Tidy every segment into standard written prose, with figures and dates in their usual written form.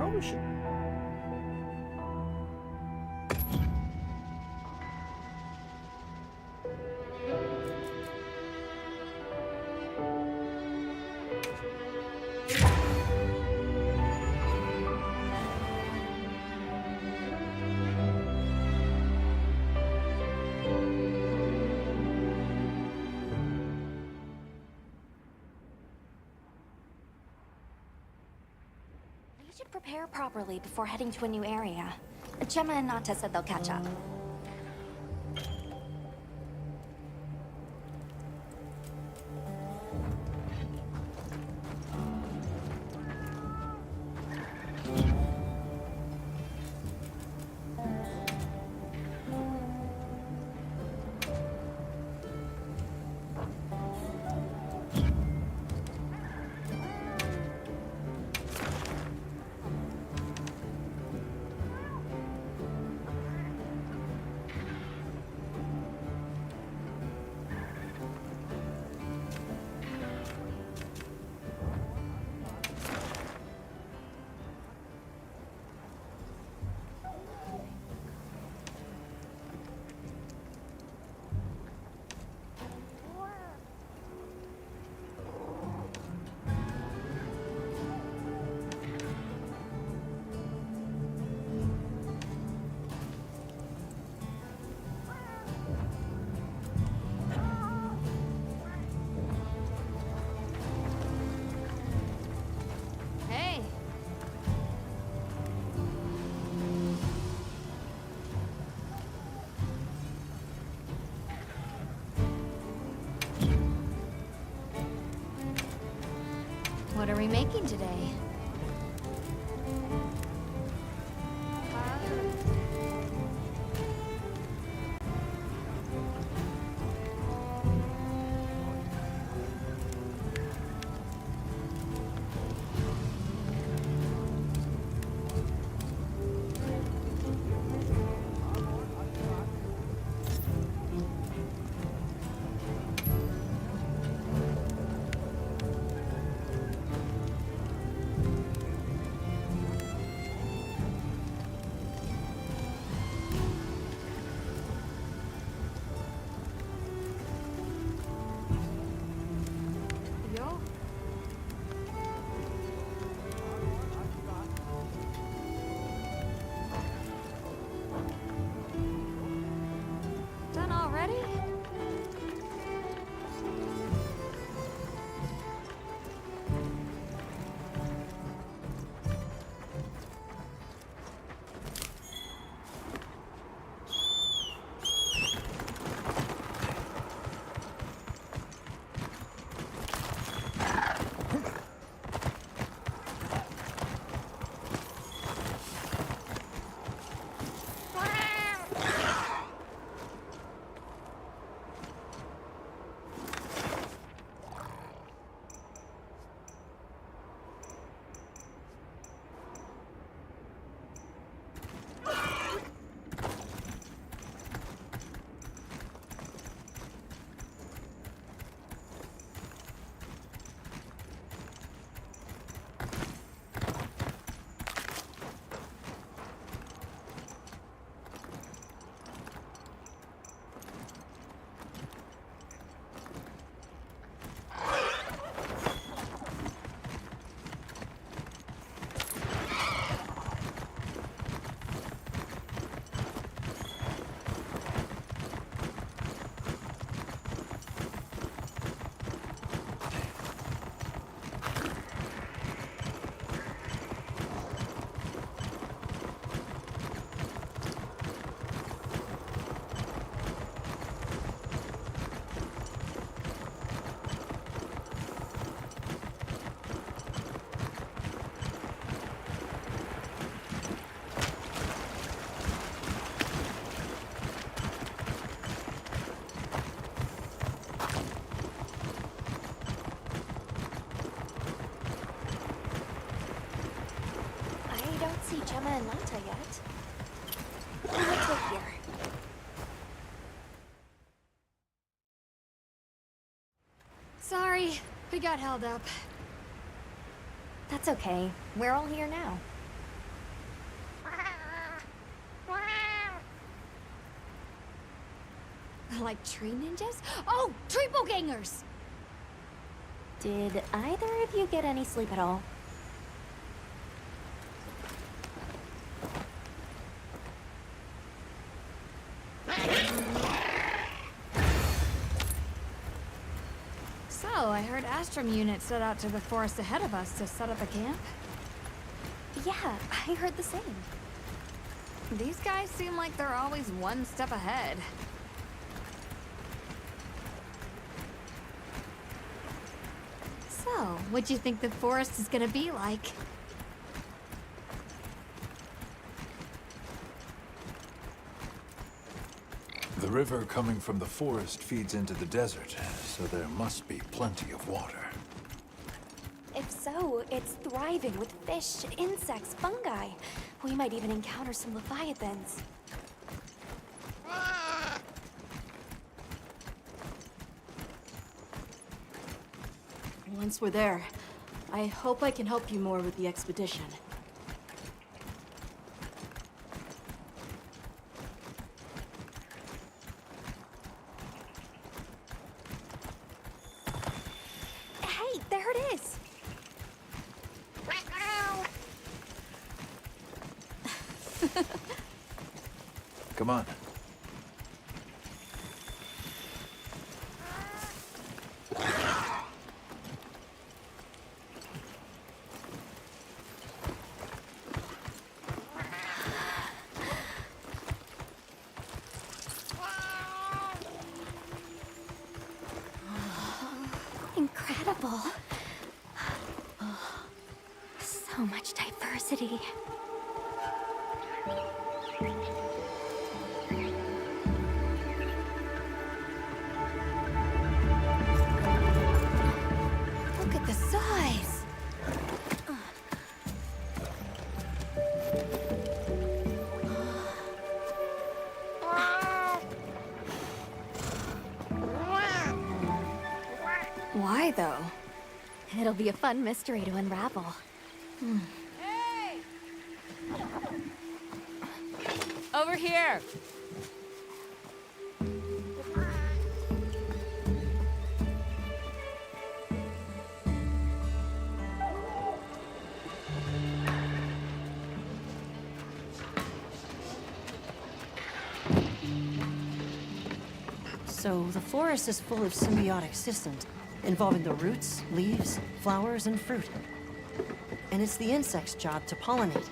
Probably should. We should prepare properly before heading to a new area. Gemma and Nata said they'll catch up. Hey. What are we making today? Yo. Done already? I don't see Gemma and Nata yet. Let's wait here. Sorry, we got held up. That's okay. We're all here now. Like tree ninjas? Oh, triple gangers! Did either of you get any sleep at all? So, I heard Astrum unit set out to the forest ahead of us to set up a camp? Yeah, I heard the same. These guys seem like they're always one step ahead. So, what'd you think the forest is gonna be like? The river coming from the forest feeds into the desert, so there must be plenty of water. If so, it's thriving with fish, insects, fungi. We might even encounter some leviathans. Once we're there, I hope I can help you more with the expedition. Hey, there it is! Come on. Incredible. So much diversity. Look at the size. Why, though? It'll be a fun mystery to unravel. Hey! Over here! So, the forest is full of symbiotic systems, involving the roots, leaves, flowers, and fruit. And it's the insect's job to pollinate.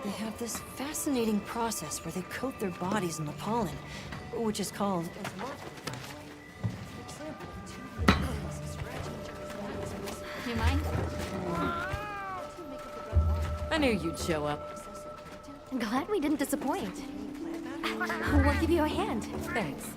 They have this fascinating process where they coat their bodies in the pollen, which is called... You mind? I knew you'd show up. Glad we didn't disappoint. We'll give you a hand. Thanks.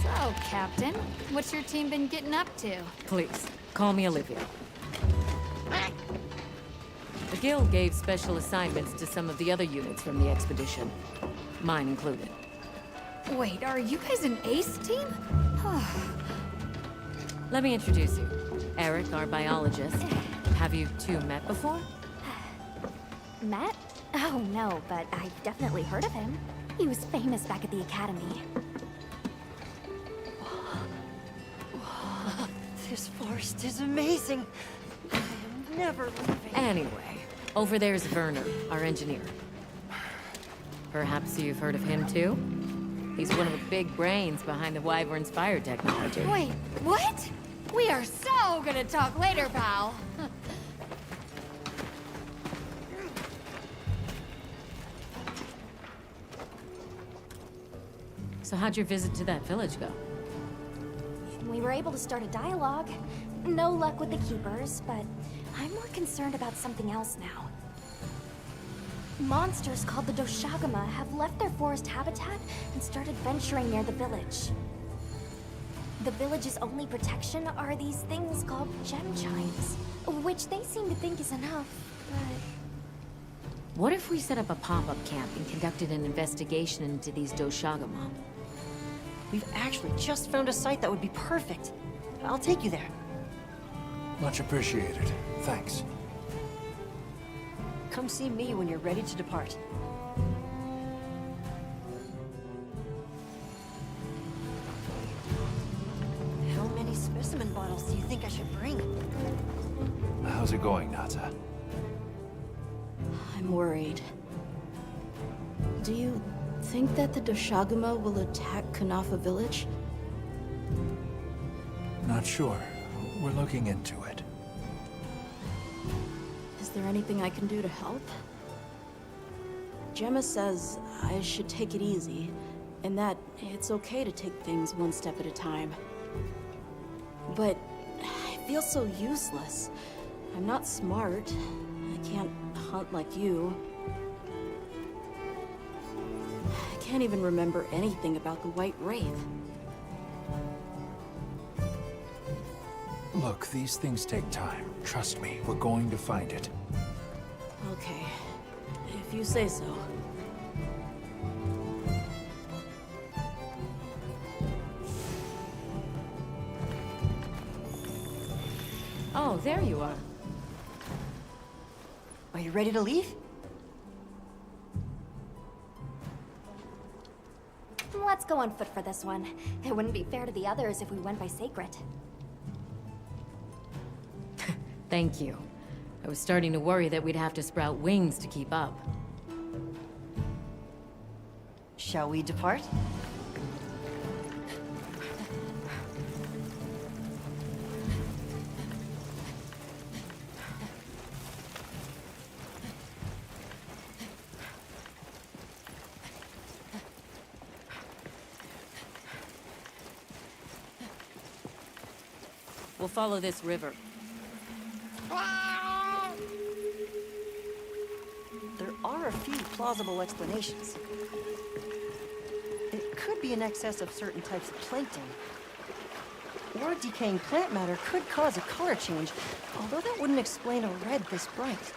So, Captain, what's your team been getting up to? Please, call me Olivia. The Guild gave special assignments to some of the other units from the expedition, mine included. Wait, are you guys an ace team? Let me introduce you. Eric, our biologist. Have you two met before? Matt? Oh, no, but I've definitely heard of him. He was famous back at the academy. This forest is amazing. I am never leaving. Anyway, over there's Werner, our engineer. Perhaps you've heard of him too? He's one of the big brains behind the Wyvern's fire technology. Wait, what? We are so gonna talk later, pal. So how'd your visit to that village go? We were able to start a dialogue. No luck with the Keepers, but I'm more concerned about something else now. Monsters called the Doshagama have left their forest habitat and started venturing near the village. The village's only protection are these things called gem chimes, which they seem to think is enough, but... What if we set up a pop-up camp and conducted an investigation into these Doshagama? We've actually just found a site that would be perfect. I'll take you there. Much appreciated. Thanks. Come see me when you're ready to depart. How many specimen bottles do you think I should bring? How's it going, Nata? I'm worried. Do you think that the Doshaguma will attack Kanafa village? Not sure. We're looking into it. Is there anything I can do to help? Gemma says I should take it easy, and that it's okay to take things one step at a time. But I feel so useless. I'm not smart. I can't hunt like you. I can't even remember anything about the White Wraith. Look, these things take time. Trust me, we're going to find it. Okay, if you say so. Oh, there you are. Are you ready to leave? Let's go on foot for this one. It wouldn't be fair to the others if we went by Sacred. Thank you. I was starting to worry that we'd have to sprout wings to keep up. Shall we depart? We'll follow this river. There are a few plausible explanations. It could be an excess of certain types of plankton. Or decaying plant matter could cause a color change, although that wouldn't explain a red this bright.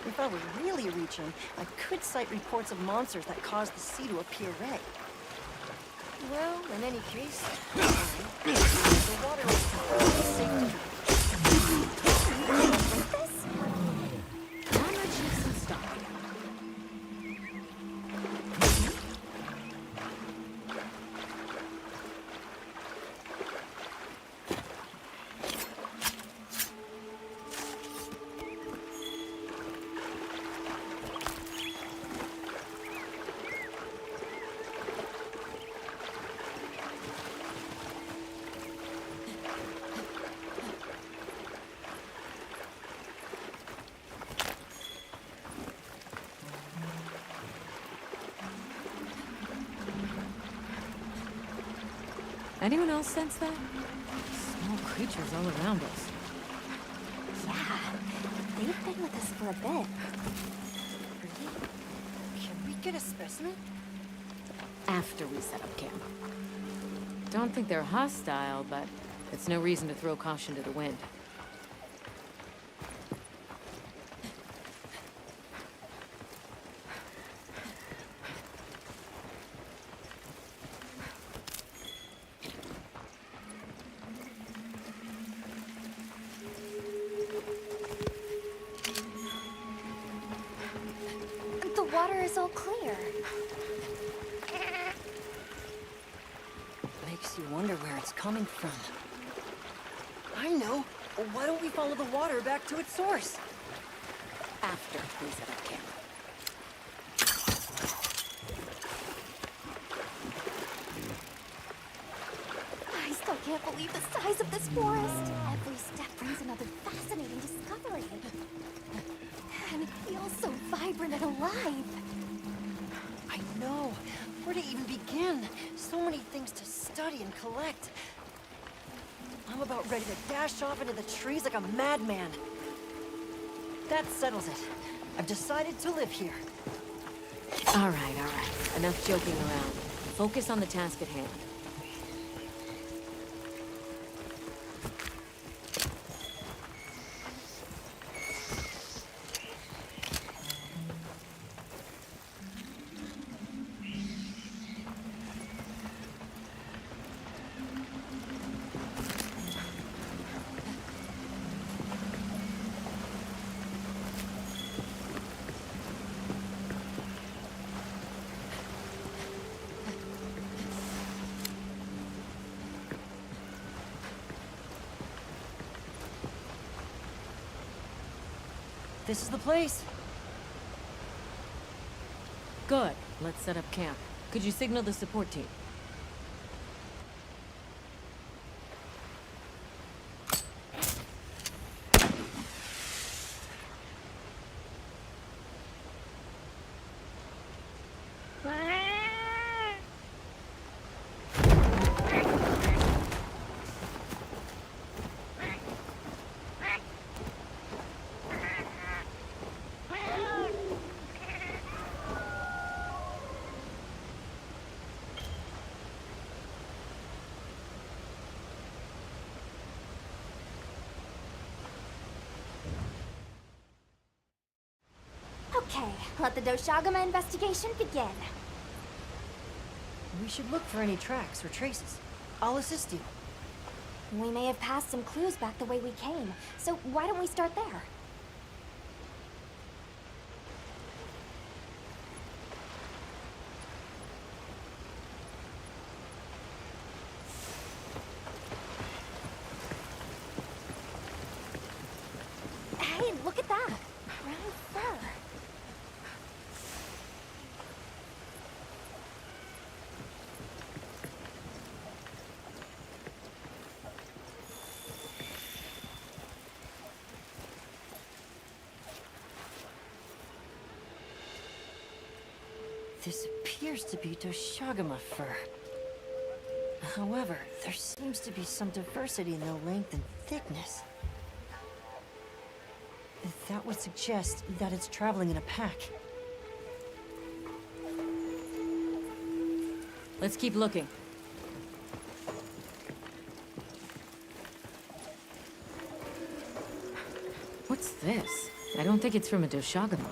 If I were really reaching, I could cite reports of monsters that cause the sea to appear red. Well, in any case, the water is safe to drink. Anyone else sense that? Small creatures all around us. Yeah, they've been with us for a bit. Can we get a specimen? After we set up camp. Don't think they're hostile, but it's no reason to throw caution to the wind. The water is all clear. Makes you wonder where it's coming from. I know. Why don't we follow the water back to its source? After we set up camp. I still can't believe the size of this forest. Every step brings another fascinating discovery. And it feels so vibrant and alive. I know. Where to even begin? So many things to study and collect. I'm about ready to dash off into the trees like a madman. That settles it. I've decided to live here. All right. Enough joking around. Focus on the task at hand. This is the place. Good. Let's set up camp. Could you signal the support team? Okay, let the Doshagama investigation begin. We should look for any tracks or traces. I'll assist you. We may have passed some clues back the way we came, so why don't we start there? Hey, look at that! Brown fur. This appears to be Doshagama fur. However, there seems to be some diversity in the length and thickness. That would suggest that it's traveling in a pack. Let's keep looking. What's this? I don't think it's from a Doshagama.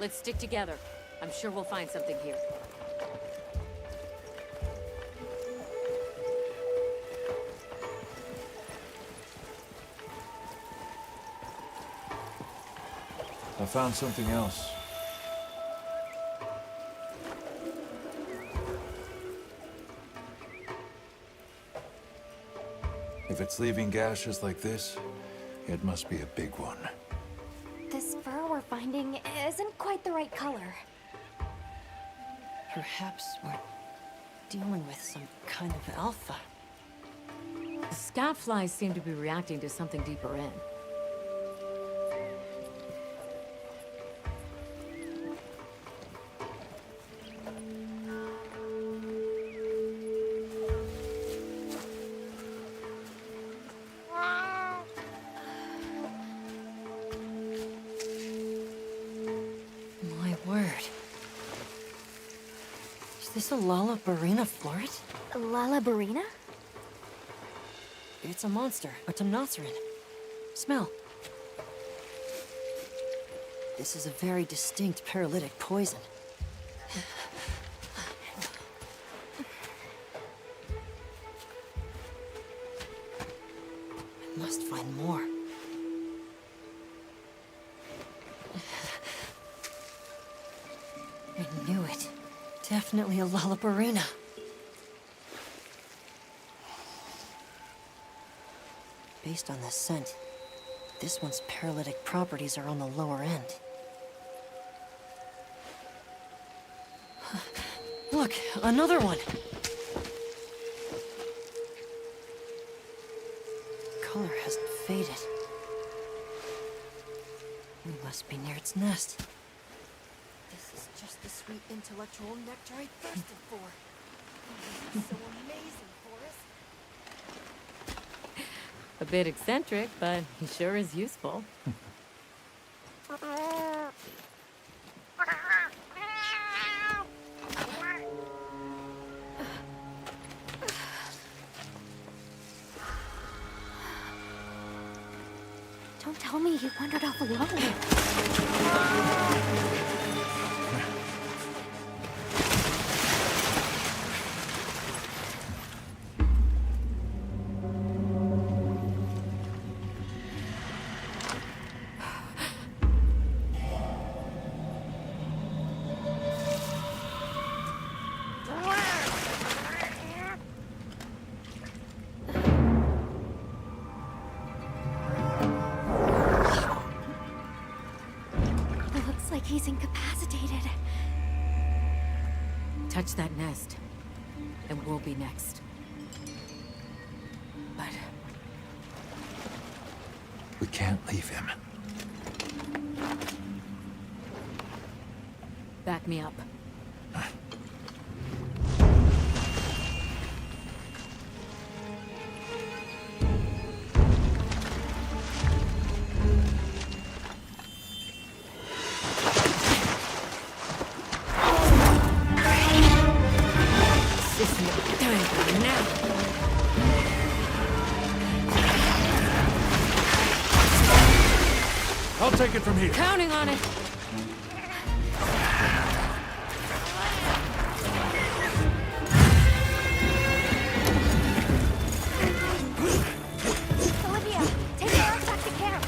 Let's stick together. I'm sure we'll find something here. I found something else. If it's leaving gashes like this, it must be a big one. This fur we're finding isn't quite the right color. Perhaps we're dealing with some kind of alpha. The scout flies seem to be reacting to something deeper in. My word. Is this a Lalabarina floret? Lalabarina? It's a monster, a Temnoceran. Smell. This is a very distinct paralytic poison. I must find more. I knew it. Definitely a Lalabarina. Based on the scent, this one's paralytic properties are on the lower end. Look, another one! Color hasn't faded. We must be near its nest. This is just the sweet intellectual nectar I thirsted for. Oh, this is so amazing, Forrest. A bit eccentric, but he sure is useful. Don't tell me you wandered off alone. catch that nest, and we'll be next. But We can't leave him. back me up. This is your time now. I'll take it from here. Counting on it. Olivia, take Alex back to camp.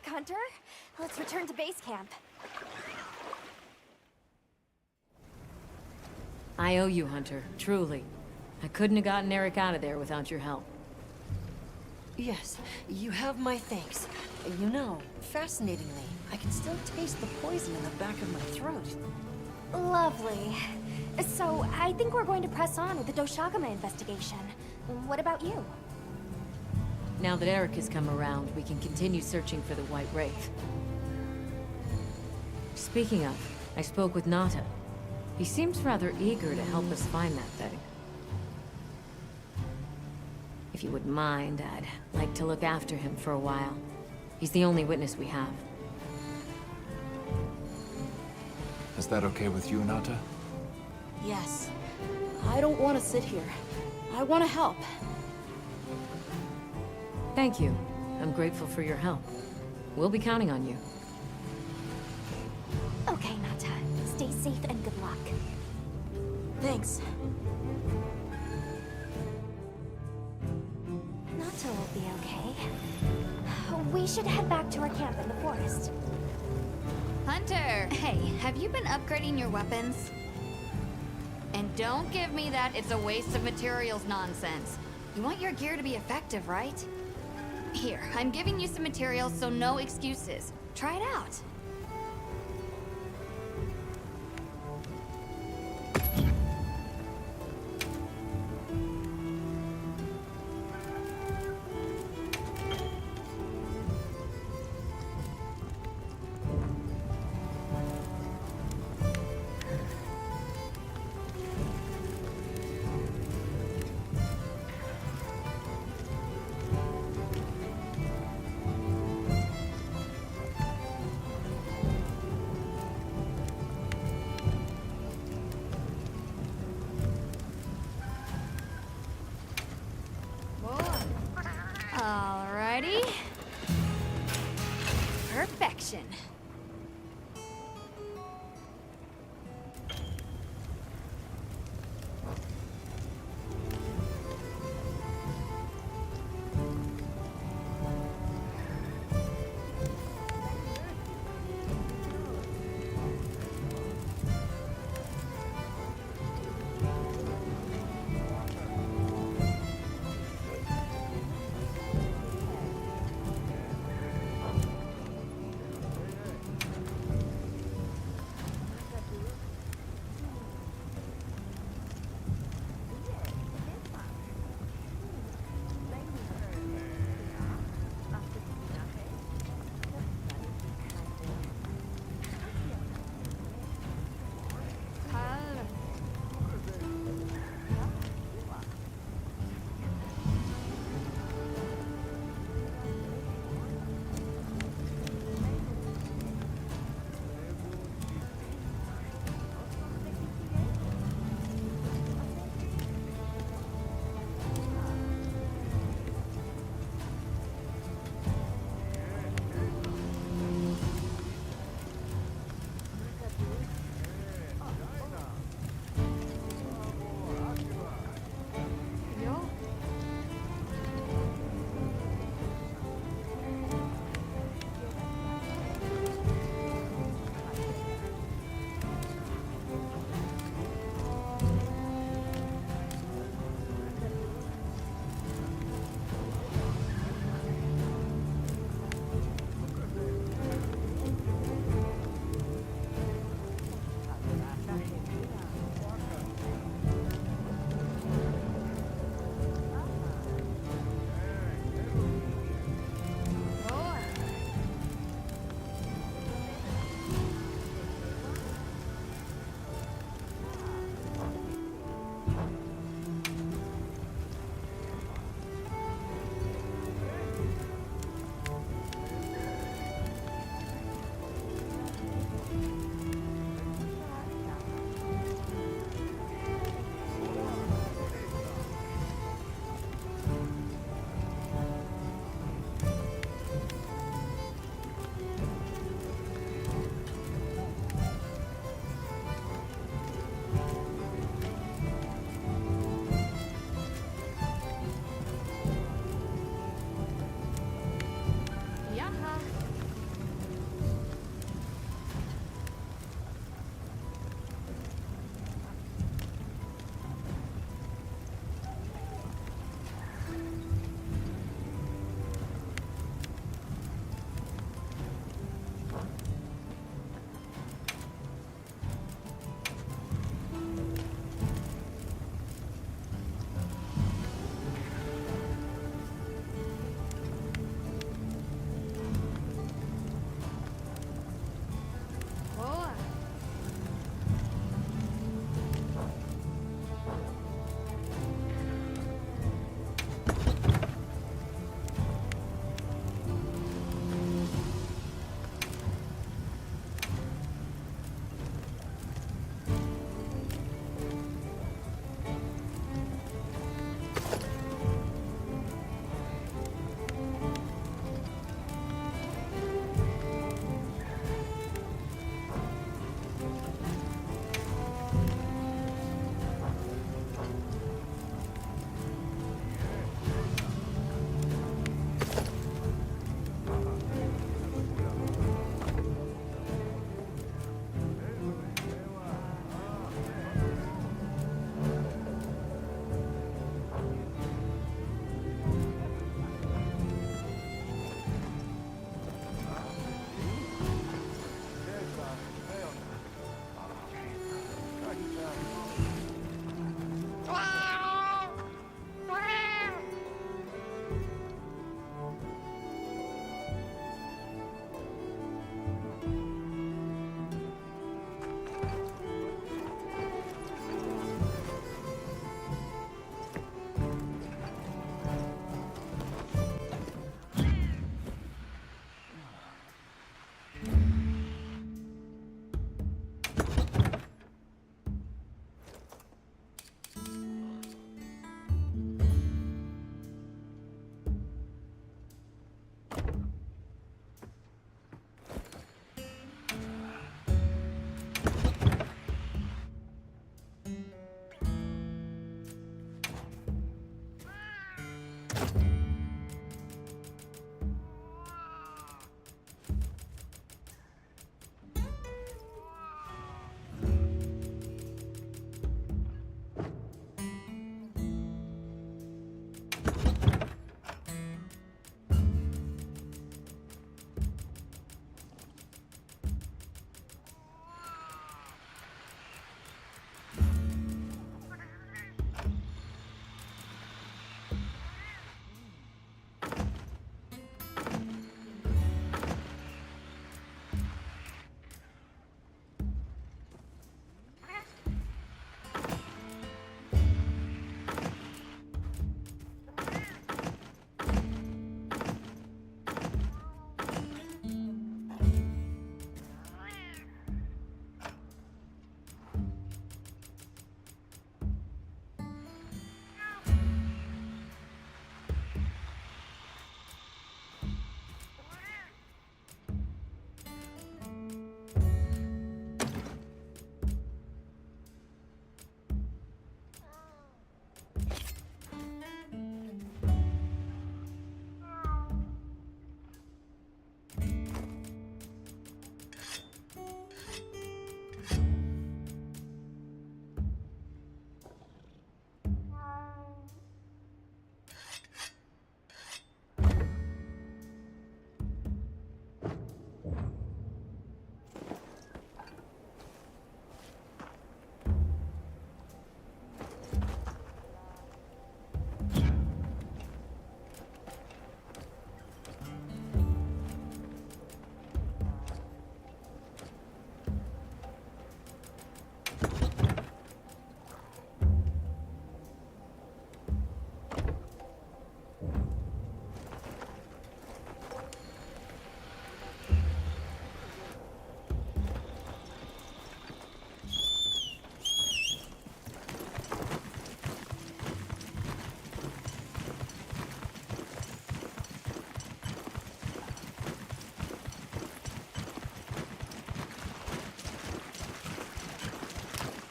Hunter. Let's return to base camp. I owe you, Hunter, truly. I couldn't have gotten Eric out of there without your help. Yes, you have my thanks. You know, fascinatingly, I can still taste the poison in the back of my throat. Lovely. So, I think we're going to press on with the Doshagama investigation. What about you? Now that Eric has come around, we can continue searching for the White Wraith. Speaking of, I spoke with Nata. He seems rather eager to help us find that thing. If you wouldn't mind, I'd like to look after him for a while. He's the only witness we have. Is that okay with you, Nata? Yes. I don't want to sit here. I want to help. Thank you. I'm grateful for your help. We'll be counting on you. Okay, Nata. Stay safe and good luck. Thanks. Nata will be okay. We should head back to our camp in the forest. Hunter! Hey, have you been upgrading your weapons? And don't give me that it's a waste of materials nonsense. You want your gear to be effective, right? Here, I'm giving you some materials, so no excuses. Try it out.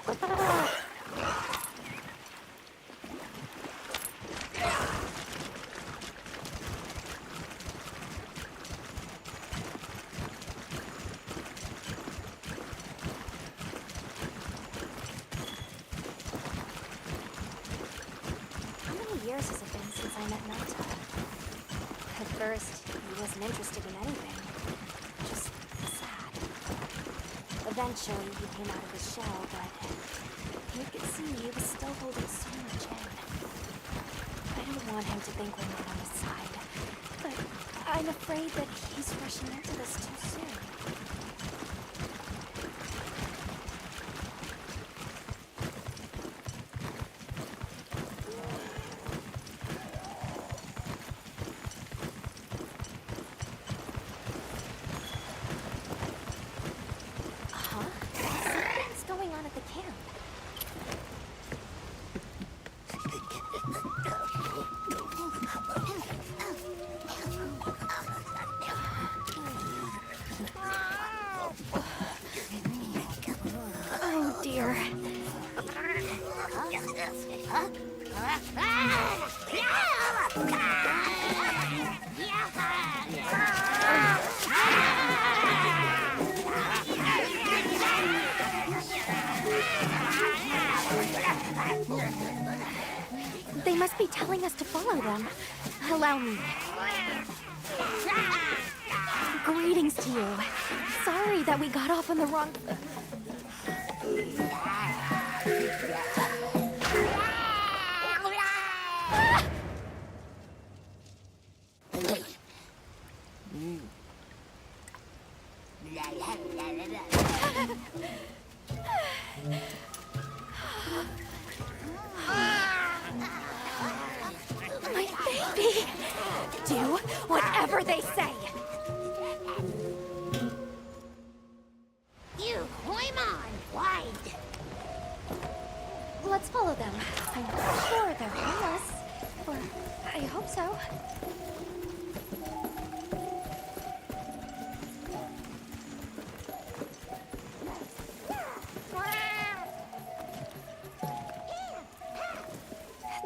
How many years has it been since I met Nanta? At first, he wasn't interested in anything. Just sad. Eventually, he came out of his shell, but you could see he was still holding so much in. I don't want him to think we're not on his side, but I'm afraid that he's rushing into this too soon. Something's going on at the camp. Oh dear. They must be telling us to follow them. Allow me. Greetings to you. Sorry that we got off on the wrong... My baby! Do whatever they say! You climb on, wide. Let's follow them. I'm sure they're harmless. Or I hope so.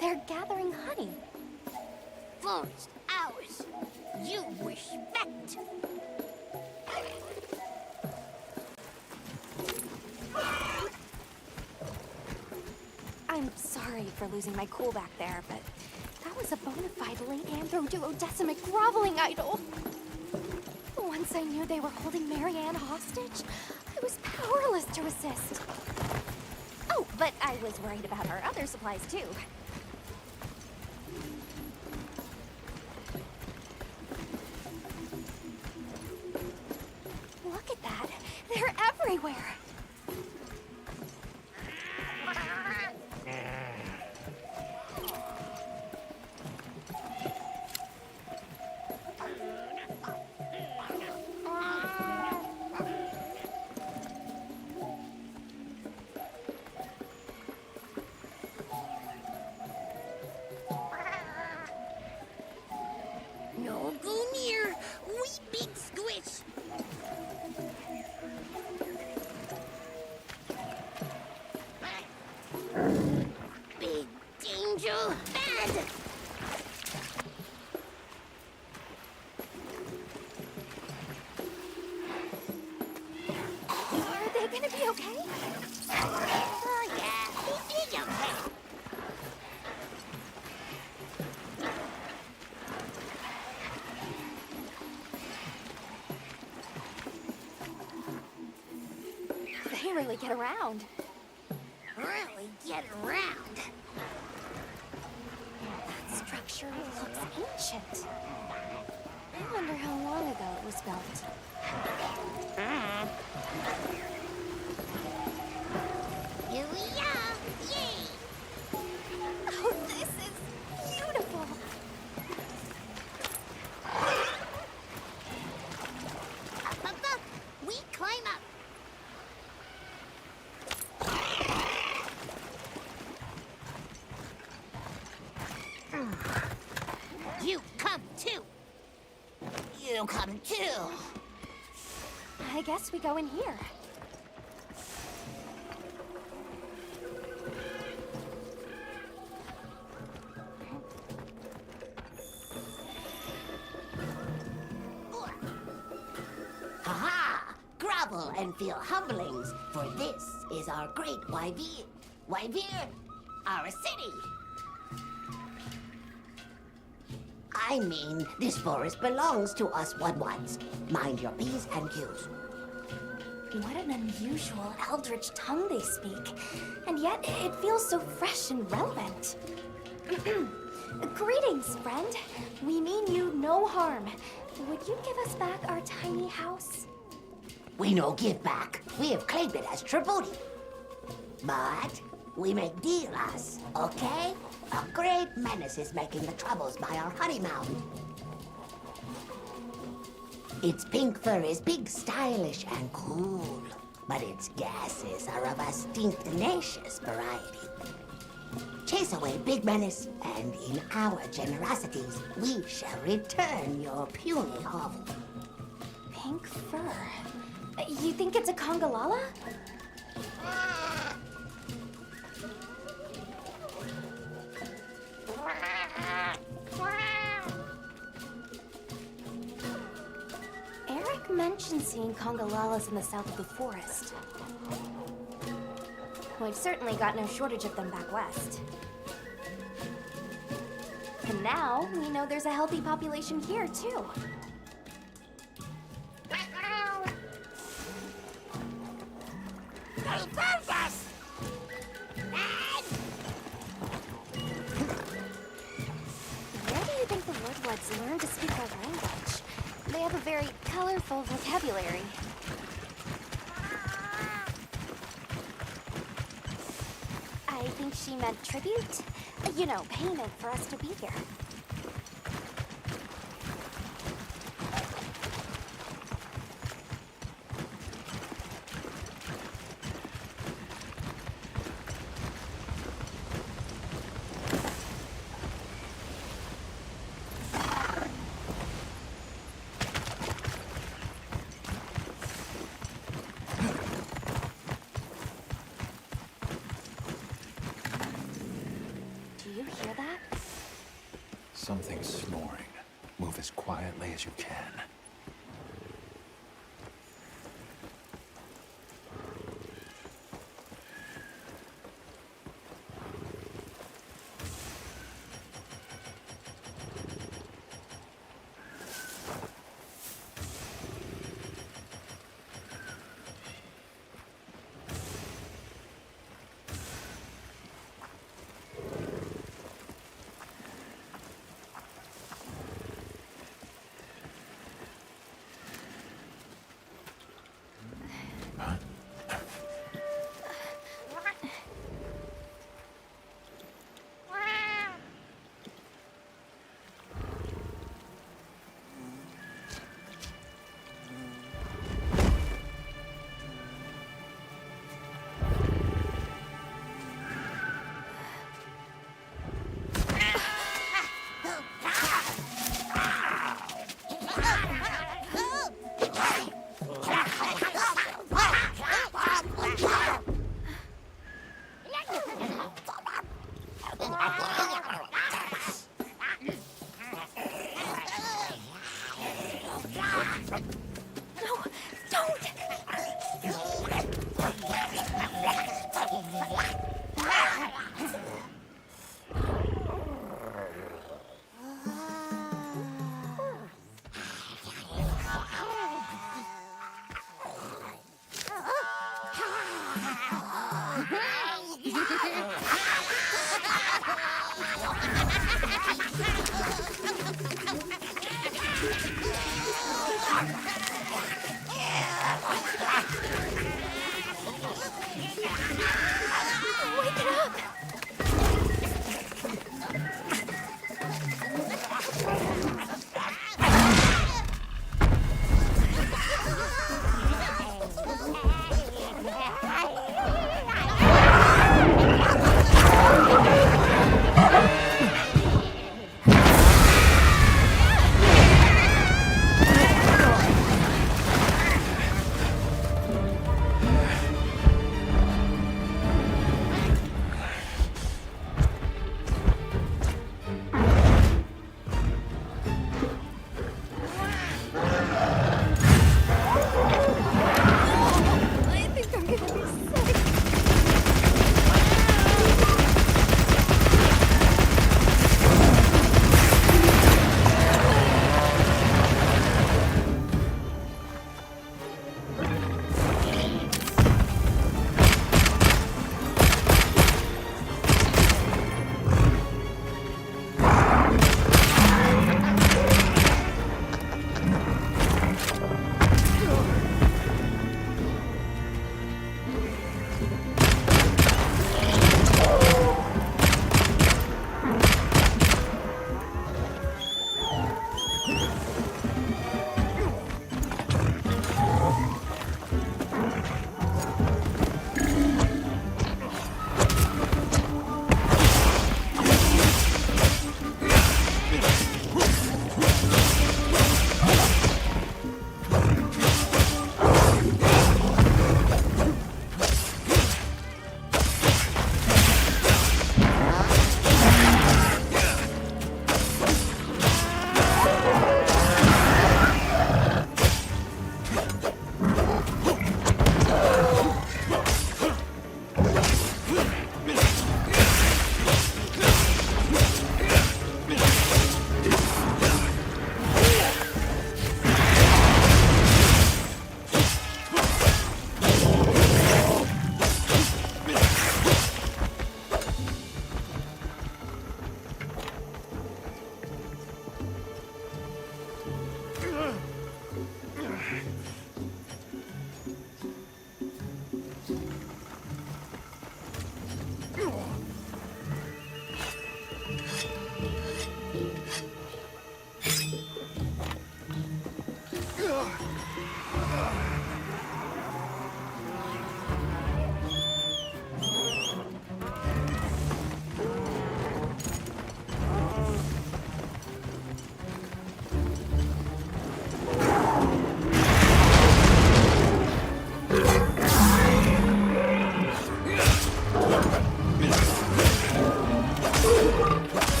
They're gathering honey. Forest, ours. You respect. I'm sorry for losing my cool back there, but that was a bona fide late anthro-duodecimic groveling idol. Once I knew they were holding Marianne hostage, I was powerless to resist. Oh, but I was worried about our other supplies too. Look at that! They're everywhere! No go near, we big squish. Big danger bad. Are they gonna be okay? Oh yeah, he did okay. They really get around. Really get around. That structure looks ancient. I wonder how long ago it was built. Here we are, yay! Oh, this is beautiful! Up, we climb up. You come too. You come too. I guess we go in here. humble and feel humblings, for this is our great Wyvir. Wyvir, our city. I mean, this forest belongs to us One-Ones. Mind your P's and Q's. What an unusual eldritch tongue they speak. And yet, it feels so fresh and relevant. Greetings, friend. We mean you no harm. Would you give us back our tiny house? We no give back. We have claimed it as tribute. But we make deals, okay? A great menace is making the troubles by our honey mountain. Its pink fur is big, stylish, and cool. But its gases are of a stinctinacious variety. Chase away Big Menace, and in our generosities, we shall return your puny hovel. Pink fur. You think it's a Congalala? Eric mentioned seeing Congalalas in the south of the forest. We've certainly got no shortage of them back west. And now, we know there's a healthy population here, too. They found us! Where do you think the Woodwoods learned to speak our language? They have a very colorful vocabulary. I think she meant tribute. You know, payment for us to be here. Do you hear that? Something's snoring. Move as quietly as you can.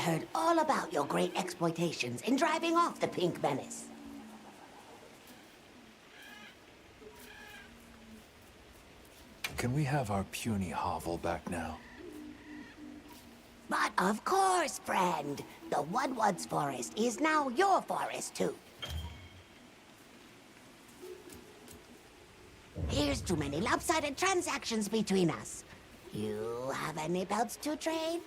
heard all about your great exploitations in driving off the Pink Menace. Can we have our puny hovel back now? But of course, friend. The Woodwoods Forest is now your forest, too. Here's too many lopsided transactions between us. You have any pelts to trade?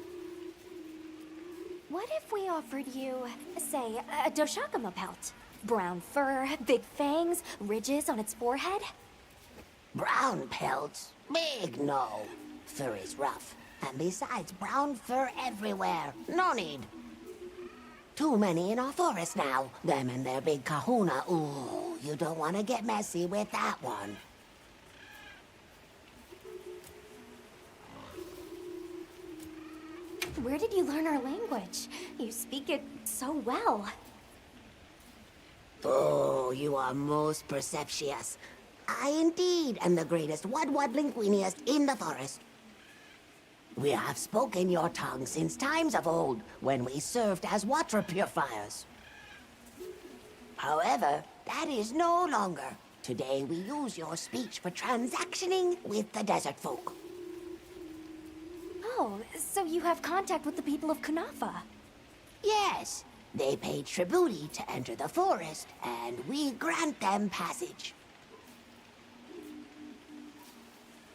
What if we offered you, say, a Doshakama pelt? Brown fur, big fangs, ridges on its forehead? Brown pelts? Big no. Fur is rough. And besides, brown fur everywhere. No need. Too many in our forest now. Them and their big kahuna. Ooh, you don't want to get messy with that one. Where did you learn our language? You speak it so well. Oh, you are most perceptious. I indeed am the greatest Woodwood linguiniast in the forest. We have spoken your tongue since times of old, when we served as water purifiers. However, that is no longer. Today we use your speech for transactioning with the desert folk. Oh, so you have contact with the people of Kunafa? Yes, they pay tribute to enter the forest, and we grant them passage.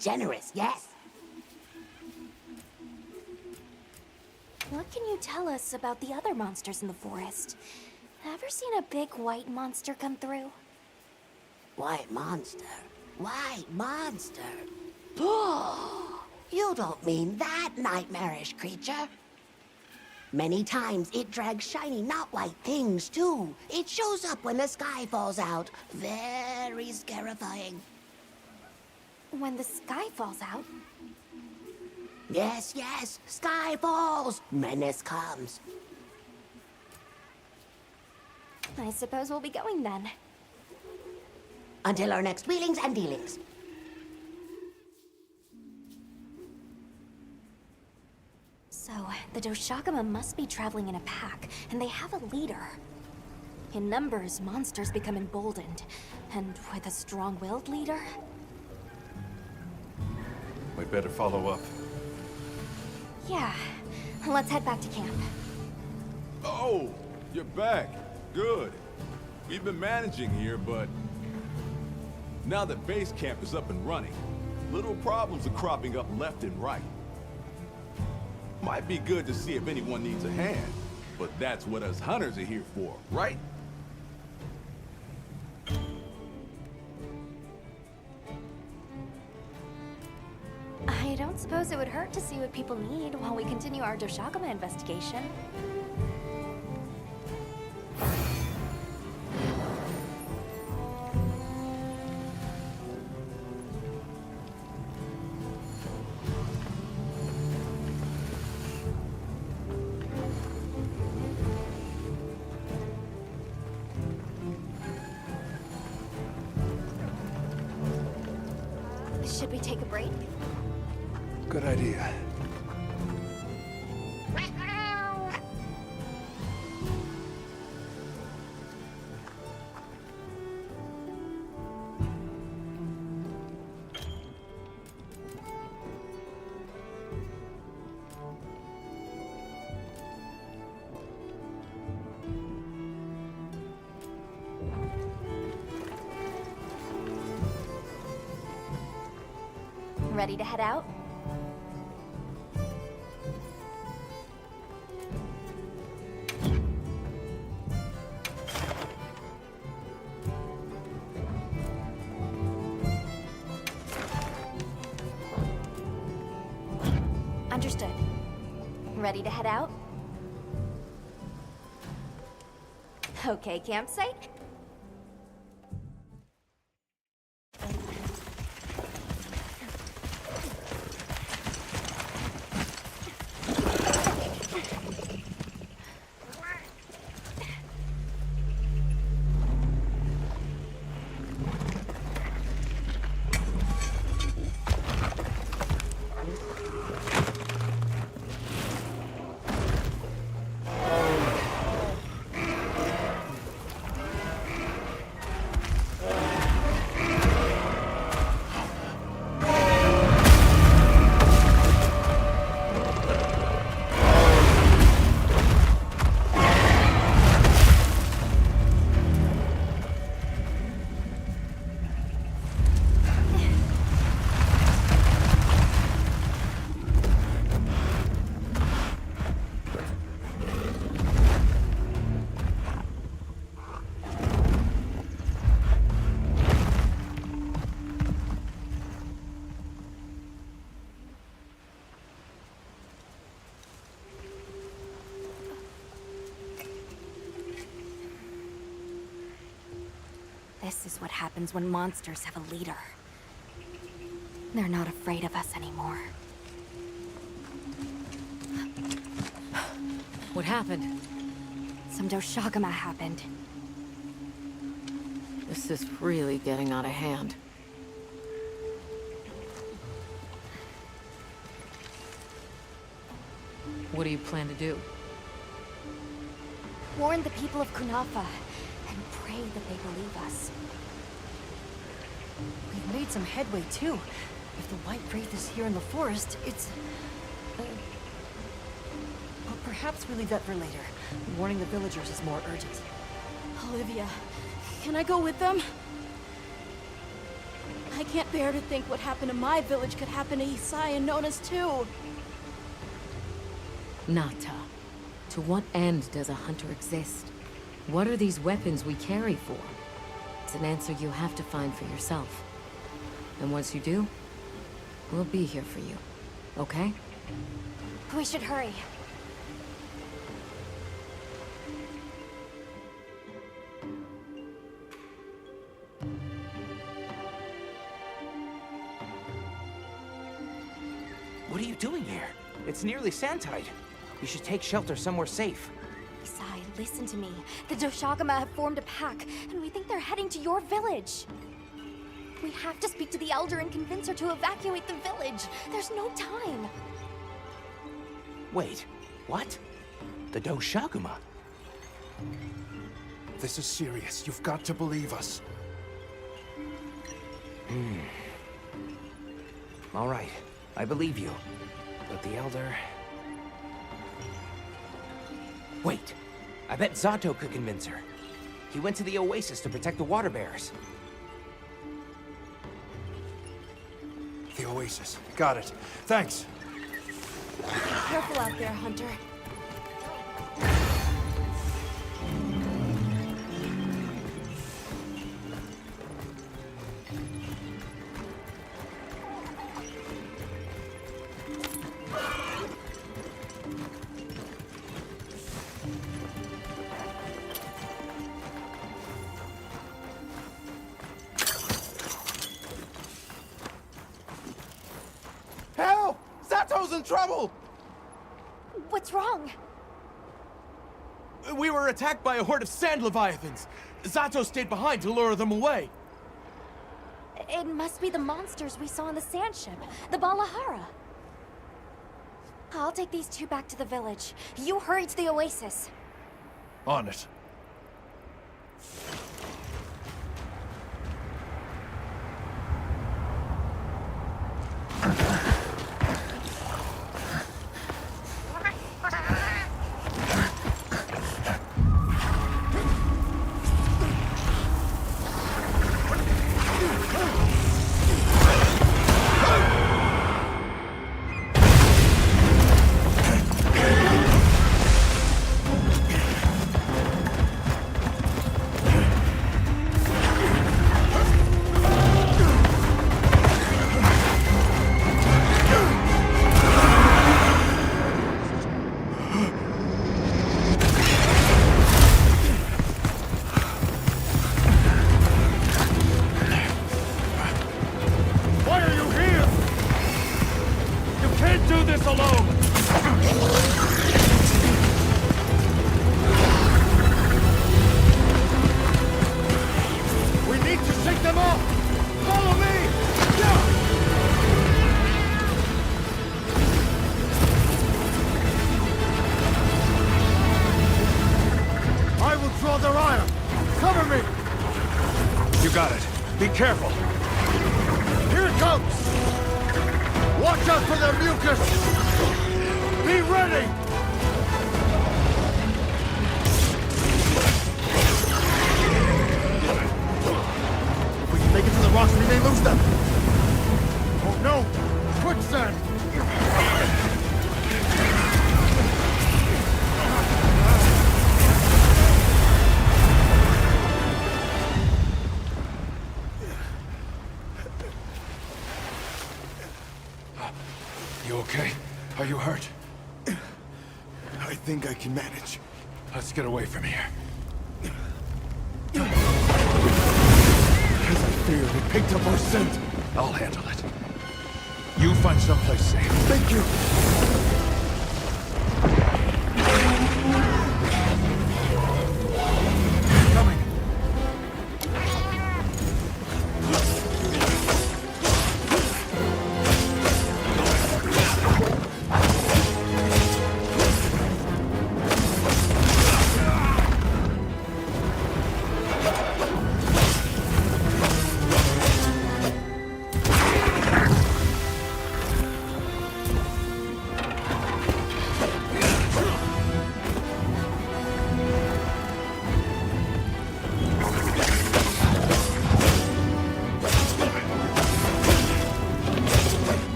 Generous, yes? What can you tell us about the other monsters in the forest? Ever seen a big white monster come through? White monster? White monster? You don't mean that nightmarish creature? Many times it drags shiny, not white things, too. It shows up when the sky falls out. Very scarifying. When the sky falls out? Yes, yes. Sky falls. Menace comes. I suppose we'll be going then. Until our next wheelings and dealings. So, the Doshakama must be traveling in a pack, and they have a leader. In numbers, monsters become emboldened. And with a strong-willed leader? We'd better follow up. Yeah. Let's head back to camp. Oh, you're back. Good. We've been managing here, but now that base camp is up and running, little problems are cropping up left and right. Might be good to see if anyone needs a hand, but that's what us hunters are here for, right? I don't suppose it would hurt to see what people need while we continue our Doshakama investigation. Should we take a break? Good idea. Ready to head out? Understood. Ready to head out? Okay, campsite? This is what happens when monsters have a leader. They're not afraid of us anymore. What happened? Some Doshagama happened. This is really getting out of hand. What do you plan to do? Warn the people of Kunafa and pray that they believe us. We've made some headway, too. If the White Wraith is here in the forest, it's... But perhaps we leave that for later. Warning the villagers is more urgent. Olivia, can I go with them? I can't bear to think what happened to my village could happen to Isai and Nona's too. Nata. To what end does a hunter exist? What are these weapons we carry for? It's an answer you have to find for yourself. And once you do, we'll be here for you. Okay? We should hurry. What are you doing here? It's nearly sandtide. You should take shelter somewhere safe. Isai, listen to me. The Doshagama have formed a pack, and we think they're heading to your village. We have to speak to the Elder and convince her to evacuate the village. There's no time. Wait, what? The Doshaguma? This is serious. You've got to believe us. All right, I believe you. But the Elder... Wait, I bet Zato could convince her. He went to the Oasis to protect the water bearers. The Oasis. Got it. Thanks. Careful out there, Hunter. Help! Zato's in trouble! What's wrong? We were attacked by a horde of sand leviathans. Zato stayed behind to lure them away. It must be the monsters we on the sand ship, the Balahara. I'll take these two back to the village. You hurry to the Oasis. On it. Got it. Be careful. Here it comes! Watch out for their mucus! Be ready! If we can make it to the rocks, we may lose them! Oh no! Quicksand! You okay? Are you hurt? I think I can manage. Let's get away from here. hate to burst in. I'll handle it. You find someplace safe. Thank you. Coming.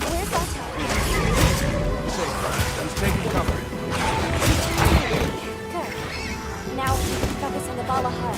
Where's Otto? He's taking cover. Good. Now we can focus on the Valahar.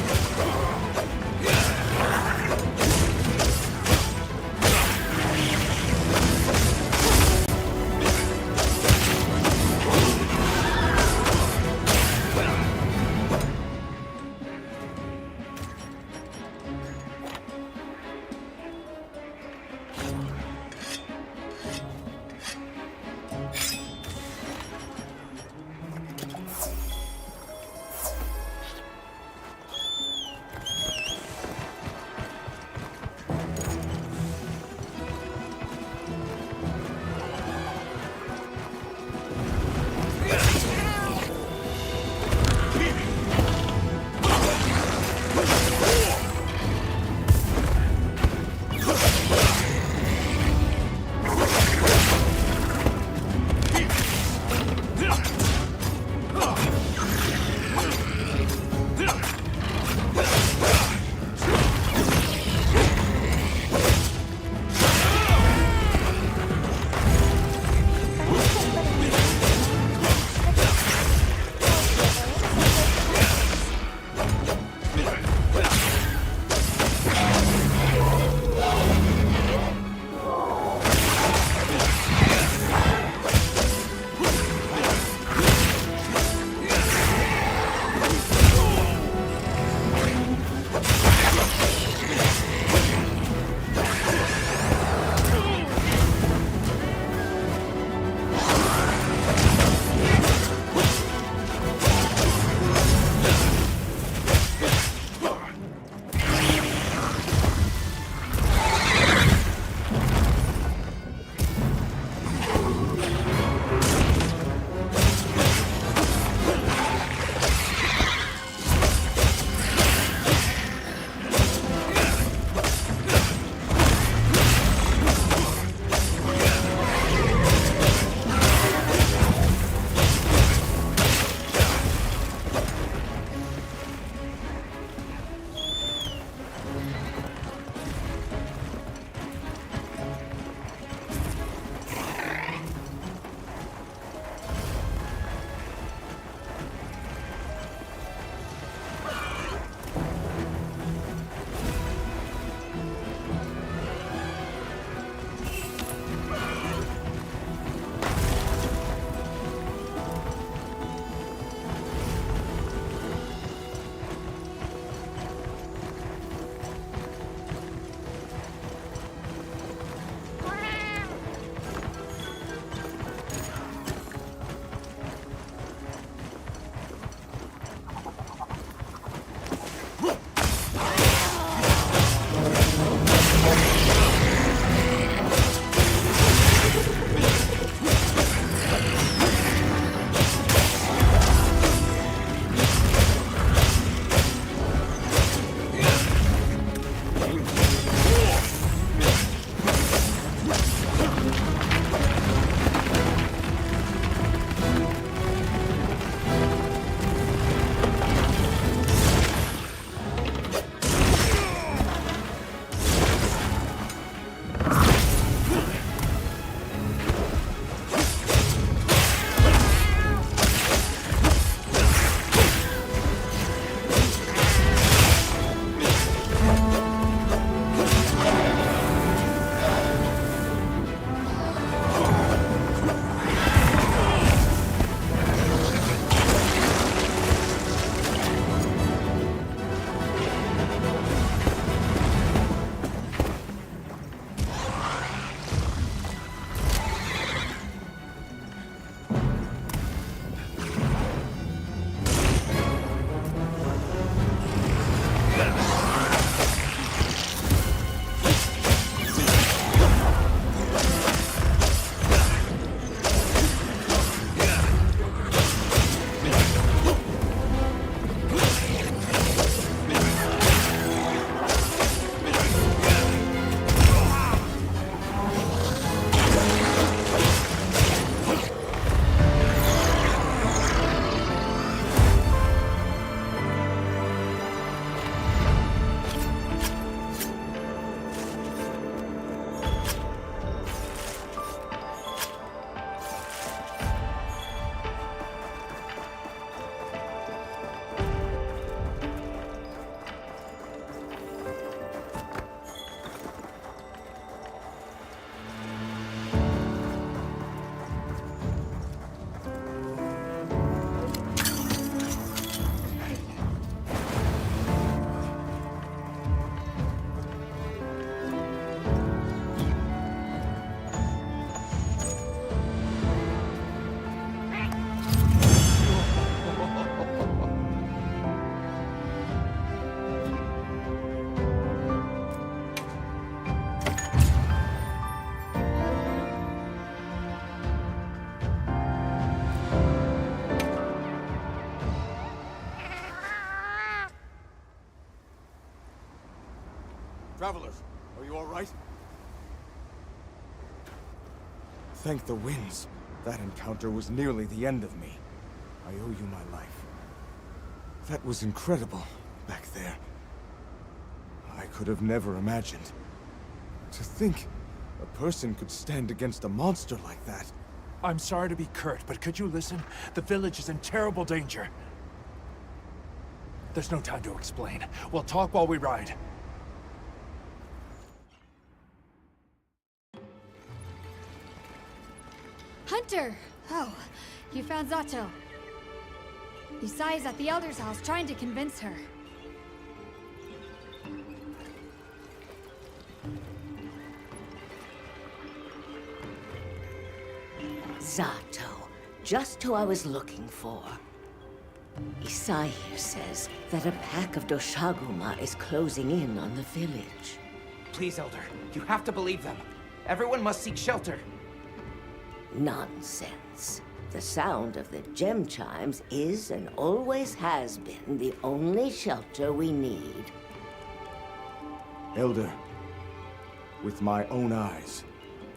Travelers, are you all right? Thank the winds. That encounter was nearly the end of me. I owe you my life. That was incredible, back there. I could have never imagined. To think a person could stand against a monster like that. I'm sorry to be curt, but could you listen? The village is in terrible danger. There's no time to explain. We'll talk while we ride. Hunter! Oh, you found Zato. Yusai's at the Elder's house trying to convince her. Zato. Just who I was looking for. Isai here says that a pack of Doshaguma is closing in on the village. Please, Elder, you have to believe them. Everyone must seek shelter. Nonsense. The sound of the gem chimes is and always has been the only shelter we need. Elder, with my own eyes,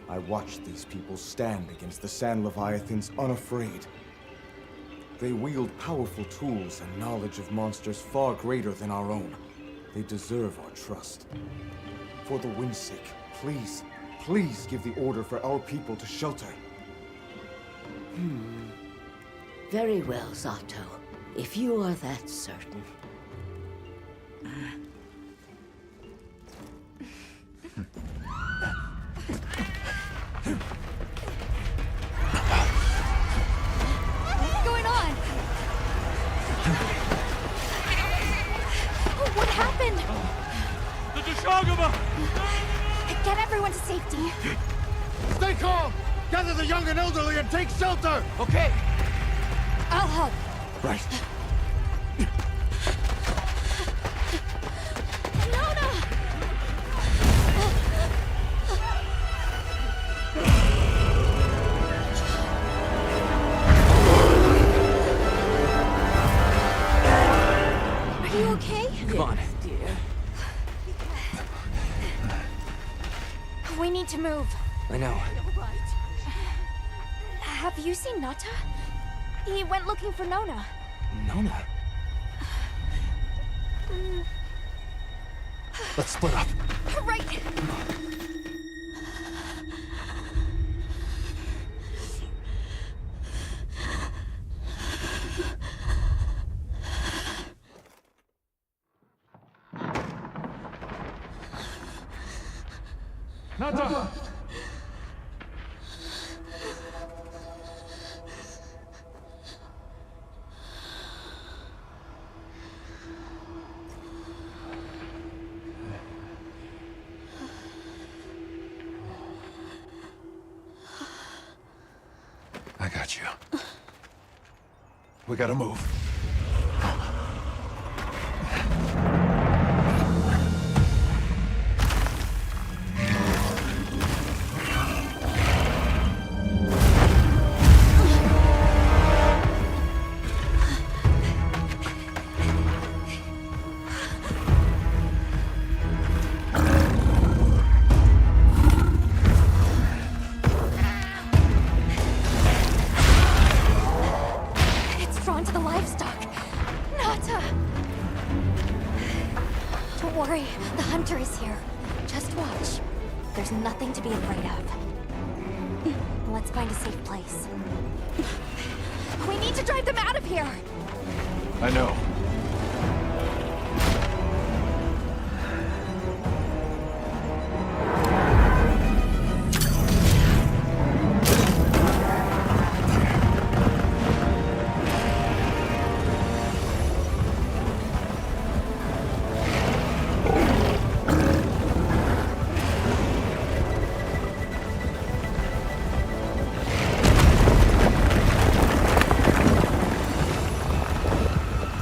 I watched these people stand against the Sand Leviathans unafraid. They wield powerful tools and knowledge of monsters far greater than our own. They deserve our trust. For the wind's sake, please, please give the order for our people to shelter. Very well, Zato. If you are that certain. What's going on? What happened? The Doshaguma! Get everyone to safety. Stay calm! Gather the young and elderly and take shelter! Okay. I'll help. Right. Nona! Are you okay? Come on. We need to move. I know. Have you seen Nata? He went looking for Nona. Nona? Let's split up. Right! Nata! I got you. We gotta move. It's drawn to the livestock. Nata! Don't worry, the hunter is here. Just watch. There's nothing to be afraid of. Let's find a safe place. We need to drive them out of here! I know.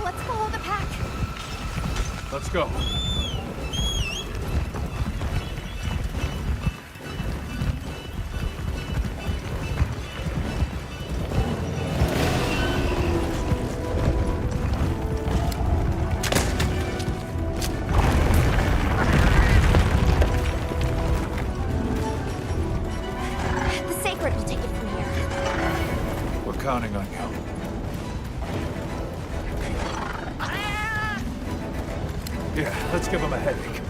Let's follow the pack. Let's go. counting on you. Yeah, let's give him a headache.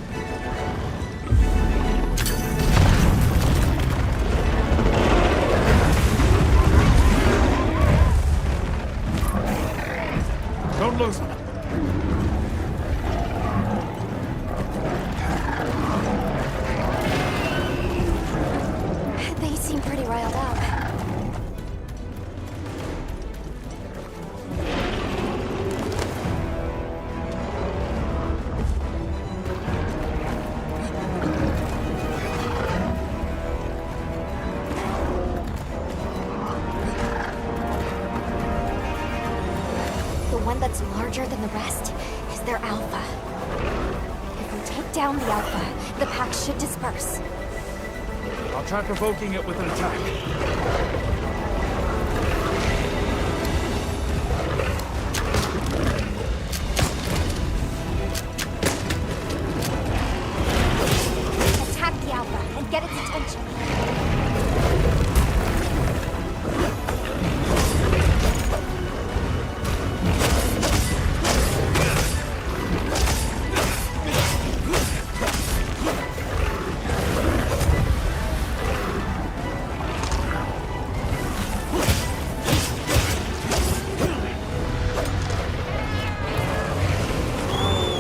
Don't lose him. They seem pretty riled up. The one that's larger than the rest is their alpha. If we take down the alpha, the pack should disperse. I'll try provoking it with an attack. Attack the alpha and get its attention.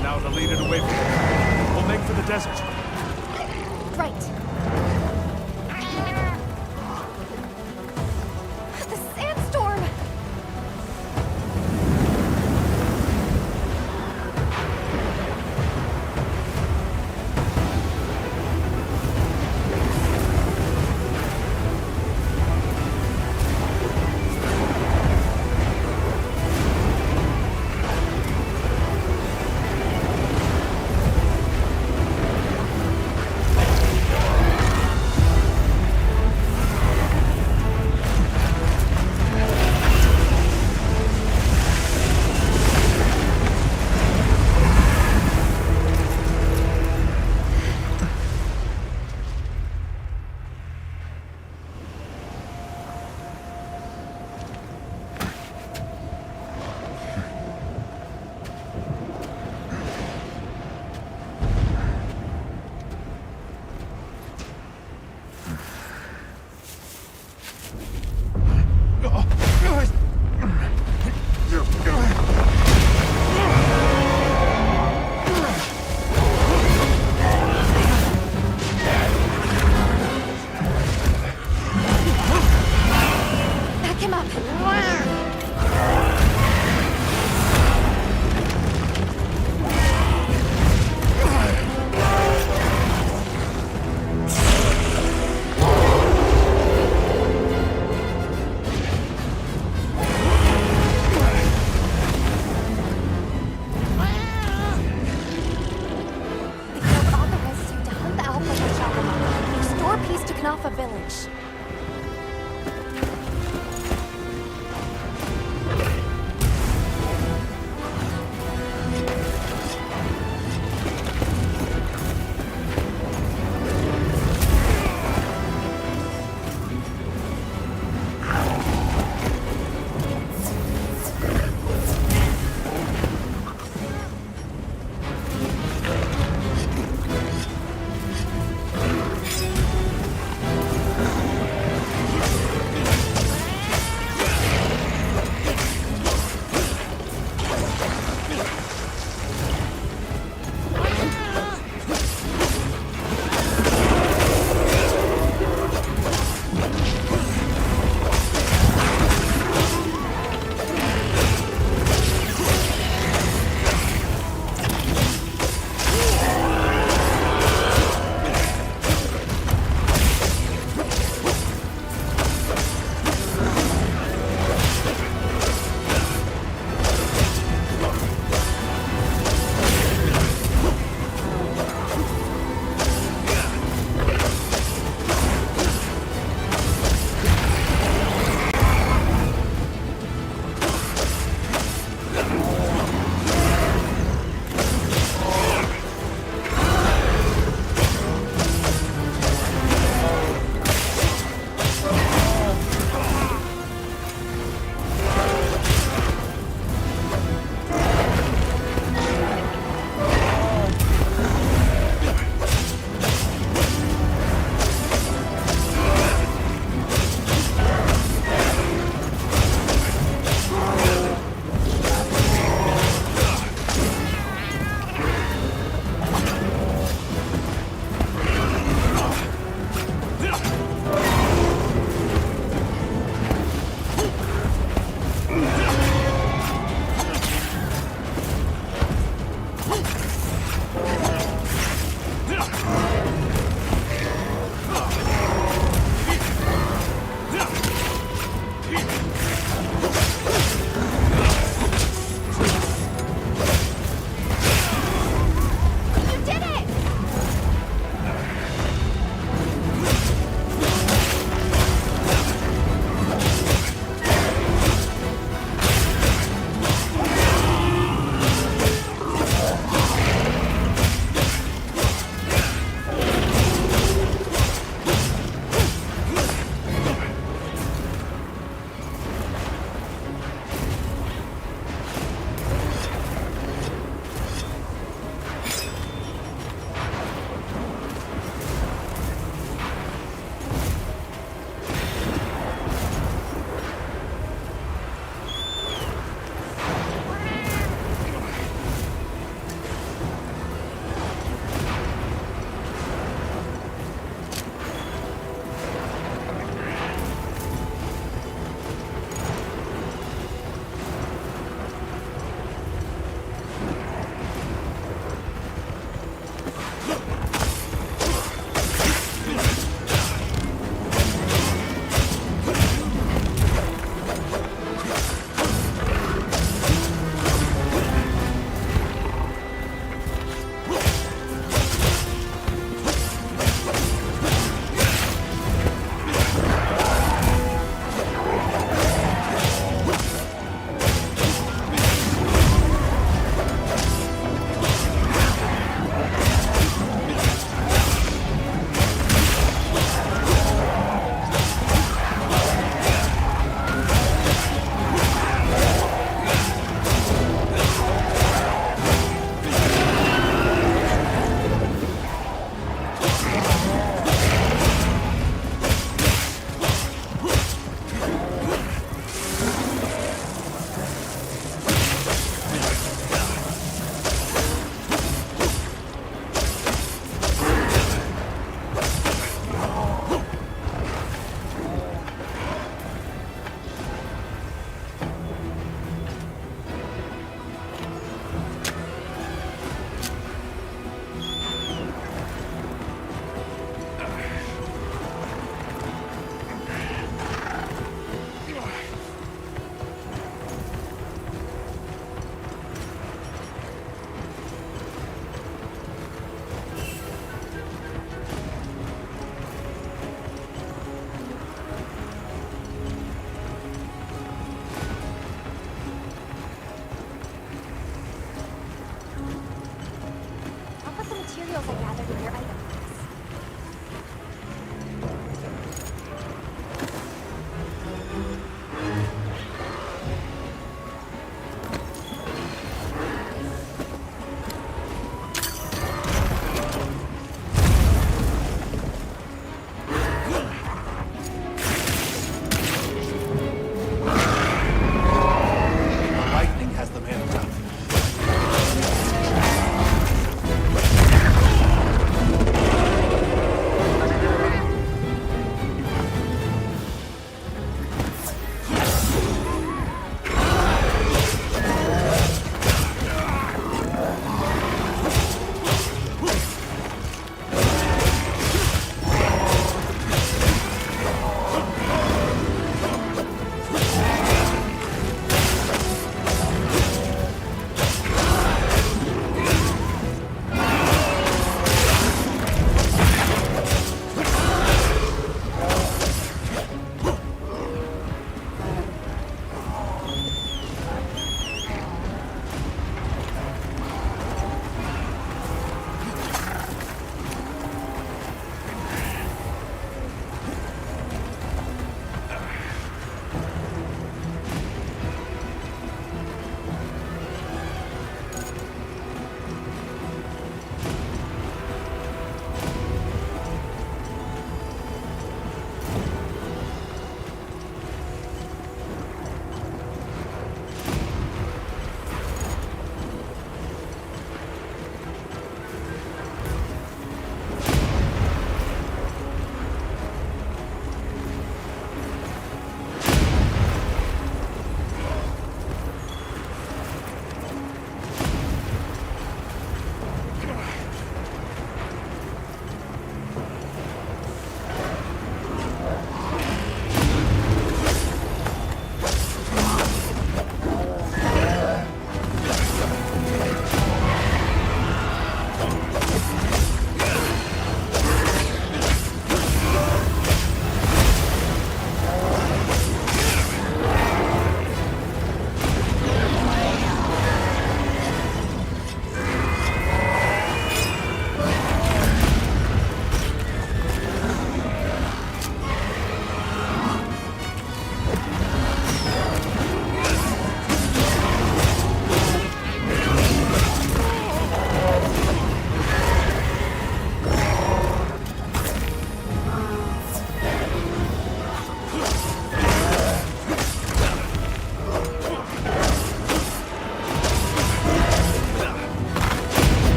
Now to lead it away from the pack. We'll make for the desert. Right. The sandstorm! Back him up!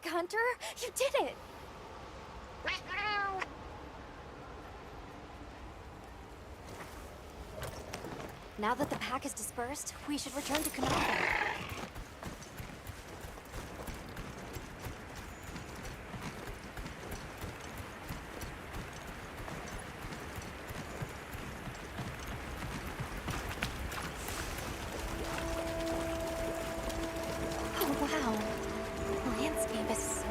work, Hunter! You did it! Now that the pack is dispersed, we should return to Canova. Oh, wow. The landscape is so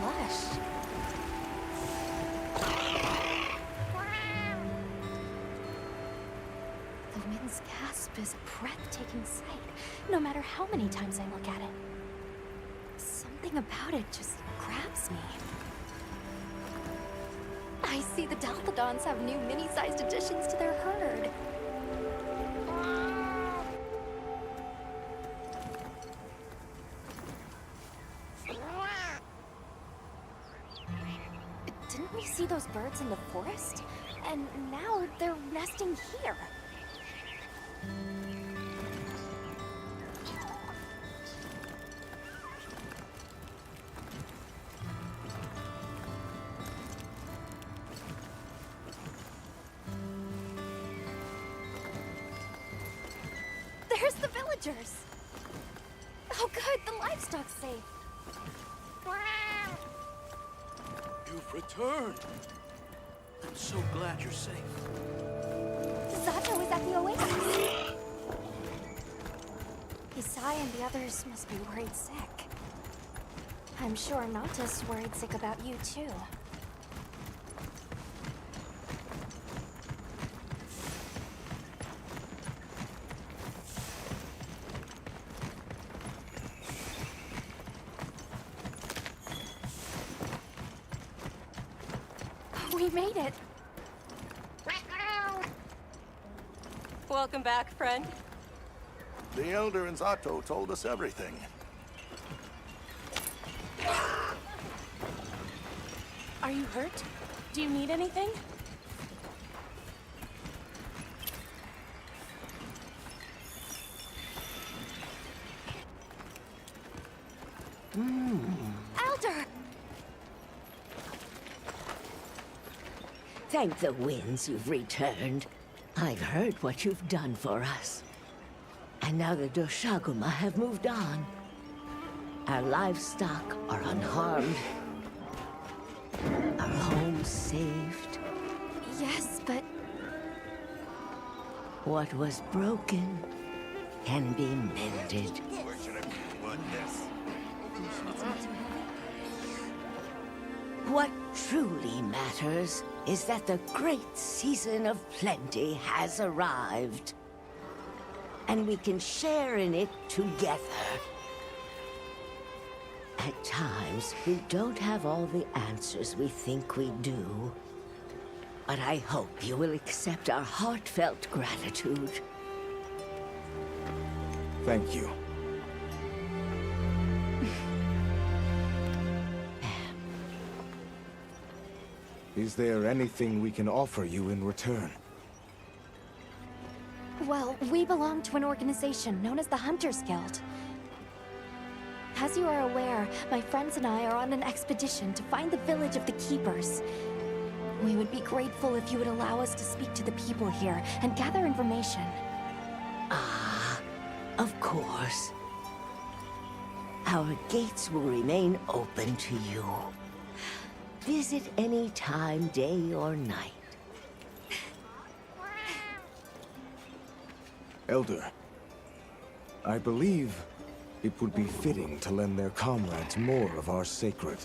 lush. The wind's gasp is a breathtaking sight, no matter how many times I look at it. Something about it just grabs me. I see the Dalthodons have new mini-sized additions to their herd. Didn't we see those birds in the forest? And now they're nesting here. There's the villagers! Oh good, the livestock's safe. You've returned. I'm so glad you're safe. Zato is at the oasis. Isai and the others must be worried sick. I'm sure Nata's worried sick about you too. We made it. Welcome back, friend. The Elder and Zato told us everything. Are you hurt? Do you need anything? Elder! Thank the winds you've returned. I've heard what you've done for us. And now the Doshaguma have moved on. Our livestock are unharmed. Our homes saved. Yes, but What was broken can be mended. What truly matters is that the great season of plenty has arrived. And we can share in it together. At times, we don't have all the answers we think we do. But I hope you will accept our heartfelt gratitude. Thank you. Is there anything we can offer you in return? well, we belong to an organization known as the Hunters Guild. As you are aware, my friends and I are on an expedition to find the village of the Keepers. We would be grateful if you would allow us to speak to the people here and gather information. Ah, of course. Our gates will remain open to you. Visit any time, day or night. Elder, I believe it would be fitting to lend their comrades more of our sacred.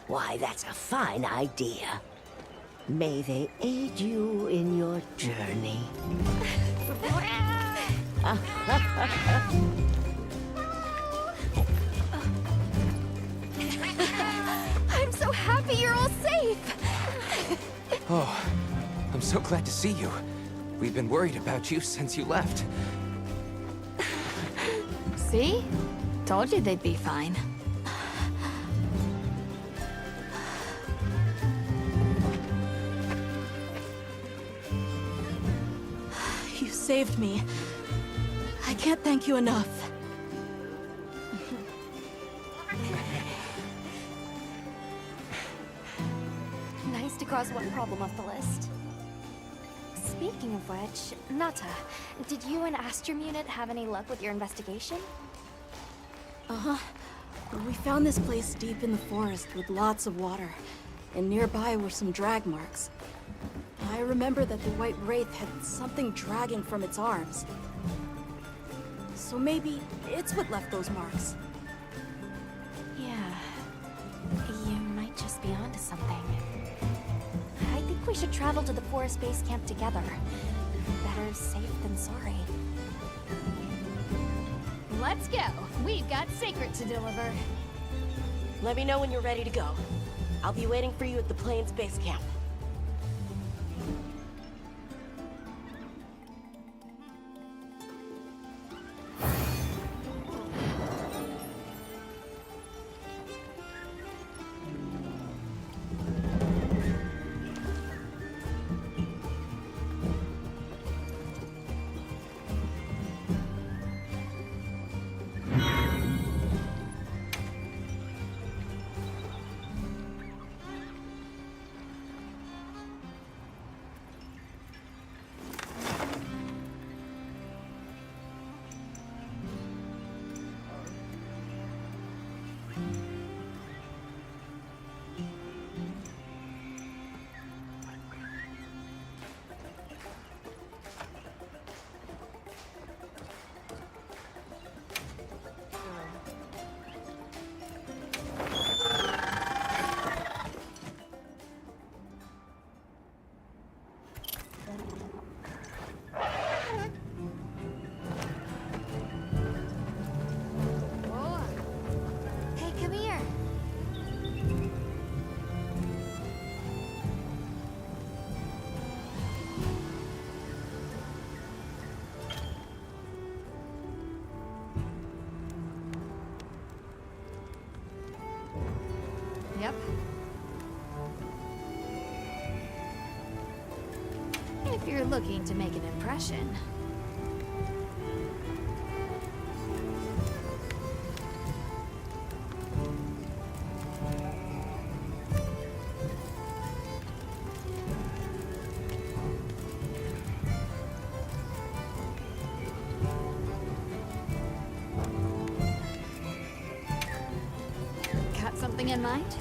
Why, that's a fine idea. May they aid you in your journey. I'm so happy you're all safe! Oh, I'm so glad to see you. We've been worried about you since you left. See? Told you they'd be fine. You saved me. I can't thank you enough. across one problem off the list. Speaking of which, Nata, did you and Astrum Unit have any luck with your investigation? Uh-huh. We found this place deep in the forest with lots of water, and nearby were some drag marks. I remember that the White Wraith had something dragging from its arms. So maybe it's what left those marks. Yeah. You might just be onto something. I think we should travel to the forest base camp together. Better safe than sorry. Let's go. We've got Sacred to deliver. Let me know when you're ready to go. I'll be waiting for you at the Plains base camp. Yep. If you're looking to make an impression. Got something in mind?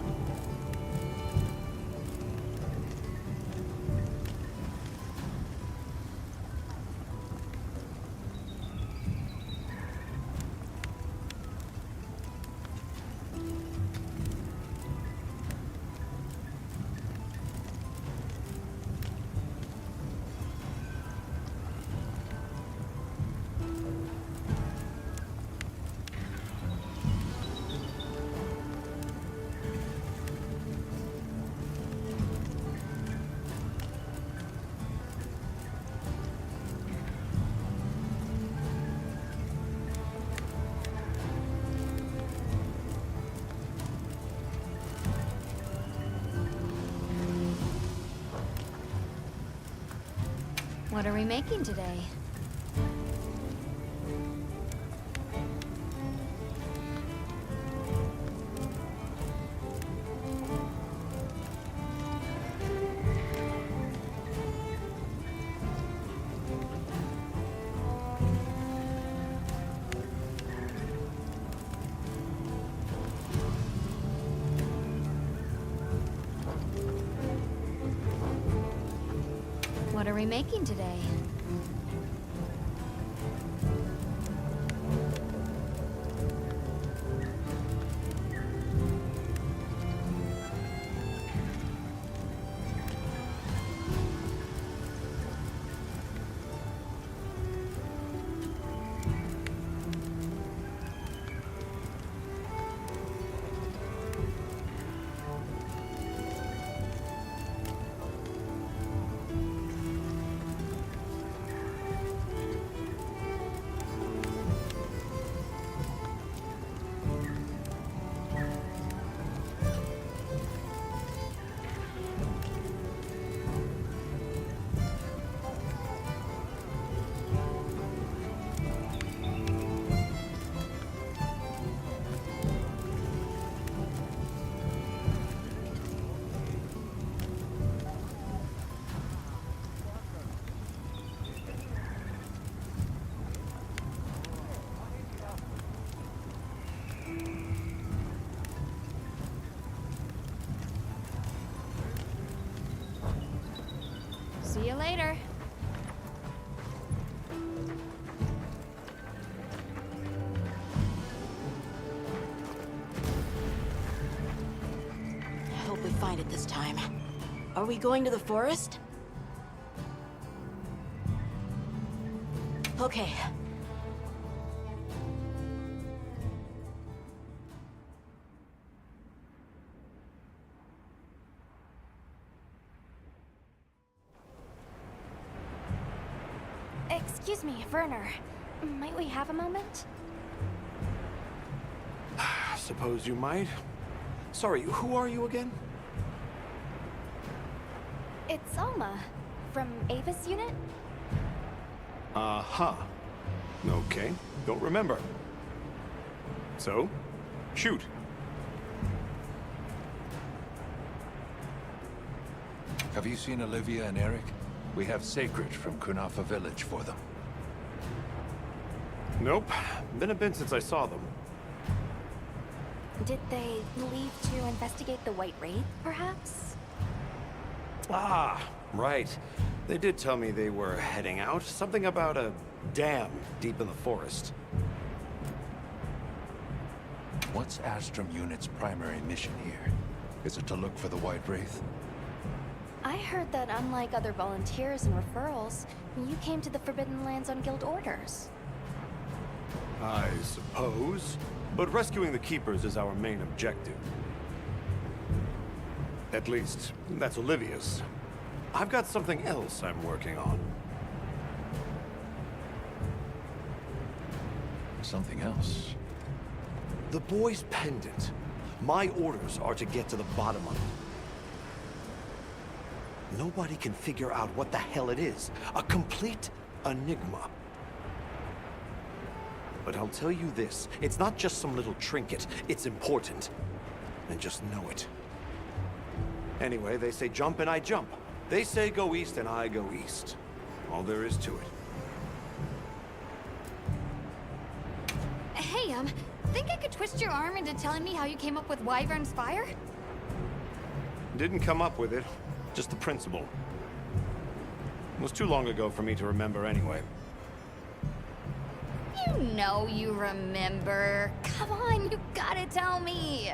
What are we making today? What are we making today? later. I hope we find it this time. Are we going to the forest? Okay. Excuse me, Werner. Might we have a moment? Suppose you might. Sorry, who are you again? It's Alma, from Ava's unit. Uh-huh. Okay, don't remember. So, shoot. Have you seen Olivia and Eric? We have Sacred from Kunafa village for them. Nope. Been a bit since I saw them. Did they leave to investigate the White Wraith, perhaps? Ah, right. They did tell me they were heading out. Something about a dam deep in the forest. What's Astrum Unit's primary mission here? Is it to look for the White Wraith? I heard that unlike other volunteers and referrals, you came to the Forbidden Lands on guild orders. I suppose. But rescuing the Keepers is our main objective. At least, that's Olivia's. I've got something else I'm working on. Something else? The boy's pendant. My orders are to get to the bottom of it. Nobody can figure out what the hell it is. A complete enigma. But I'll tell you this, it's not just some little trinket, it's important. And just know it. Anyway, they say jump and I jump. They say go east and I go east. All there is to it. Hey, think I could twist your arm into telling me how you came up with Wyvern's Fire? Didn't come up with it, just the principle. It was too long ago for me to remember anyway. You know you remember. Come on, you gotta tell me.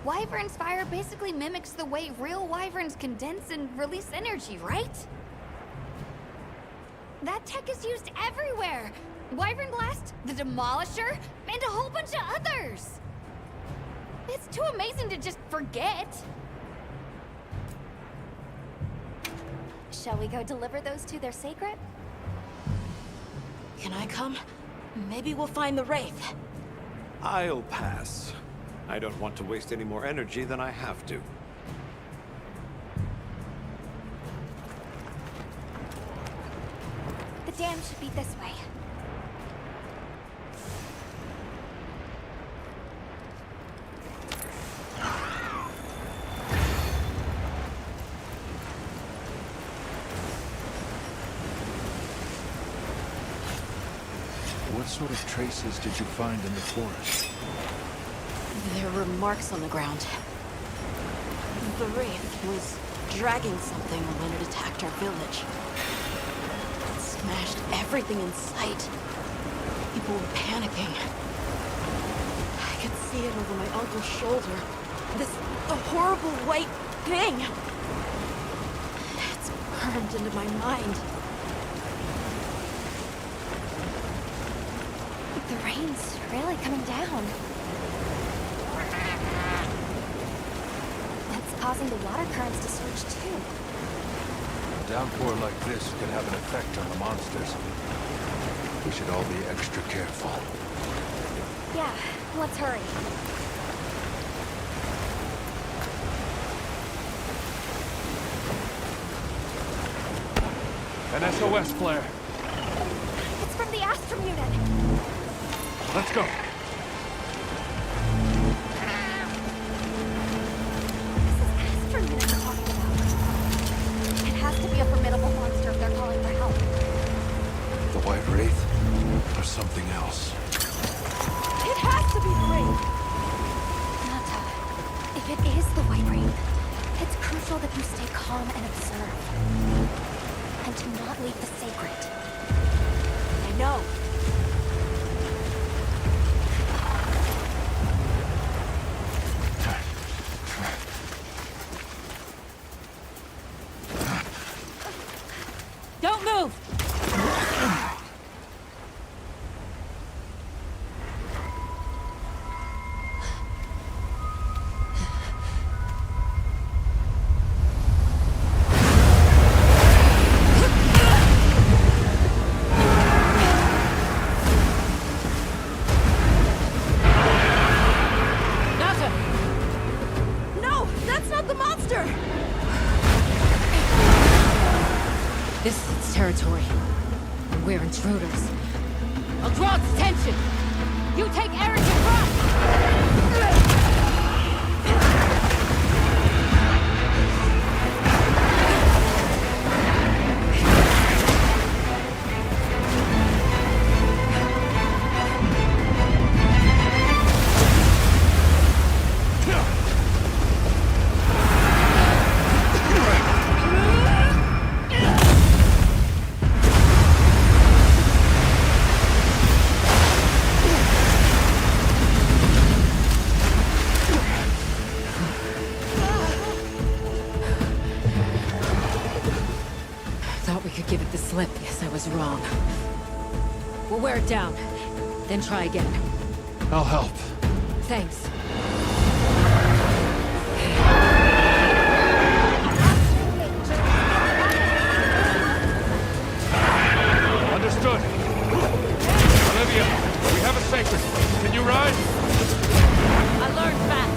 Wyvern's Fire basically mimics the way real wyverns condense and release energy, right? That tech is used everywhere. Wyvern Blast, the Demolisher, and a whole bunch of others. It's too amazing to just forget. Shall we go deliver those to their sacred? Can I come? Maybe we'll find the Wraith. I'll pass. I don't want to waste any more energy than I have to. The dam should be this way. What sort of traces did you find in the forest? There were marks on the ground. The Wraith was dragging something when it attacked our village. It smashed everything in sight. People were panicking. I could see it over my uncle's shoulder. This horrible white thing. It's burned into my mind. The rain's really coming down. That's causing the water currents to surge too. A downpour like this could have an effect on the monsters. We should all be extra careful. Yeah, let's hurry. An SOS flare. It's from the Astrum unit. Let's go. This is Astrum unit they're talking about. It has to be a formidable monster if they're calling for help. The White Wraith or something else. It has to be the Wraith! Nata, if it is the White Wraith, it's crucial that you stay calm and observe. to not leave the sacred. I know. Don't move! No, that's not the monster! This is its territory. And we're intruders. I'll draw its attention! You take Eric and run! Thought we could give it the slip. Guess I was wrong. We'll wear it down, then try again. I'll help. Thanks. Understood. Olivia, we have a sacred. Can you ride? I learned fast.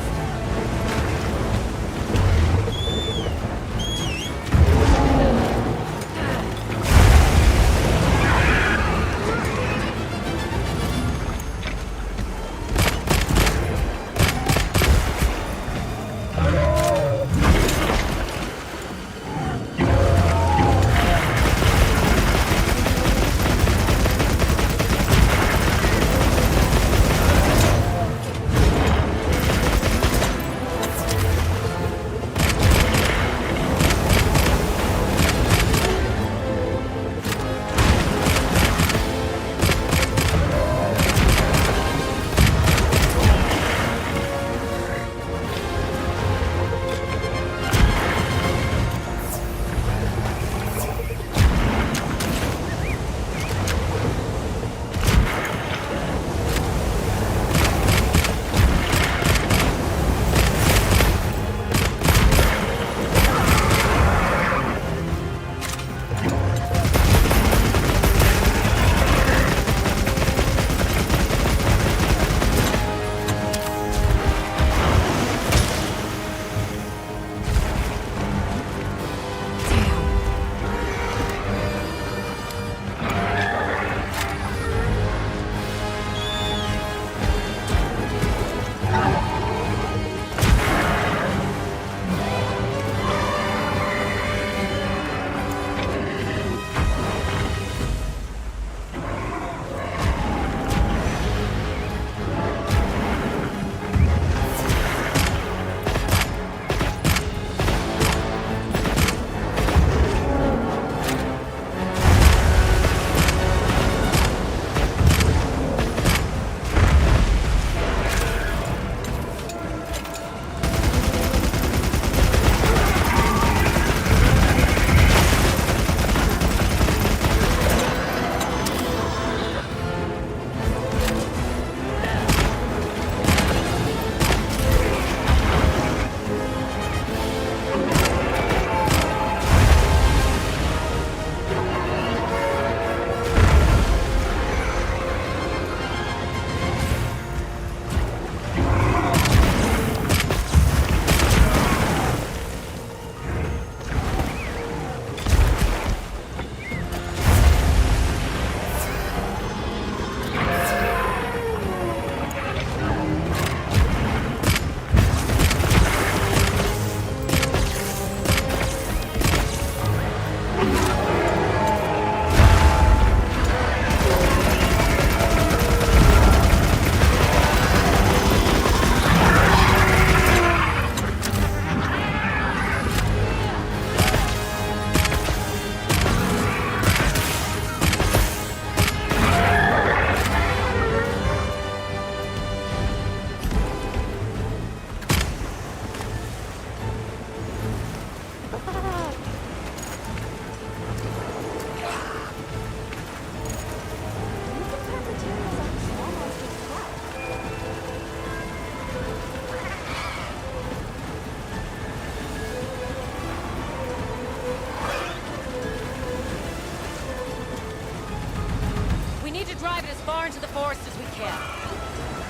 drive it as far into the forest as we can.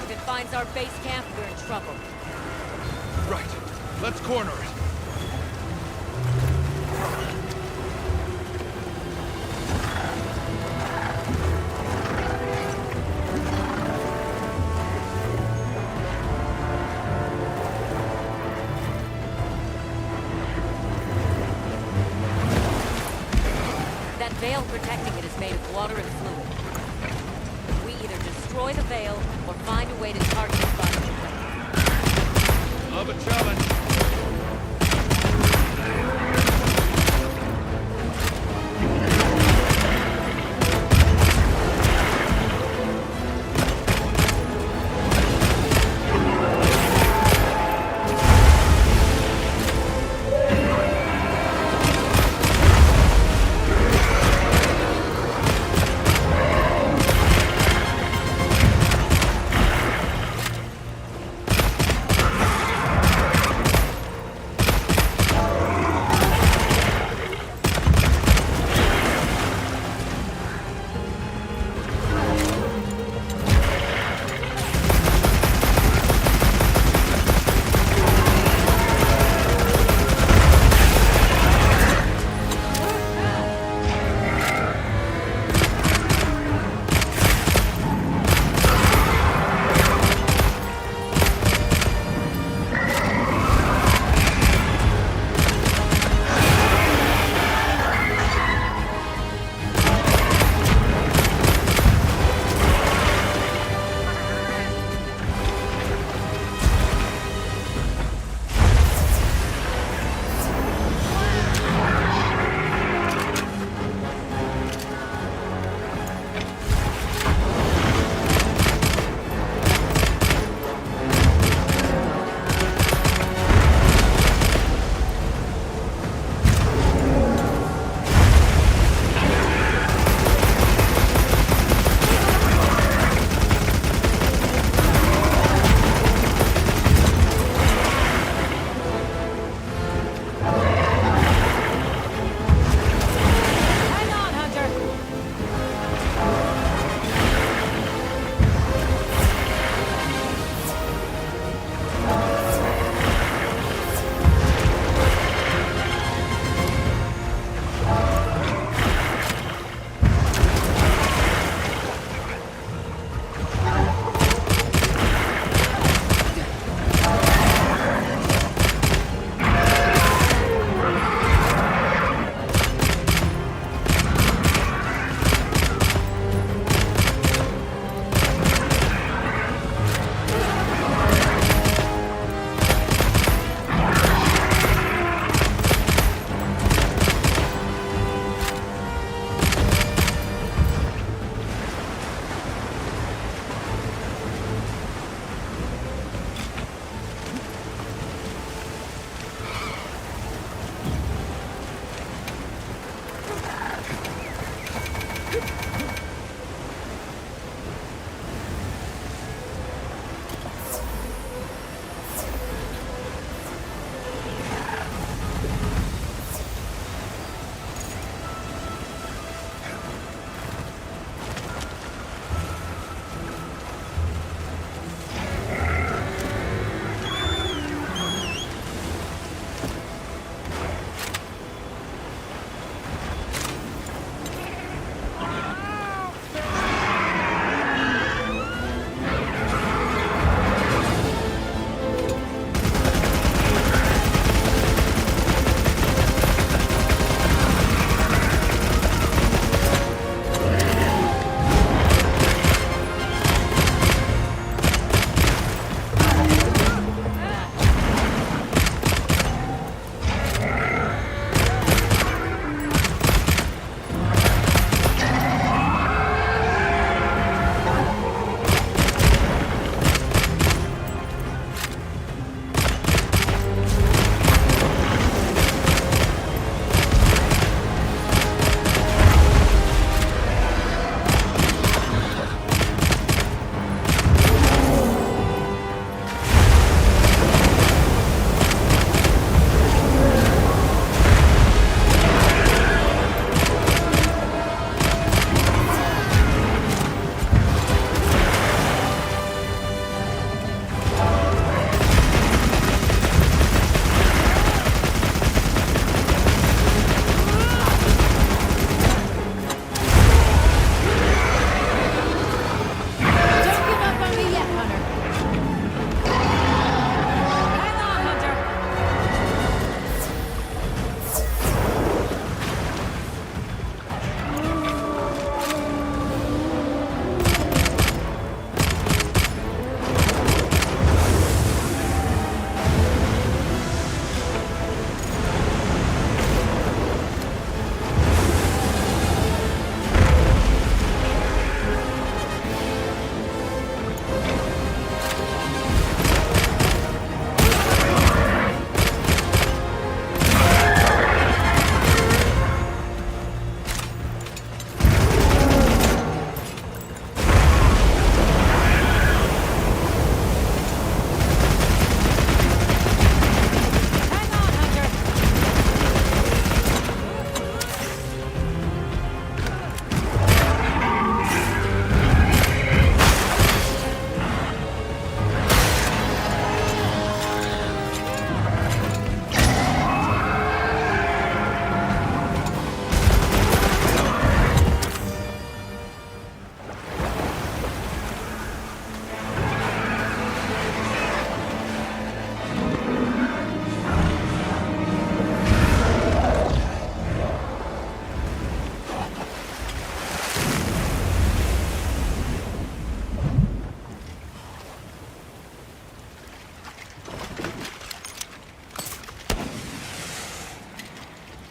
If it finds our base camp, we're in trouble. Right. Let's corner it. That veil protecting it is made of water and fluid. We either destroy the veil or find a way to target the bottom of the veil. Love a challenge.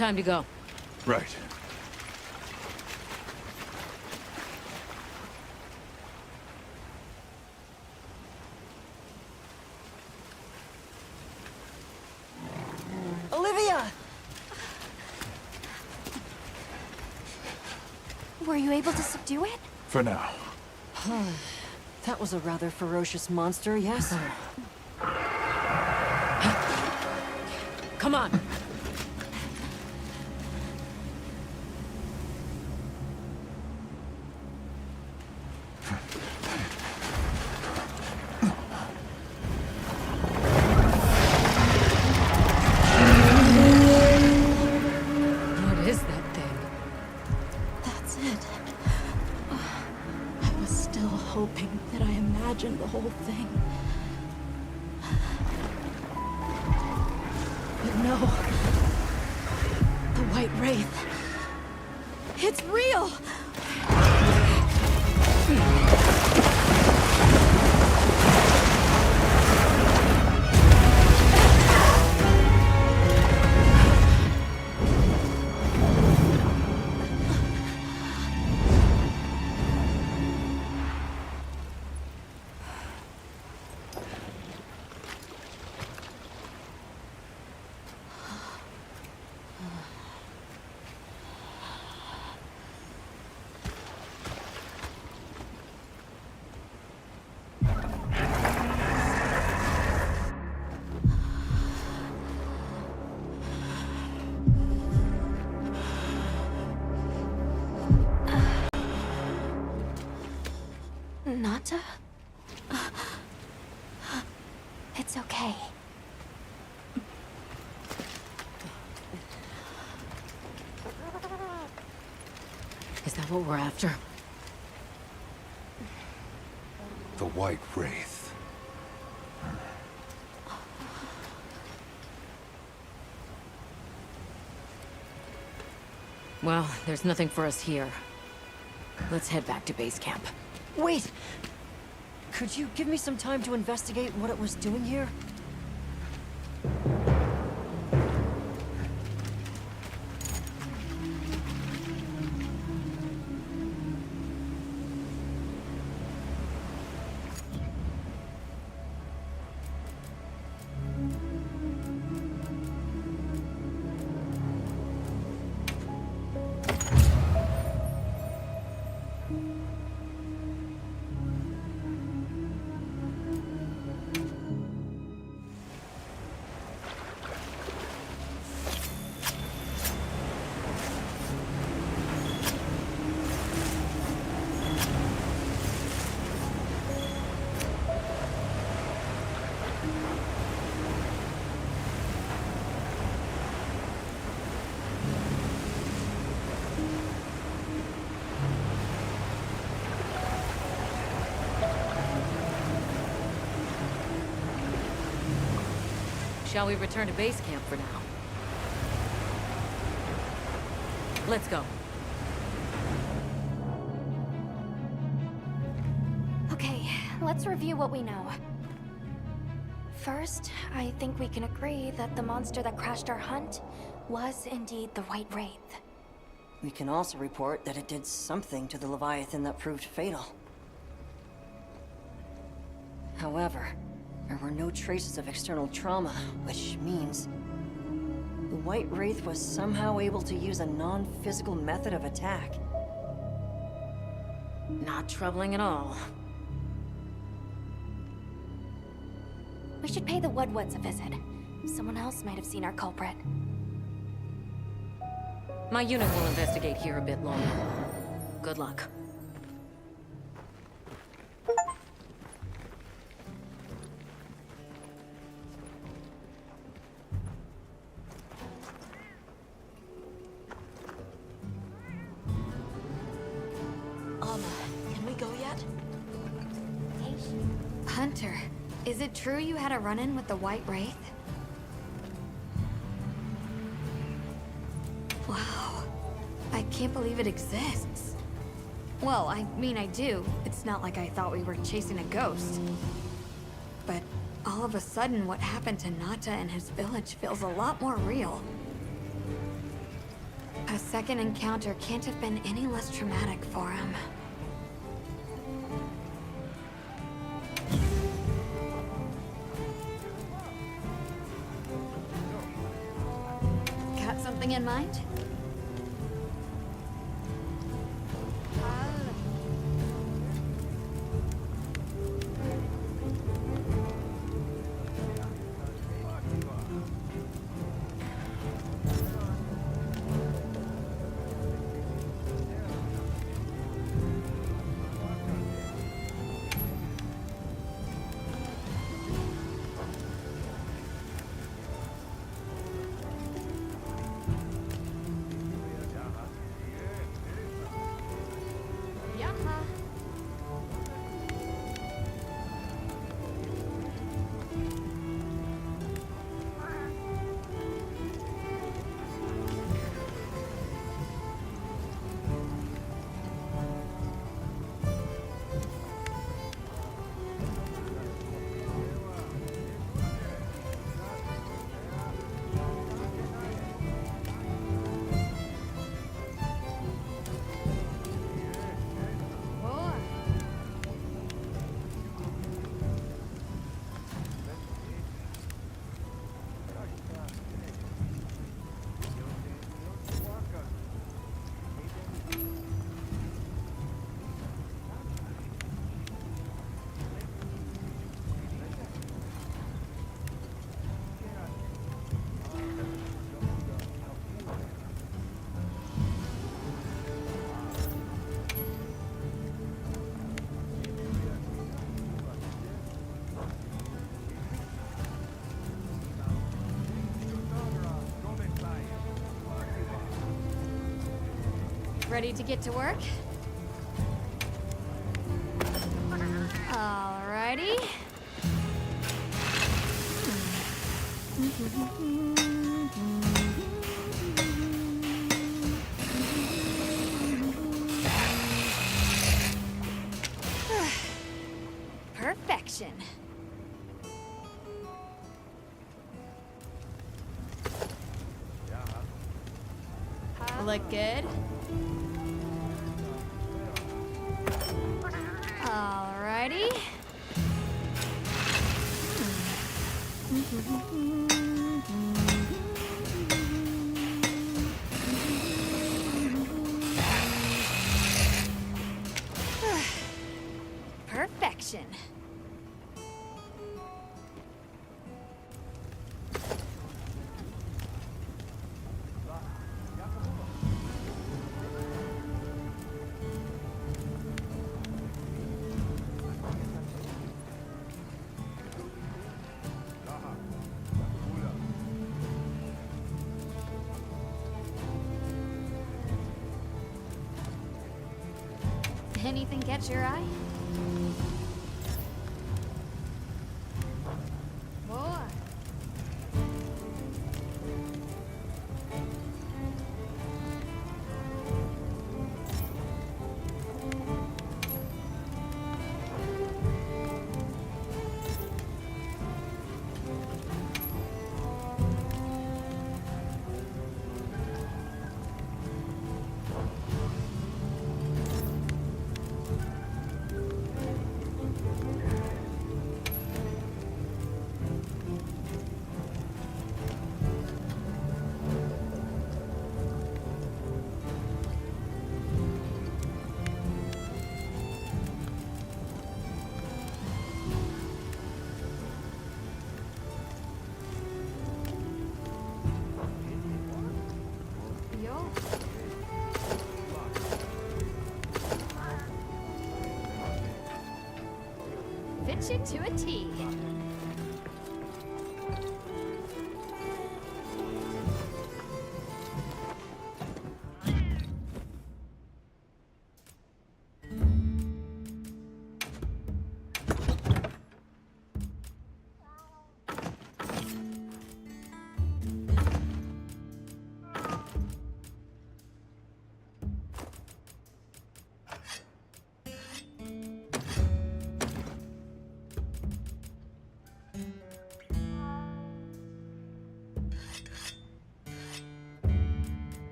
Time to go. Right. Olivia! Were you able to subdue it? For now. That was a rather ferocious monster, yes? Come on! What is that thing? That's it. I was still hoping that I imagined the whole thing. But no. The White Wraith. It's real! Nata? It's okay. Is that what we're after? The White Wraith. Well, there's nothing for us here. Let's head back to base camp. Wait! Could you give me some time to investigate what it was doing here? Shall we return to base camp for now? Let's go. Okay, let's review what we know. First, I think we can agree that the monster that crashed our hunt was indeed the White Wraith. We can also report that it did something to the Leviathan that proved fatal. However, there were no traces of external trauma, which means the White Wraith was somehow able to use a non-physical method of attack. Not troubling at all. We should pay the Woodwoods a visit. Someone else might have seen our culprit. My unit will investigate here a bit longer. Good luck. Can we go yet? Hunter, is it true you had a run-in with the White Wraith? Wow. I can't believe it exists. Well, I mean, I do. It's not like I thought we were chasing a ghost. But all of a sudden, what happened to Nata and his village feels a lot more real. A second encounter can't have been any less traumatic for him. Got something in mind? Ready to get to work? Alrighty. Perfection. Look good? Alrighty. Perfection. Anything catch your eye? More. Fits you to a T.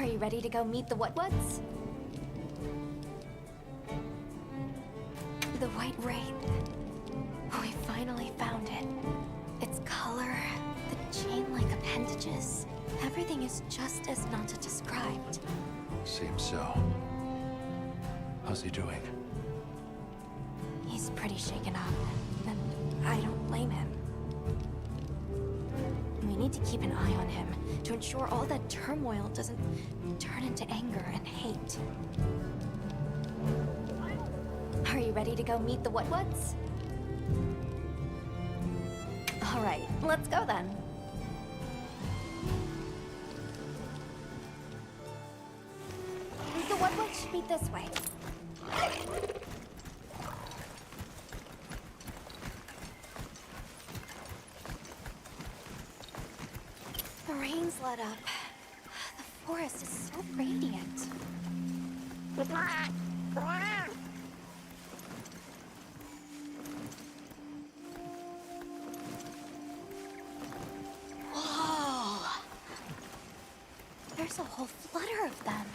Are you ready to go meet the Whatwoods? The White Wraith. We finally found it. Its color, the chain-like appendages. Everything is just as Nata described. Seems so. How's he doing? He's pretty shaken up, and I don't blame him. We need to keep an eye on him to ensure all that turmoil doesn't turn into anger and hate. Are you ready to go meet the Whatwoods? All right, let's go then. The Whatwoods should be this way. The rain's let up. The forest is so radiant. Whoa! There's a whole flutter of them.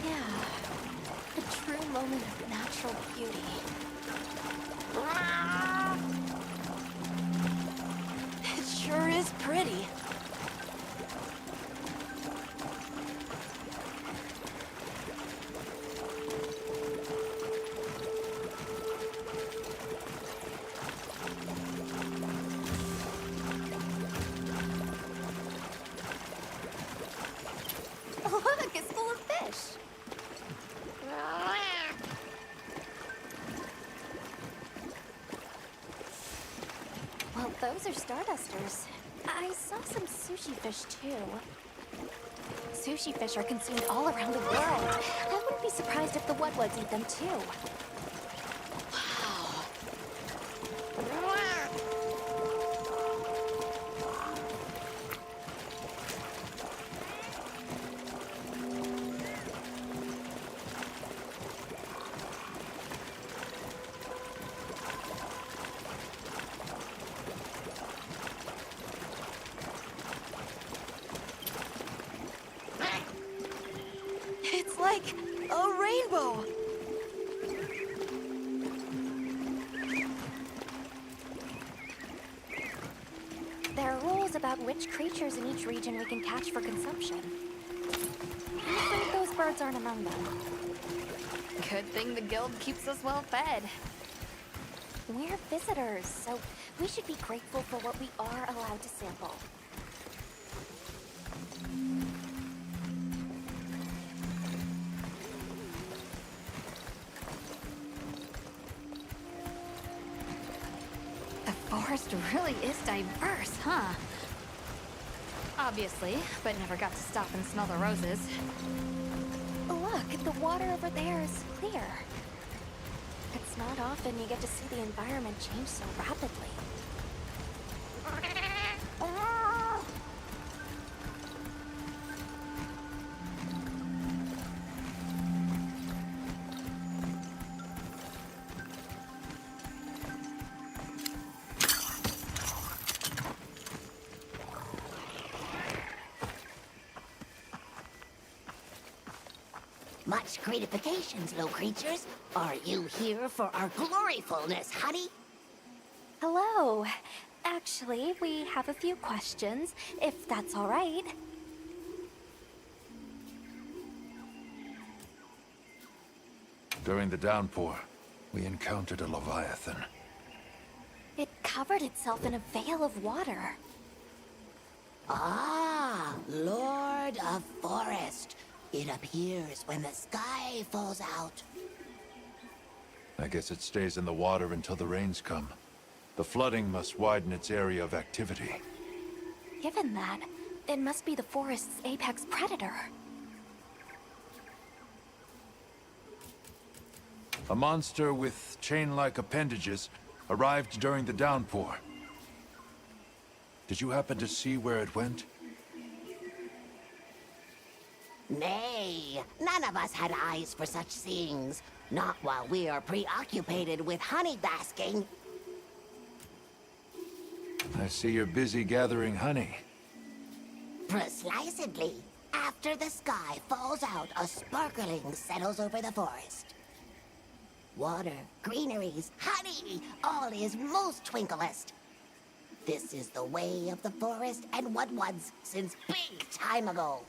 Yeah, a true moment of natural beauty. It sure is pretty. Look, it's full of fish. Well, those are Stardusters. I saw some sushi fish, too. Sushi fish are consumed all around the world. I wouldn't be surprised if the Whatwoods eat them, too. Wow. It's like a rainbow. There are rules about which creatures in each region we can catch for consumption. I'm afraid those birds aren't among them. Good thing the guild keeps us well fed. We're visitors, so we should be grateful for what we are allowed to sample. The forest really is diverse, huh? Obviously, but never got to stop and smell the roses. Look, the water over there is clear. It's not often you get to see the environment change so rapidly. Much gratifications, low creatures. Are you here for our gloryfulness, honey? Hello. Actually, we have a few questions, if that's all right. During the downpour, we encountered a Leviathan. It covered itself in a veil of water. Ah, Lord of Forest. It appears when the sky falls out. I guess it stays in the water until the rains come. The flooding must widen its area of activity. Given that, it must be the forest's apex predator. A monster with chain-like appendages arrived during the downpour. Did you happen to see where it went? Nay, way! None of us had eyes for such things. Not while we are preoccupied with honey basking. I see you're busy gathering honey. Precisely. After the sky falls out, a sparkling settles over the forest. Water, greeneries, honey, all is most twinklest. This is the way of the forest and what was since big time ago.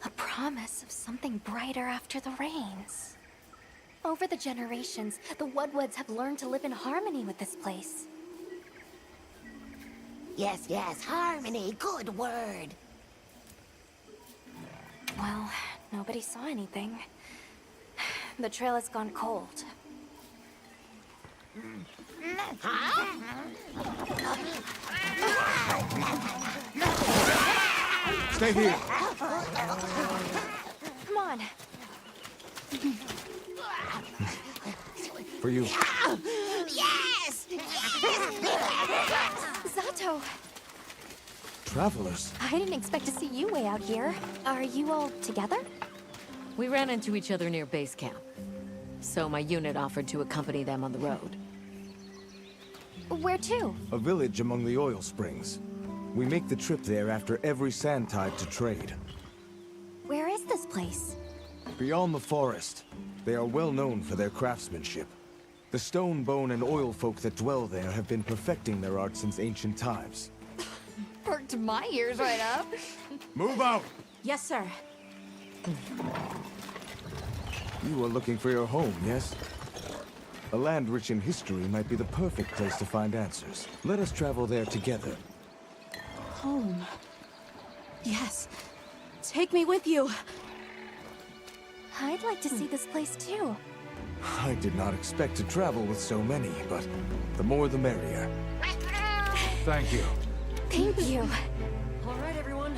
A promise of something brighter after the rains. Over the generations, the Woodwoods have learned to live in harmony with this place. Yes, yes, harmony, good word. Well, nobody saw anything. The trail has gone cold. Stay here. Come on. For you. Yes! Zato! Travelers. I didn't expect to see you way out here. Are you all together? We ran into each other near base camp. So my unit offered to accompany them on the road. Where to? A village among the oil springs. We make the trip there after every sand tide to trade. Where is this place? Beyond the forest, they are well known for their craftsmanship. The stone, bone, and oil folk that dwell there have been perfecting their art since ancient times. Perked my ears right up. Move out! Yes, sir. You are looking for your home, yes? A land rich in history might be the perfect place to find answers. Let us travel there together. Home. Yes. Take me with you. I'd like to see this place too. I did not expect to travel with so many, but the more the merrier. Thank you. Thank you. All right, everyone.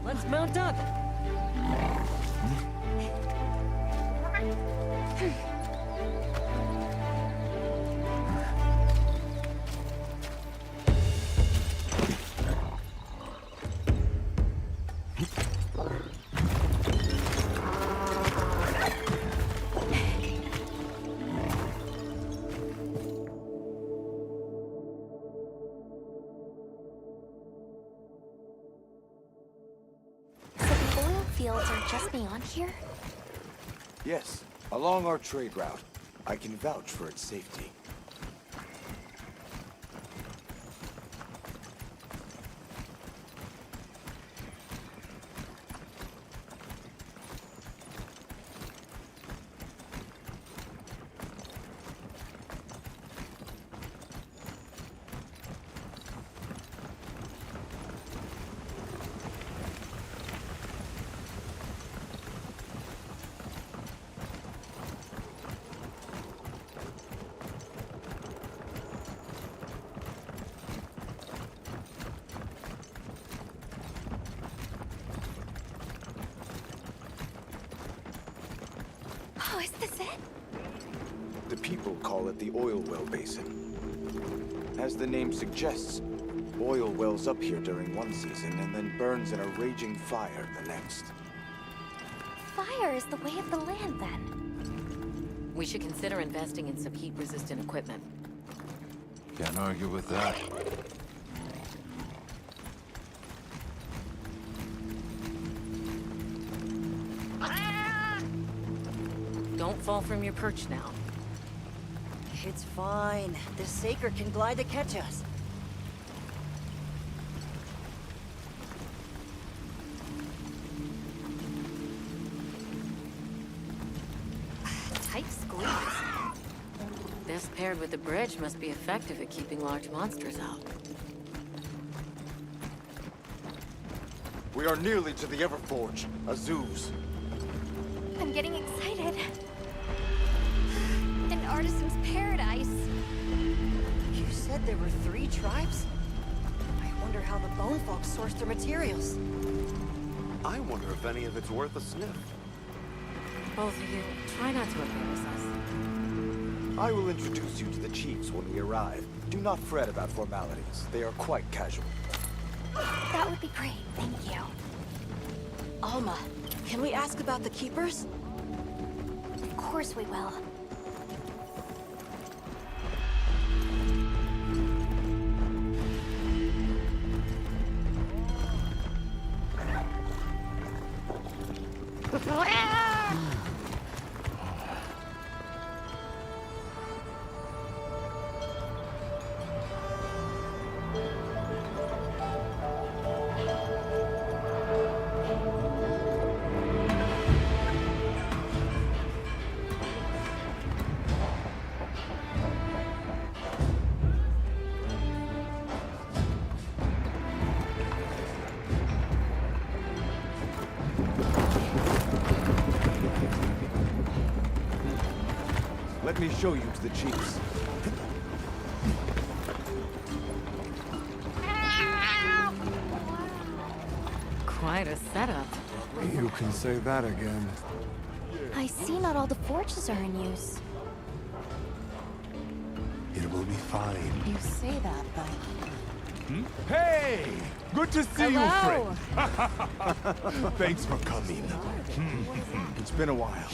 Let's mount up. So the oil fields are just beyond here? Yes, along our trade route. I can vouch for its safety. Oh, is this it? The people call it the Oil Well Basin. As the name suggests, oil wells up here during one season and then burns in a raging fire the next. Fire is the way of the land, then. We should consider investing in some heat-resistant equipment. Can't argue with that. Don't fall from your perch now. It's fine. This Saker can glide to catch us. Tight squeeze. This paired with the bridge must be effective at keeping large monsters out. We are nearly to the Everforge, Azuz. I'm getting excited. An artisan's paradise. You said there were 3 tribes? I wonder how the bone folks source their materials. I wonder if any of it's worth a sniff. Both of you, try not to embarrass us. I will introduce you to the chiefs when we arrive. Do not fret about formalities. They are quite casual. That would be great, thank you. Alma, can we ask about the Keepers? Of course we will. Let me show you to the chiefs. Quite a setup. You can say that again. I see not all the forges are in use. It will be fine. You say that, but... Hey! Good to see you, Hello. friend. Thanks for coming. It's been a while.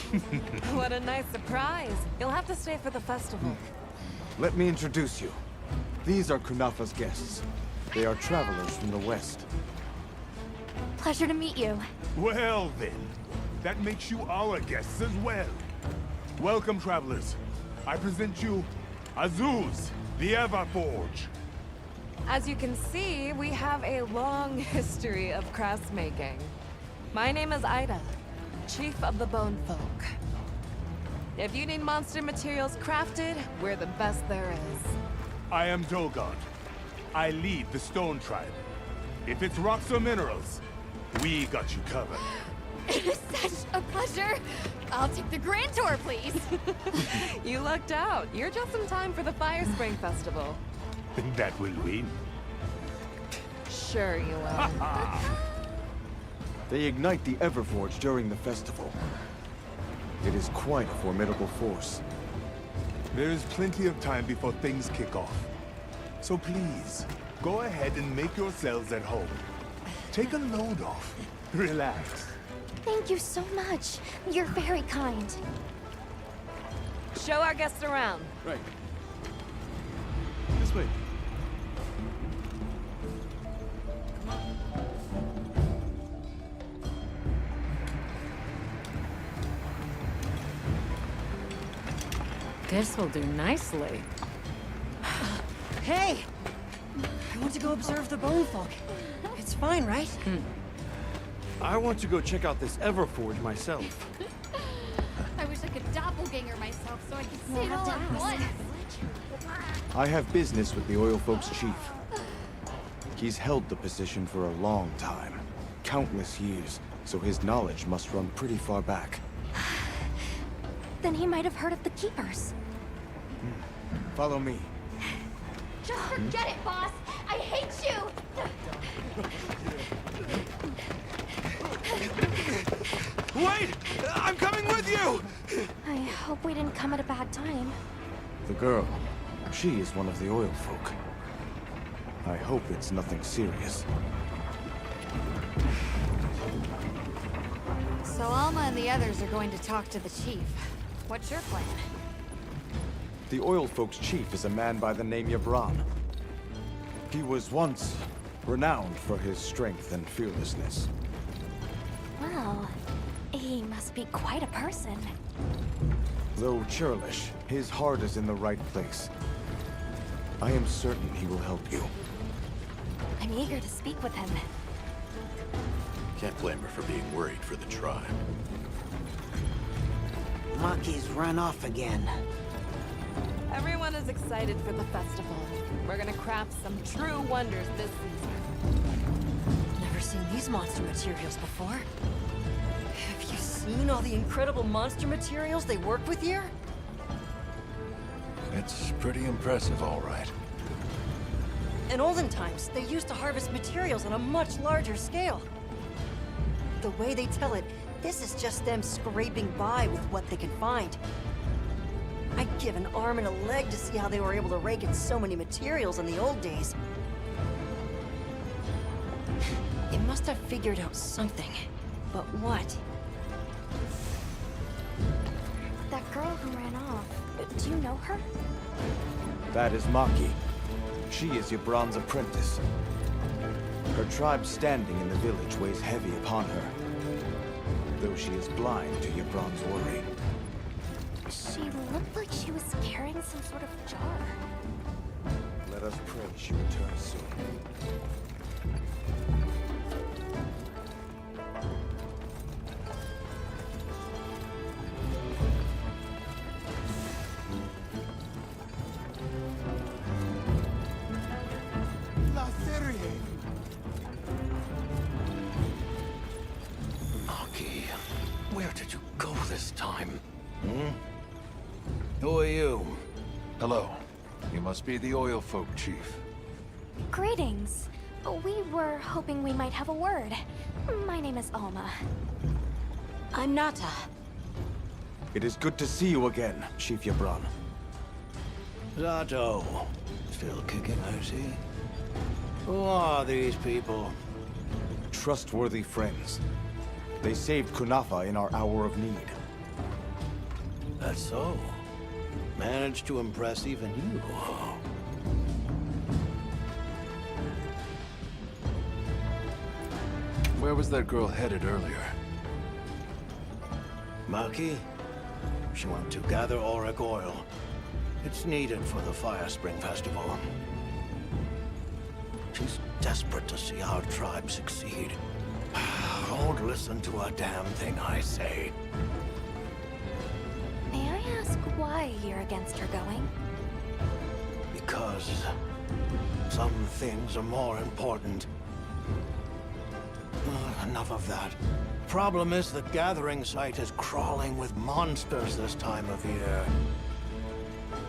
What a nice surprise. You'll have to stay for the festival. Let me introduce you. These are Kunafa's guests. They are travelers from the west. Pleasure to meet you. Well then, that makes you our guests as well. Welcome, travelers. I present you Azuz, the Everforge. As you can see, we have a long history of craftsmaking. My name is Ida, Chief of the Bone Folk. If you need monster materials crafted, we're the best there is. I am Dolgod. I lead the Stone Tribe. If it's rocks or minerals, we got you covered. It is such a pleasure. I'll take the grand tour, please. You lucked out. You're just in time for the Fire Spring Festival. That will win. Sure you will. They ignite the Everforge during the festival. It is quite a formidable force. There is plenty of time before things kick off. So please, go ahead and make yourselves at home. Take a load off. Relax. Thank you so much. You're very kind. Show our guests around. Right. This way. This will do nicely. Hey! I want to go observe the Bone Folk. It's fine, right? I want to go check out this Everforge myself. I wish I could doppelganger myself so I could see it all at once. I have business with the Oil Folks chief. He's held the position for a long time. Countless years, so his knowledge must run pretty far back. Then he might have heard of the Keepers. Follow me. Just forget it, boss. I hate you. Wait! I'm coming with you! I hope we didn't come at a bad time. The girl, she is one of the Oil Folk. I hope it's nothing serious. So Alma and the others are going to talk to the chief. What's your plan? The Oil Folks chief is a man by the name Yabran. He was once renowned for his strength and fearlessness. Well, he must be quite a person. Though churlish, his heart is in the right place. I am certain he will help you. I'm eager to speak with him. Can't blame her for being worried for the tribe. Maki's run off again. Everyone is excited for the festival. We're gonna craft some true wonders this season. Never seen these monster materials before. Have you seen all the incredible monster materials they work with here? It's pretty impressive, all right. In olden times, they used to harvest materials on a much larger scale. The way they tell it, this is just them scraping by with what they can find. I'd give an arm and a leg to see how they were able to rake in so many materials in the old days. They must have figured out something. But what? That girl who ran off. Do you know her? That is Maki. She is Yabran's apprentice. Her tribe's standing in the village weighs heavy upon her, though she is blind to Yabran's worry. She looked like she was carrying some sort of jar. Let us pray she returns soon. Maki, where did you go this time? Who are you? Hello. You must be the oil folk, Chief. Greetings. We were hoping we might have a word. My name is Alma. I'm Nata. It is good to see you again, Chief Yabran. Zato. Still kicking, I see. Who are these people? Trustworthy friends. They saved Kunafa in our hour of need. That's so. Managed to impress even you. Where was that girl headed earlier? Maki? She went to gather auric oil. It's needed for the Fire Spring Festival. She's desperate to see our tribe succeed. Won't listen to a damn thing I say. May I ask why you're against her going? Because some things are more important. Enough of that. Problem is the gathering site is crawling with monsters this time of year.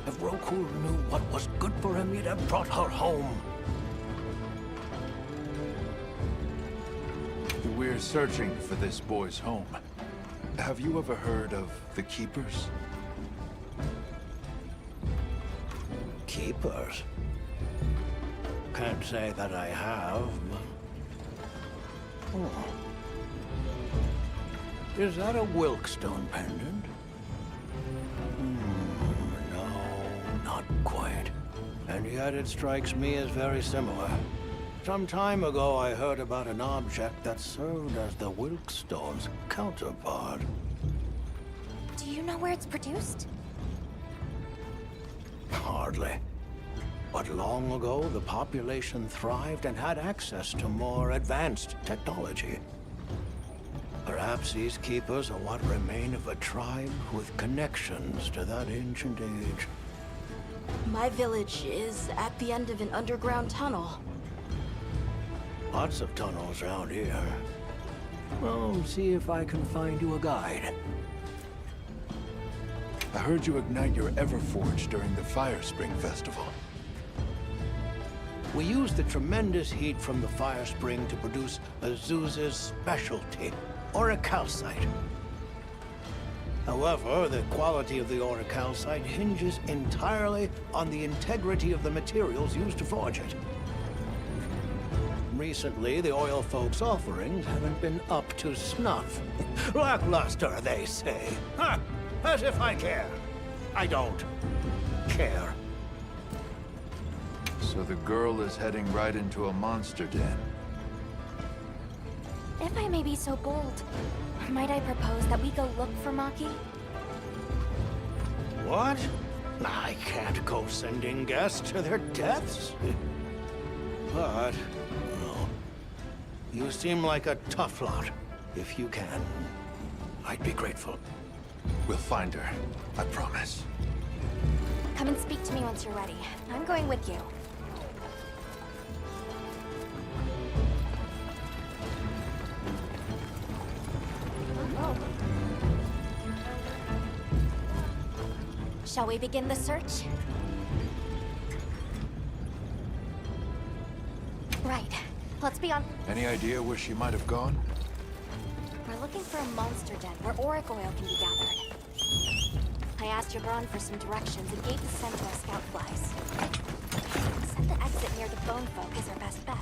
If Roku knew what was good for him, he'd have brought her home. We're searching for this boy's home. Have you ever heard of the Keepers? Keepers? Can't say that I have, but... Oh. Is that a Wilkstone pendant? No, not quite. And yet it strikes me as very similar. Some time ago I heard about an object that served as the Wilkstone's counterpart. Do you know where it's produced? Hardly. But long ago, the population thrived and had access to more advanced technology. Perhaps these keepers are what remain of a tribe with connections to that ancient age. My village is at the end of an underground tunnel. Lots of tunnels around here. Well, see if I can find you a guide. I heard you ignite your Everforge during the Fire Spring Festival. We use the tremendous heat from the fire spring to produce Azuz's specialty, auricalcite. However, the quality of the auricalcite hinges entirely on the integrity of the materials used to forge it. Recently, the oil folks' offerings haven't been up to snuff. Lackluster, they say. Ha! As if I care. I don't care. So the girl is heading right into a monster den. If I may be so bold, might I propose that we go look for Maki? What? I can't go sending guests to their deaths. But, well, you seem like a tough lot. If you can, I'd be grateful. We'll find her, I promise. Come and speak to me once you're ready. I'm going with you. Shall we begin the search? Right. Let's be on... Any idea where she might have gone? We're looking for a monster den where auric oil can be gathered. I asked Yabran for some directions and gave the scent to our scout flies. Said the exit near the bone folk is our best bet.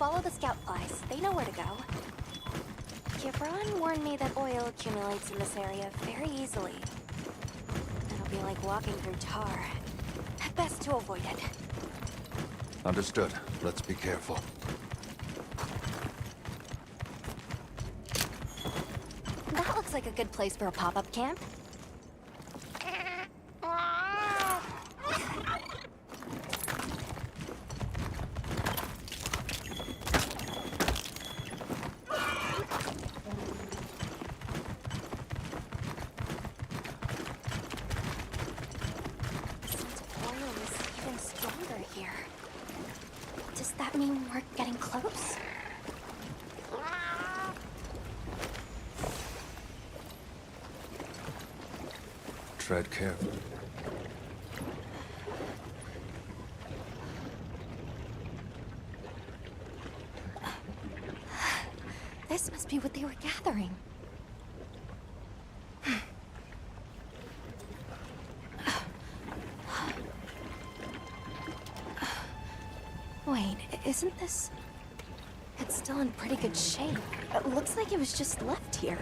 follow the scout flies. They know where to go. Kibran warned me that oil accumulates in this area very easily. It'll be like walking through tar. Best to avoid it. Understood. Let's be careful. That looks like a good place for a pop-up camp. Does that mean we're getting close? Tread carefully. This must be what they were gathering. Wait, isn't this... It's still in pretty good shape. It looks like it was just left here.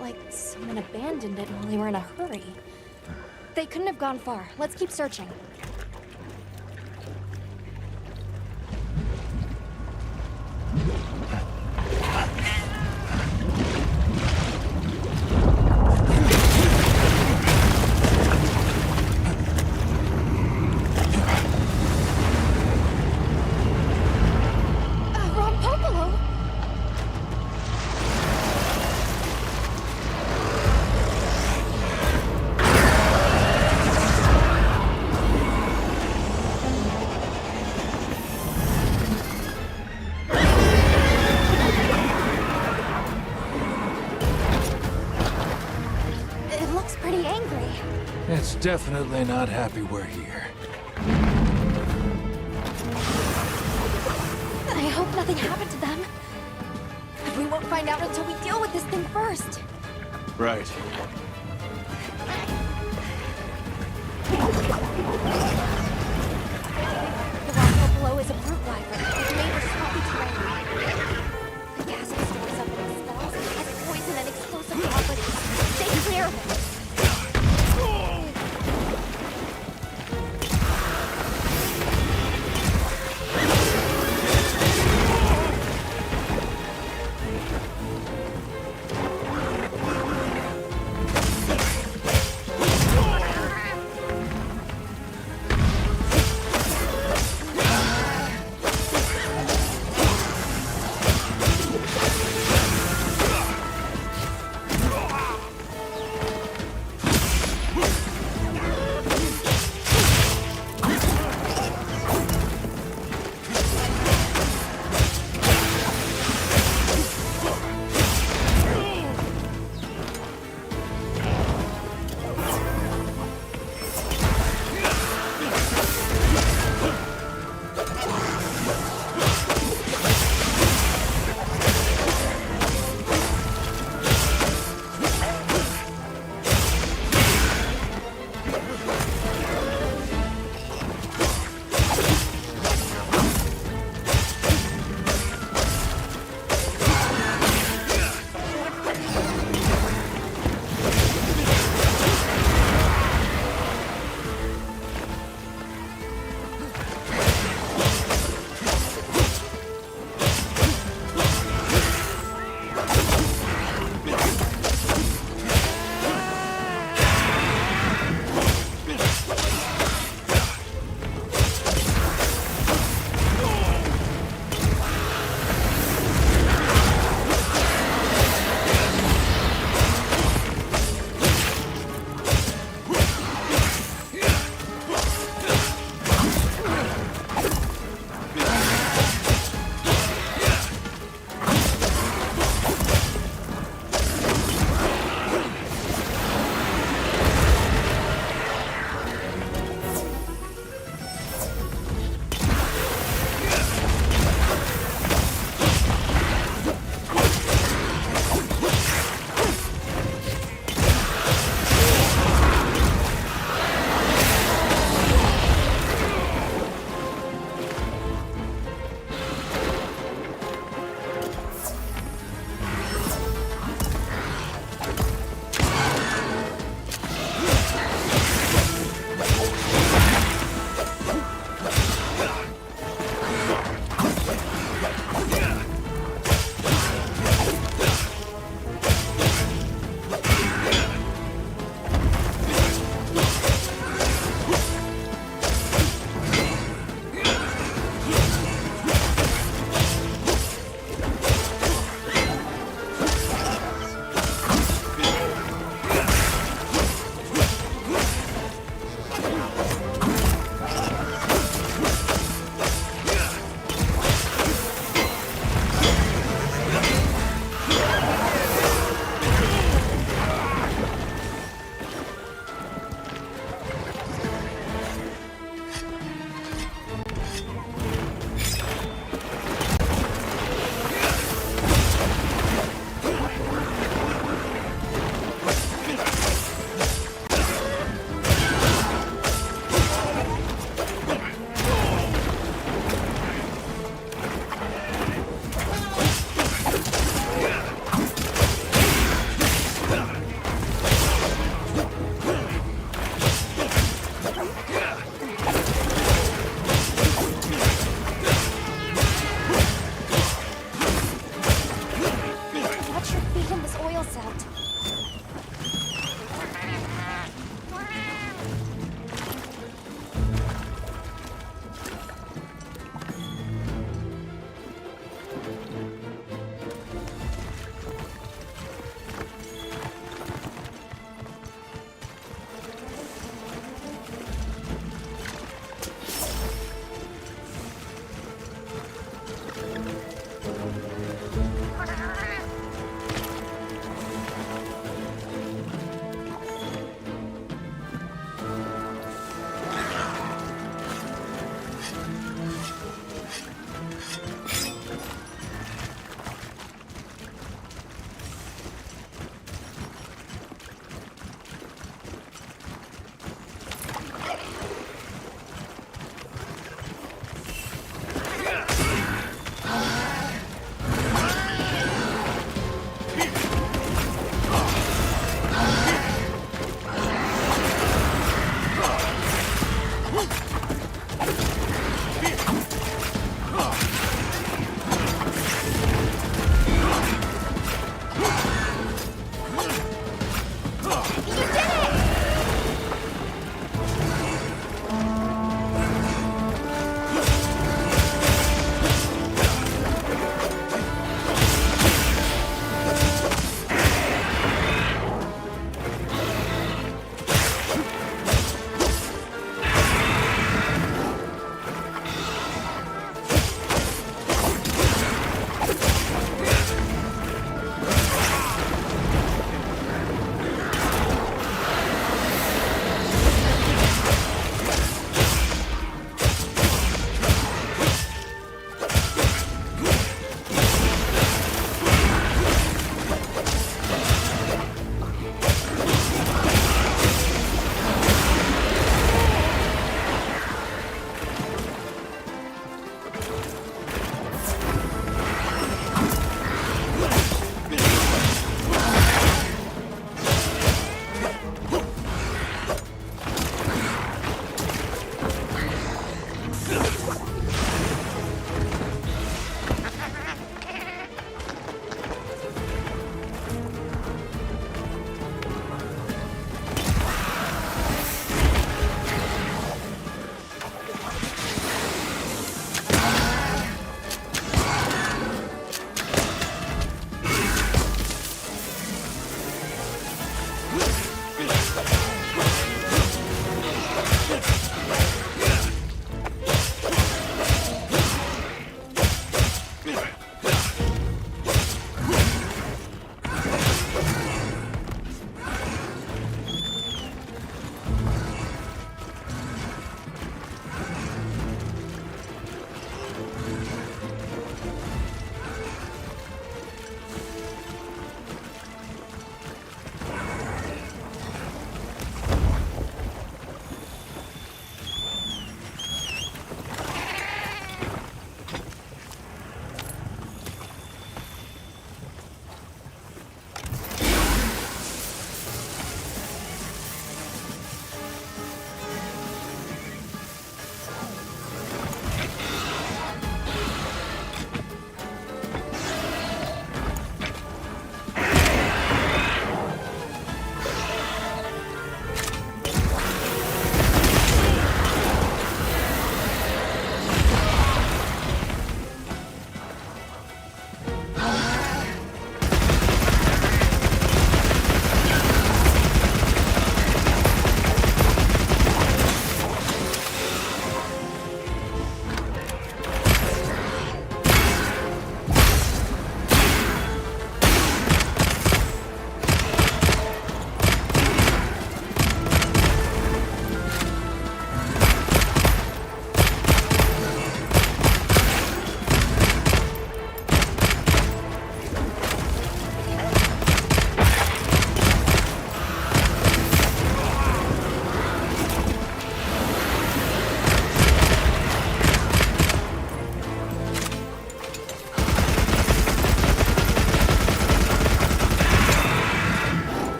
Like someone abandoned it while they were in a hurry. They couldn't have gone far. Let's keep searching. It's definitely not happy we're here. I hope nothing happened to them. But we won't find out until we deal with this thing first. Right. The rock below is a brute lifer. It's made of swampy terrain. The gas it stores up and expels has poison and explosive properties. Stay clear of it.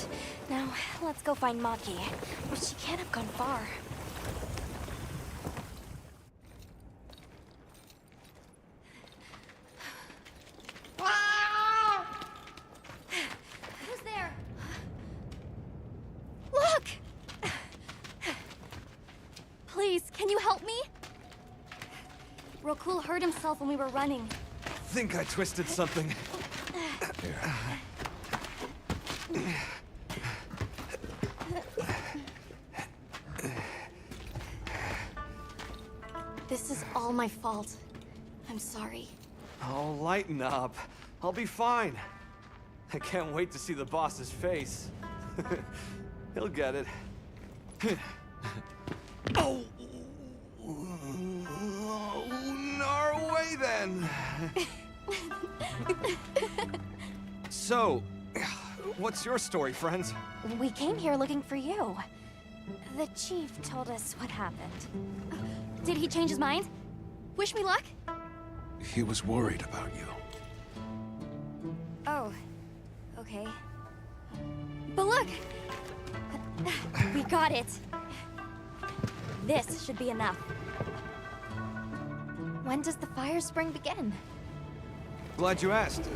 Right. Now, let's go find Maki. She can't have gone far. Who's there? Look! Please, can you help me? Rokul hurt himself when we were running. Think I twisted something. This is all my fault. I'm sorry. Oh, lighten up. I'll be fine. I can't wait to see the boss's face. He'll get it. Oh! Our way then! So, what's your story, friends? We came here looking for you. The chief told us what happened. Did he change his mind? Wish me luck? He was worried about you. Oh, okay. But look! We got it. This should be enough. When does the fire spring begin? Glad you asked.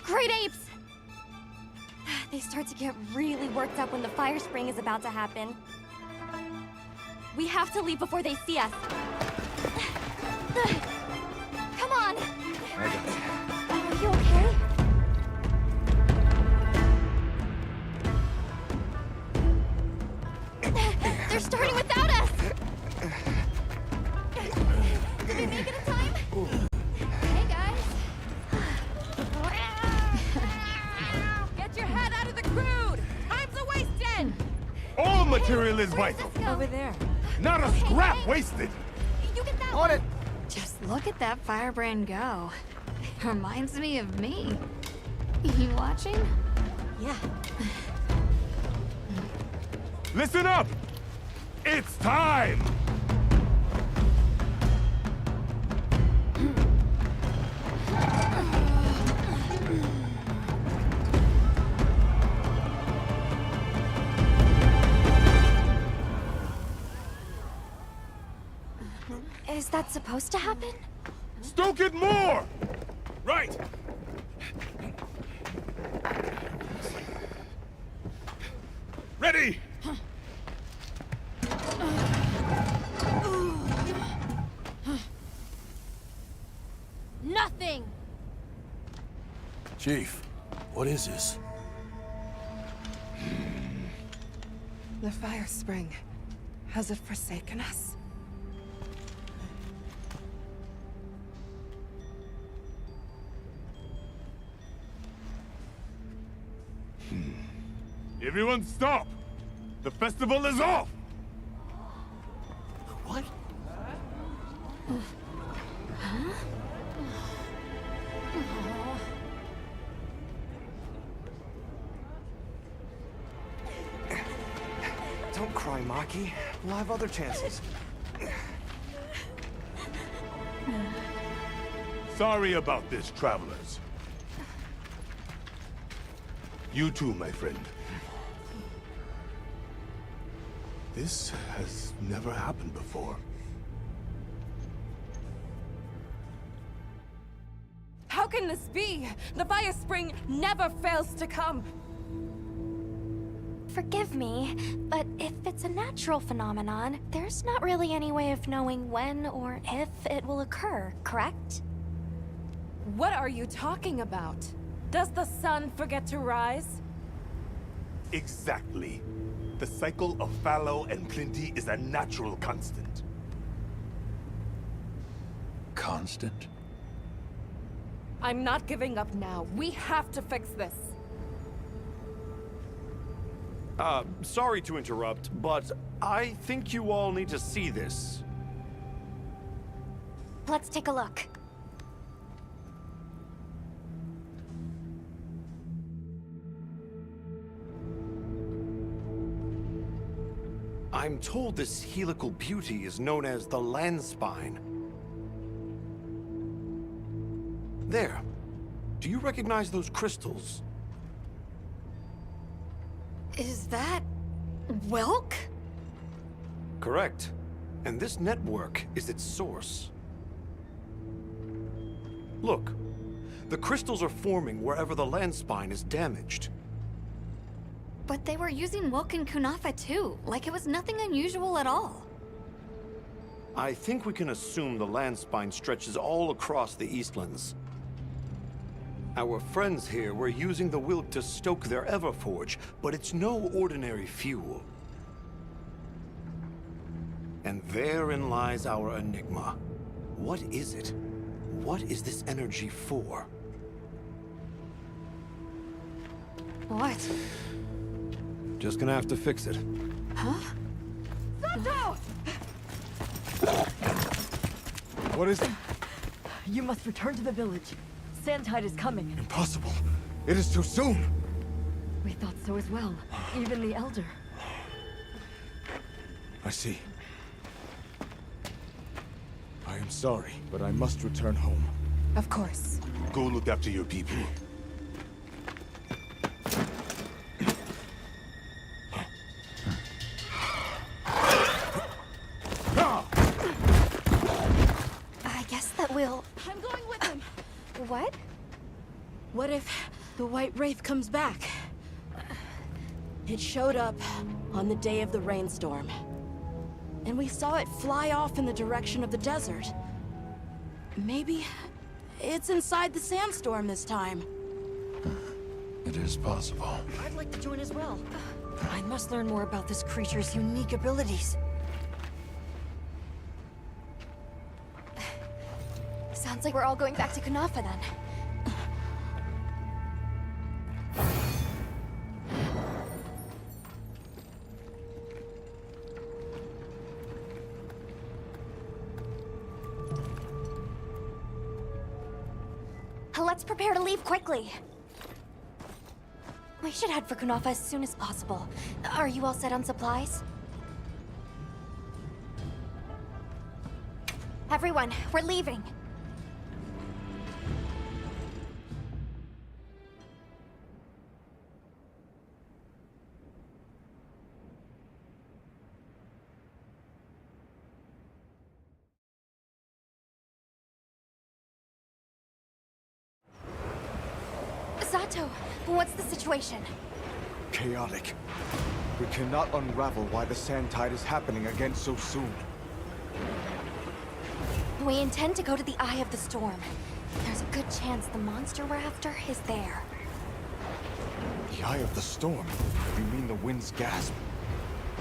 Great apes! They start to get really worked up when the fire spring is about to happen. We have to leave before they see us. Come on! I got you. Are you okay? They're starting without us! Did we make it in time? Hey, guys. Get your head out of the crude! Time's a-wasting! All material is vital. Over there. Not a scrap wasted. You get that On one. it! Just look at that firebrand go. Reminds me of me. You watching? Yeah. Listen up! It's time! Is that supposed to happen? Stoke it more! Right! Ready! Nothing! Chief, what is this? The fire spring. Has it forsaken us? Everyone stop! The festival is off! What? Don't cry, Maki. We'll have other chances. Sorry about this, travelers. You too, my friend. This has never happened before. How can this be? The fire spring never fails to come. Forgive me, but if it's a natural phenomenon, there's not really any way of knowing when or if it will occur, correct? What are you talking about? Does the sun forget to rise? Exactly. The cycle of fallow and plenty is a natural constant. Constant? I'm not giving up now. We have to fix this. Sorry to interrupt, but I think you all need to see this. Let's take a look. I I'm told this helical beauty is known as the Landspine. There. Do you recognize those crystals? Is that... Welk? Correct. And this network is its source. Look. The crystals are forming wherever the Landspine is damaged. But they were using Welk and Kunafa too, like it was nothing unusual at all. I think we can assume the Landspine stretches all across the Eastlands. Our friends here were using the Wilk to stoke their Everforge, but it's no ordinary fuel. And therein lies our enigma. What is it? What is this energy for? What? Just gonna have to fix it. Huh? Sato! What is it? You must return to the village. Sandtide is coming. Impossible. It is too soon. We thought so as well. Even the Elder. I see. I am sorry, but I must return home. Of course. Go look after your people. I guess that we'll... I'm going with him. What? What if the White Wraith comes back? It showed up on the day of the rainstorm. And we saw it fly off in the direction of the desert. Maybe it's inside the sandstorm this time. It is possible. I'd like to join as well. I must learn more about this creature's unique abilities. Sounds like we're all going back to Kunafa then. Let's prepare to leave quickly. We should head for Kunafa as soon as possible. Are you all set on supplies? Everyone, we're leaving. Sato, what's the situation? Chaotic. We cannot unravel why the Sandtide is happening again so soon. We intend to go to the Eye of the Storm. There's a good chance the monster we're after is there. The Eye of the Storm? You mean the Wind's Gasp?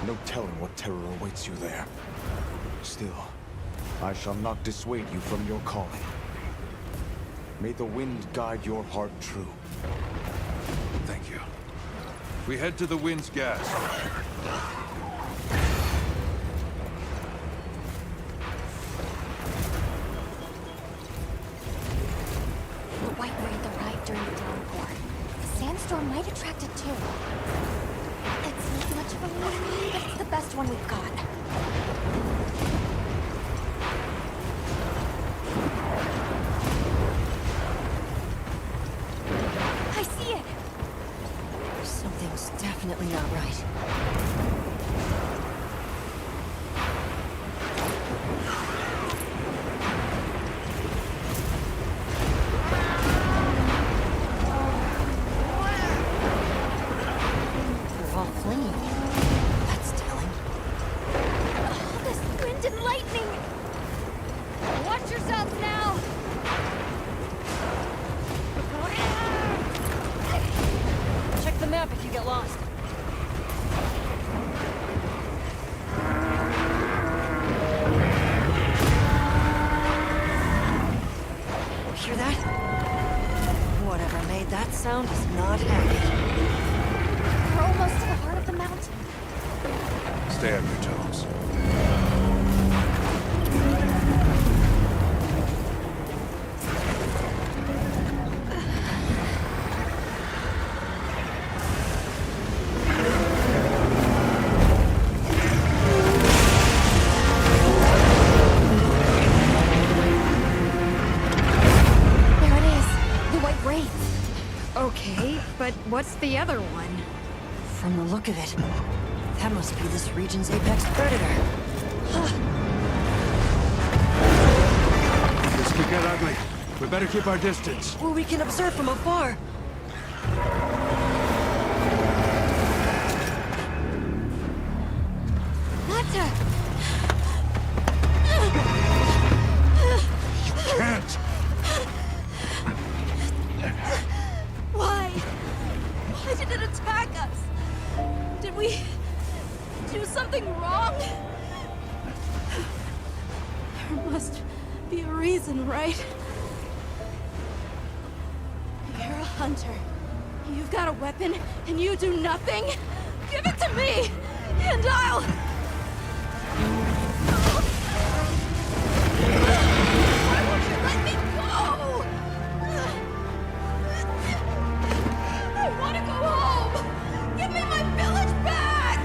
No telling what terror awaits you there. Still, I shall not dissuade you from your calling. May the wind guide your heart true. Thank you. We head to the Wind's Gasp. The White Wraith arrived during the downpour. The sandstorm might attract it too. It's not much of a lead, but it's the best one we've got. I see it! Something's definitely not right. They're all fleeing. That's telling. Oh, this wind and lightning! Watch yourselves now! Check the map if you get lost. Hear that? Whatever made that sound is not happy. We're almost to the heart of the mountain. Stay on your toes. What's the other one? From the look of it, that must be this region's apex predator. This could get ugly. We better keep our distance. Well, we can observe from afar. Nata! Can't! Why? Why did it attack us? Did we do something wrong? There must be a reason, right? You're a hunter. You've got a weapon, and you do nothing? Give it to me, and I'll... Why won't you let me go? I want to go home! Give me my village back!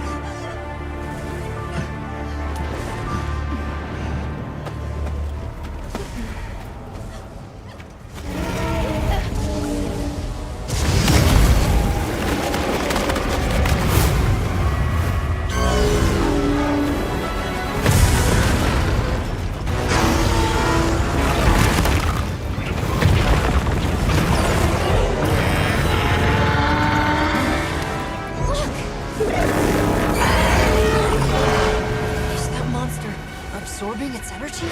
Is that monster absorbing its energy?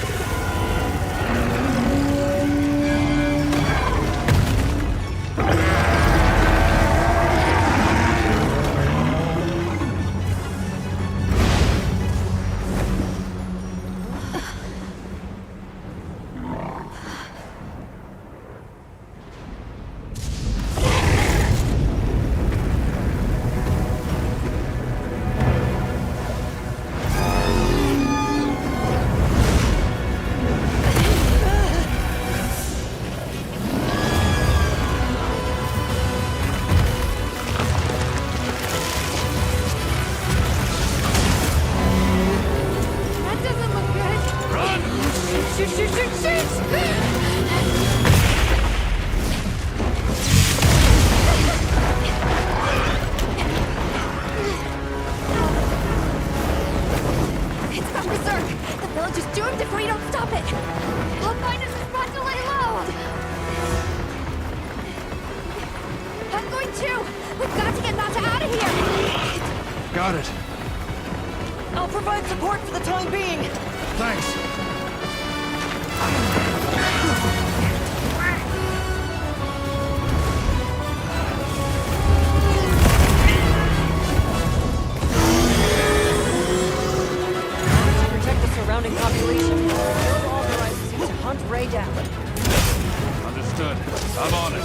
That doesn't look good. Run! Shoot, shoot, shoot, shoot! It's gone berserk. The village is doomed if we don't stop it. I'll find us a spot to lay low. I'm going too. We've got to get Nata out of here. Got it. I'll provide support for the time being. Thanks. To protect the surrounding population, Bill authorizes you to hunt Ray down. Understood. I'm on it.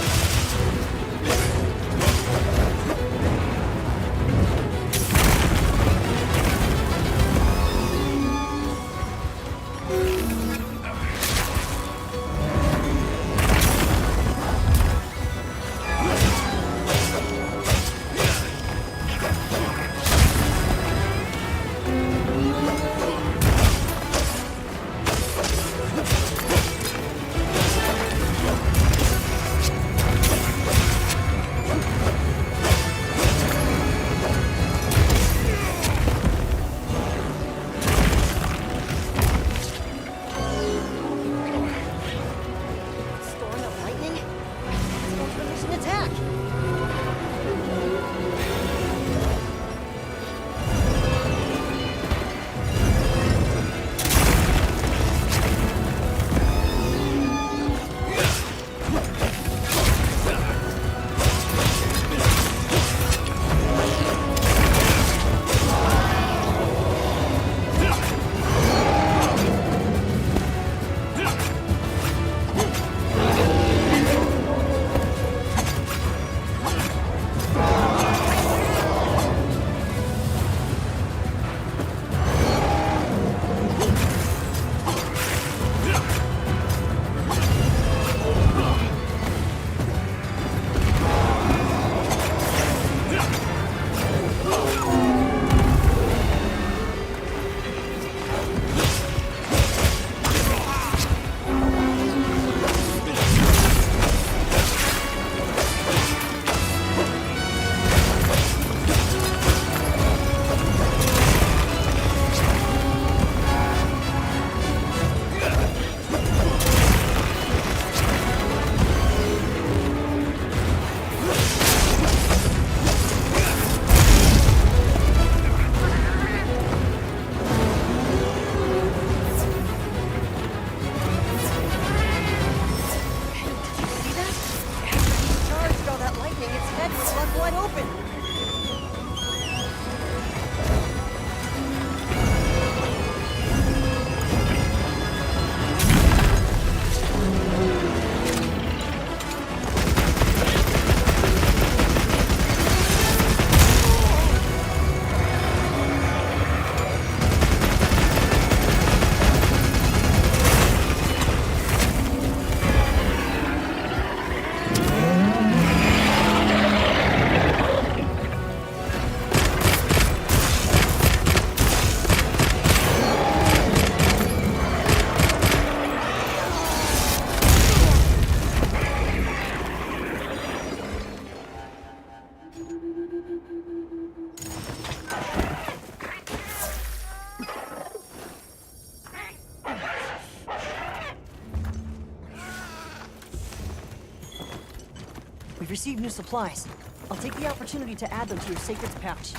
We've received new supplies. I'll take the opportunity to add them to your sacred's pouch.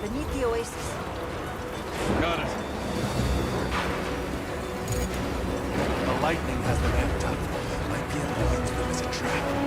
Beneath the oasis. Got it. The lightning has them amped up. Might be able to use them as a trap.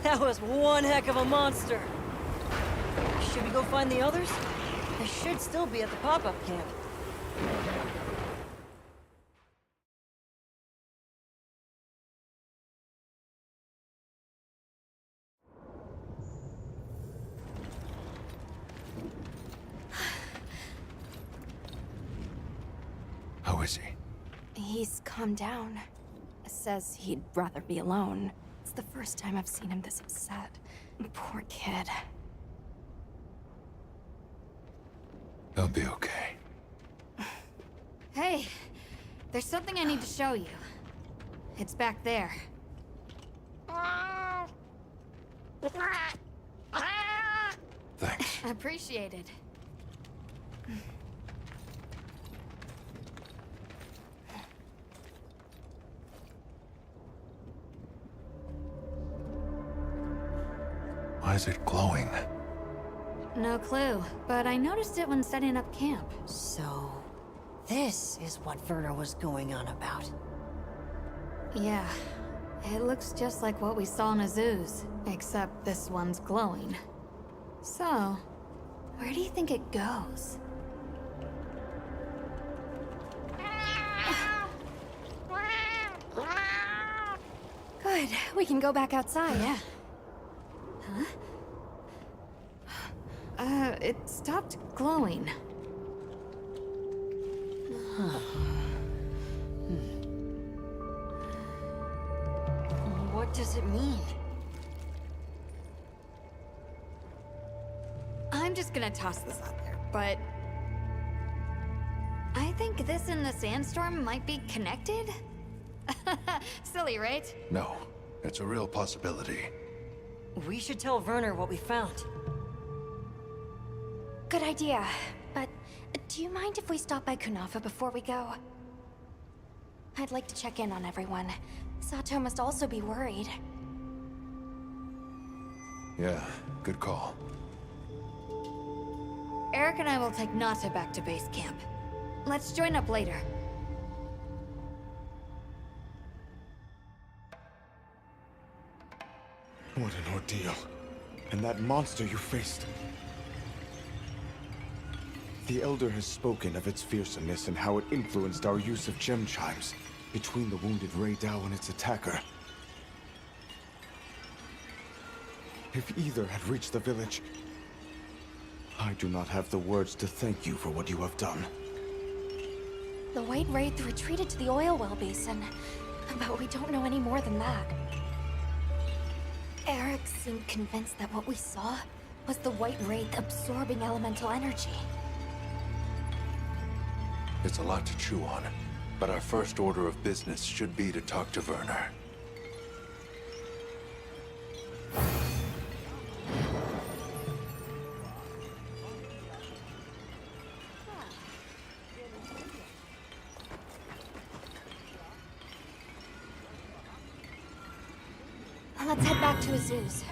That was one heck of a monster. Should we go find the others? They should still be at the pop-up camp. How is he? He's calmed down. Says he'd rather be alone. It's the first time I've seen him this upset. Poor kid. He'll be okay. Hey, there's something I need to show you. It's back there. Thanks. Appreciate it. Why is it glowing? No clue, but I noticed it when setting up camp. So, this is what Werner was going on about. Yeah, it looks just like what we saw in Azuz, except this one's glowing. So, where do you think it goes? Good, we can go back outside. Yeah. Huh? It stopped glowing. What does it mean? I'm just gonna toss this out there, but... I think this and the sandstorm might be connected? Silly, right? No, it's a real possibility. We should tell Werner what we found. Good idea. But do you mind if we stop by Kunafa before we go? I'd like to check in on everyone. Sato must also be worried. Yeah, good call. Eric and I will take Nata back to base camp. Let's join up later. What an ordeal. And that monster you faced. The Elder has spoken of its fearsomeness and how it influenced our use of gem chimes between the wounded Rei Dao and its attacker. If either had reached the village, I do not have the words to thank you for what you have done. The White Wraith retreated to the oil well basin, but we don't know any more than that. Eric seemed convinced that what we saw was the White Wraith absorbing elemental energy. It's a lot to chew on, but our first order of business should be to talk to Werner. Let's head back to Azuz.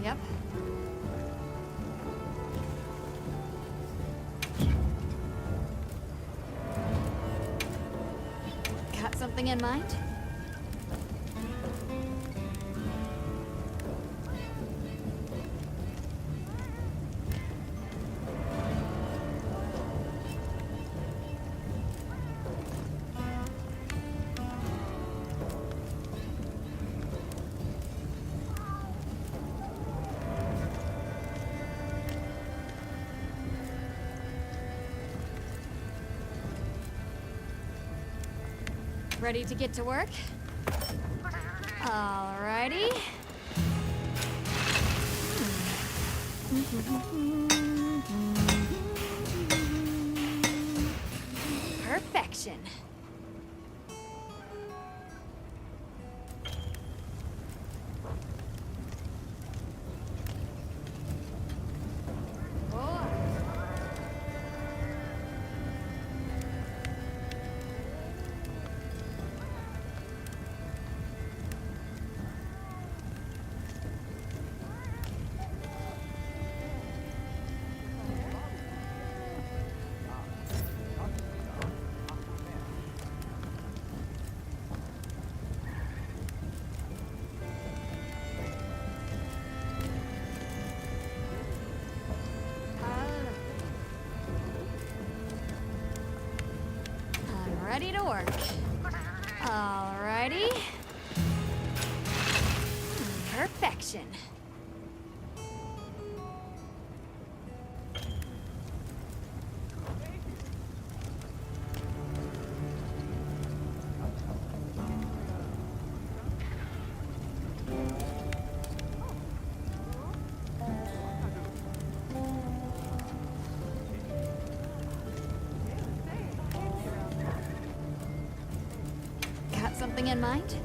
Yep. Got something in mind? Ready to get to work? Alrighty. Perfection. Ready to work. Alrighty. Perfection. Got something in mind?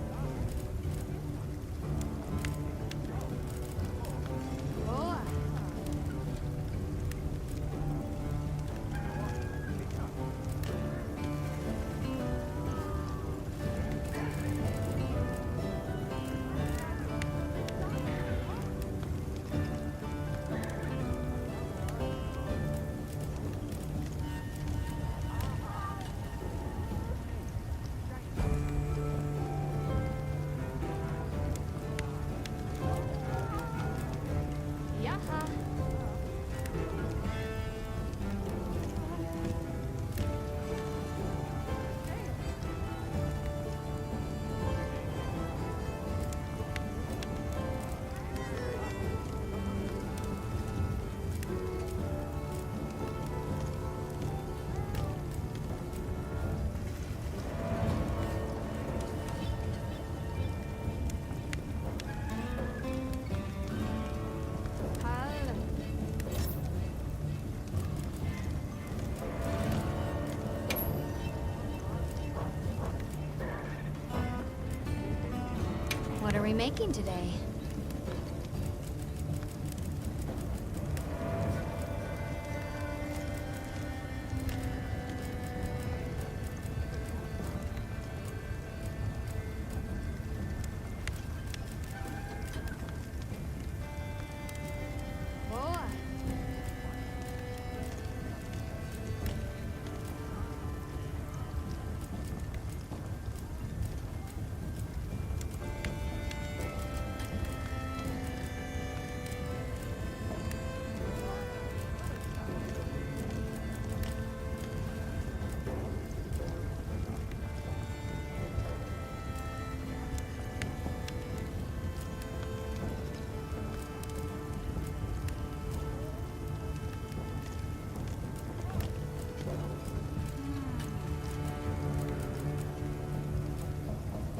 What are we making today?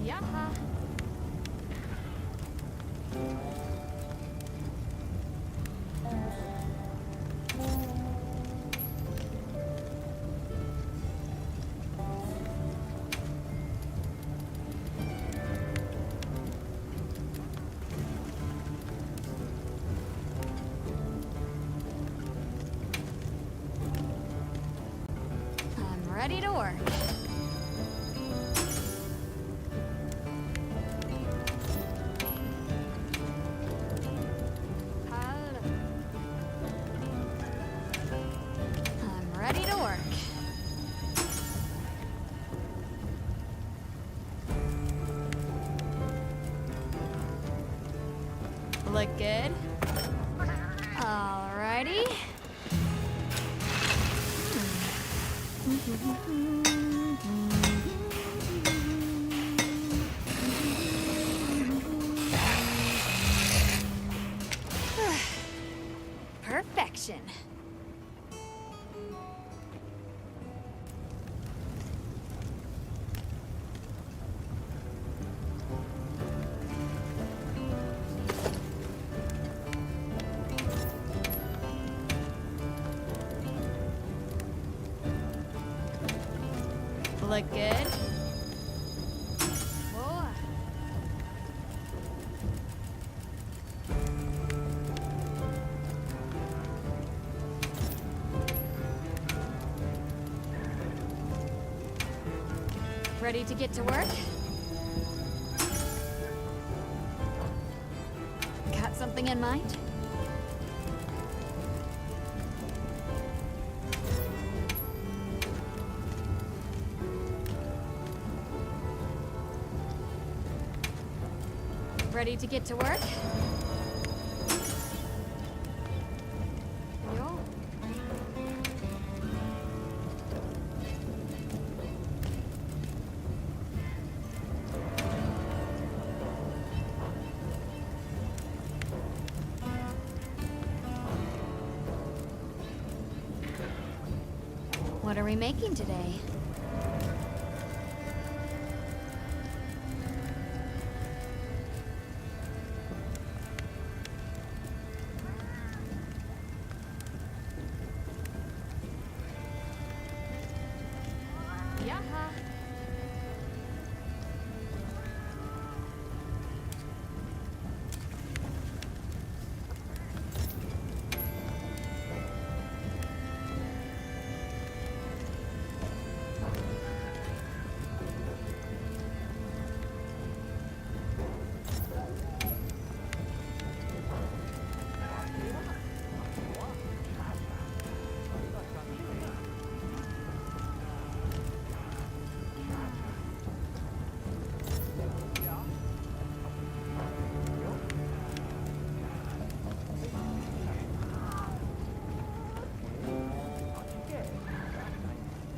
Yaha. I'm ready to work. Perfection. Look good? Whoa. Ready to get to work? Got something in mind? Ready to get to work? Yo. What are we making today? Yaha.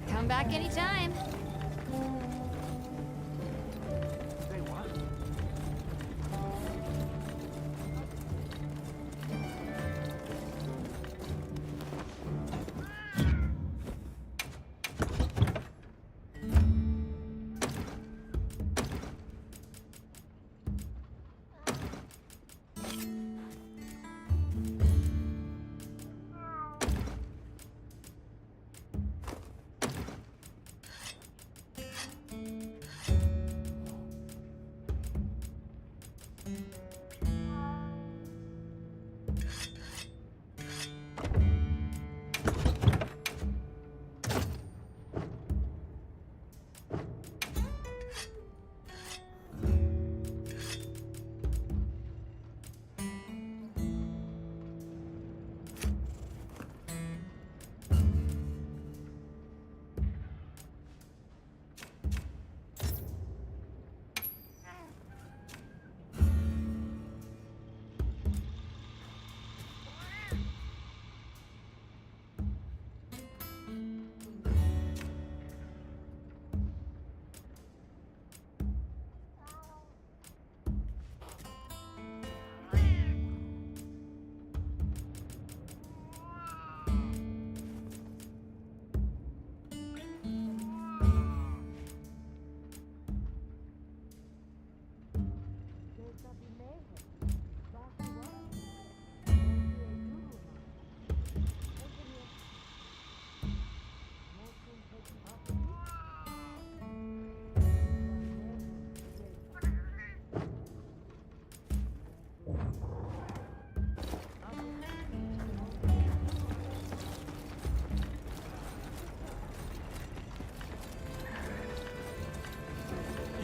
Come back anytime.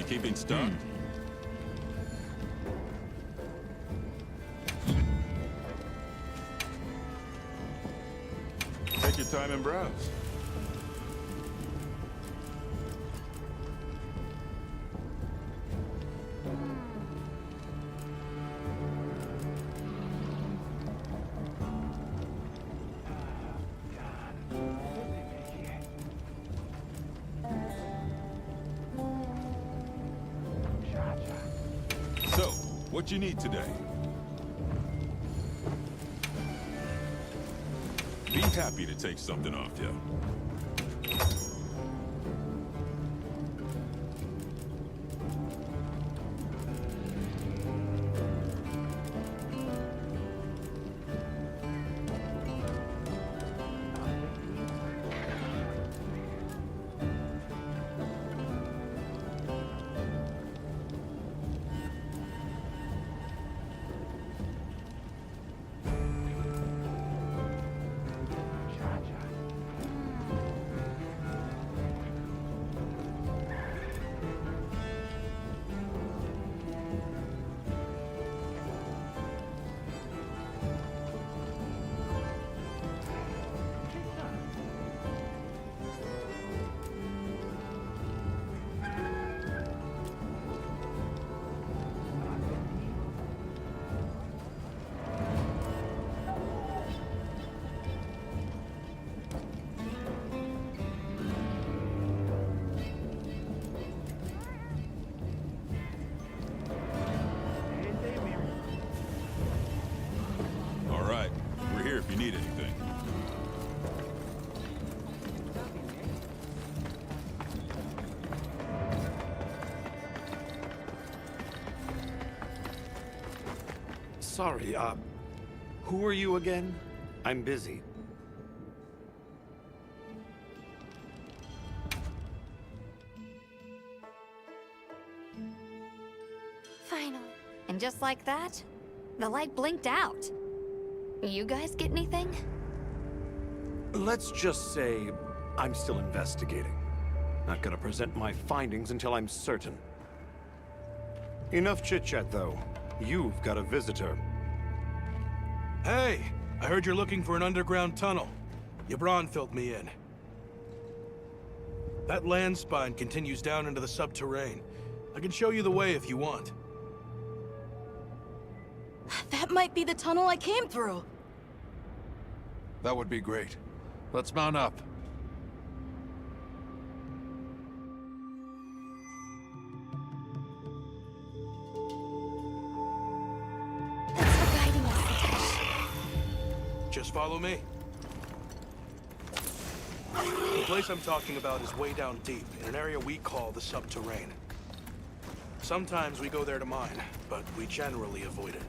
Keeping stuck? Take your time and browse. what you need today. Be happy to take something off you. All right, we're here if you need anything. Sorry, who are you again? I'm busy. Finally. And just like that, the light blinked out. You guys get anything? Let's just say I'm still investigating. Not gonna present my findings until I'm certain. Enough chit-chat, though. You've got a visitor. Hey, I heard you're looking for an underground tunnel. Yabron filled me in. That land spine continues down into the subterrane. I can show you the way if you want. That might be the tunnel I came through. That would be great. Let's mount up. Just follow me. The place I'm talking about is way down deep, in an area we call the subterrane. Sometimes we go there to mine, but we generally avoid it.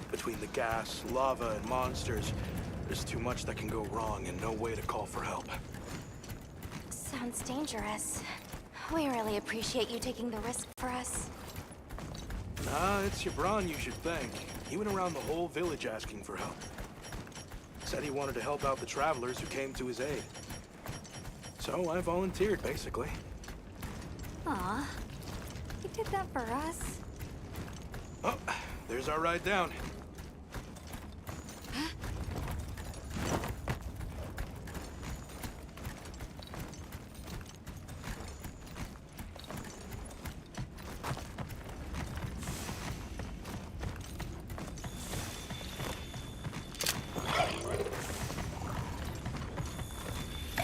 Between the gas, lava, and monsters, there's too much that can go wrong and no way to call for help. Sounds dangerous. We really appreciate you taking the risk for us. Nah, it's Yabron you should thank. He went around the whole village asking for help. Said he wanted to help out the travelers who came to his aid. So I volunteered, basically. Aw, he did that for us. Oh, there's our ride down.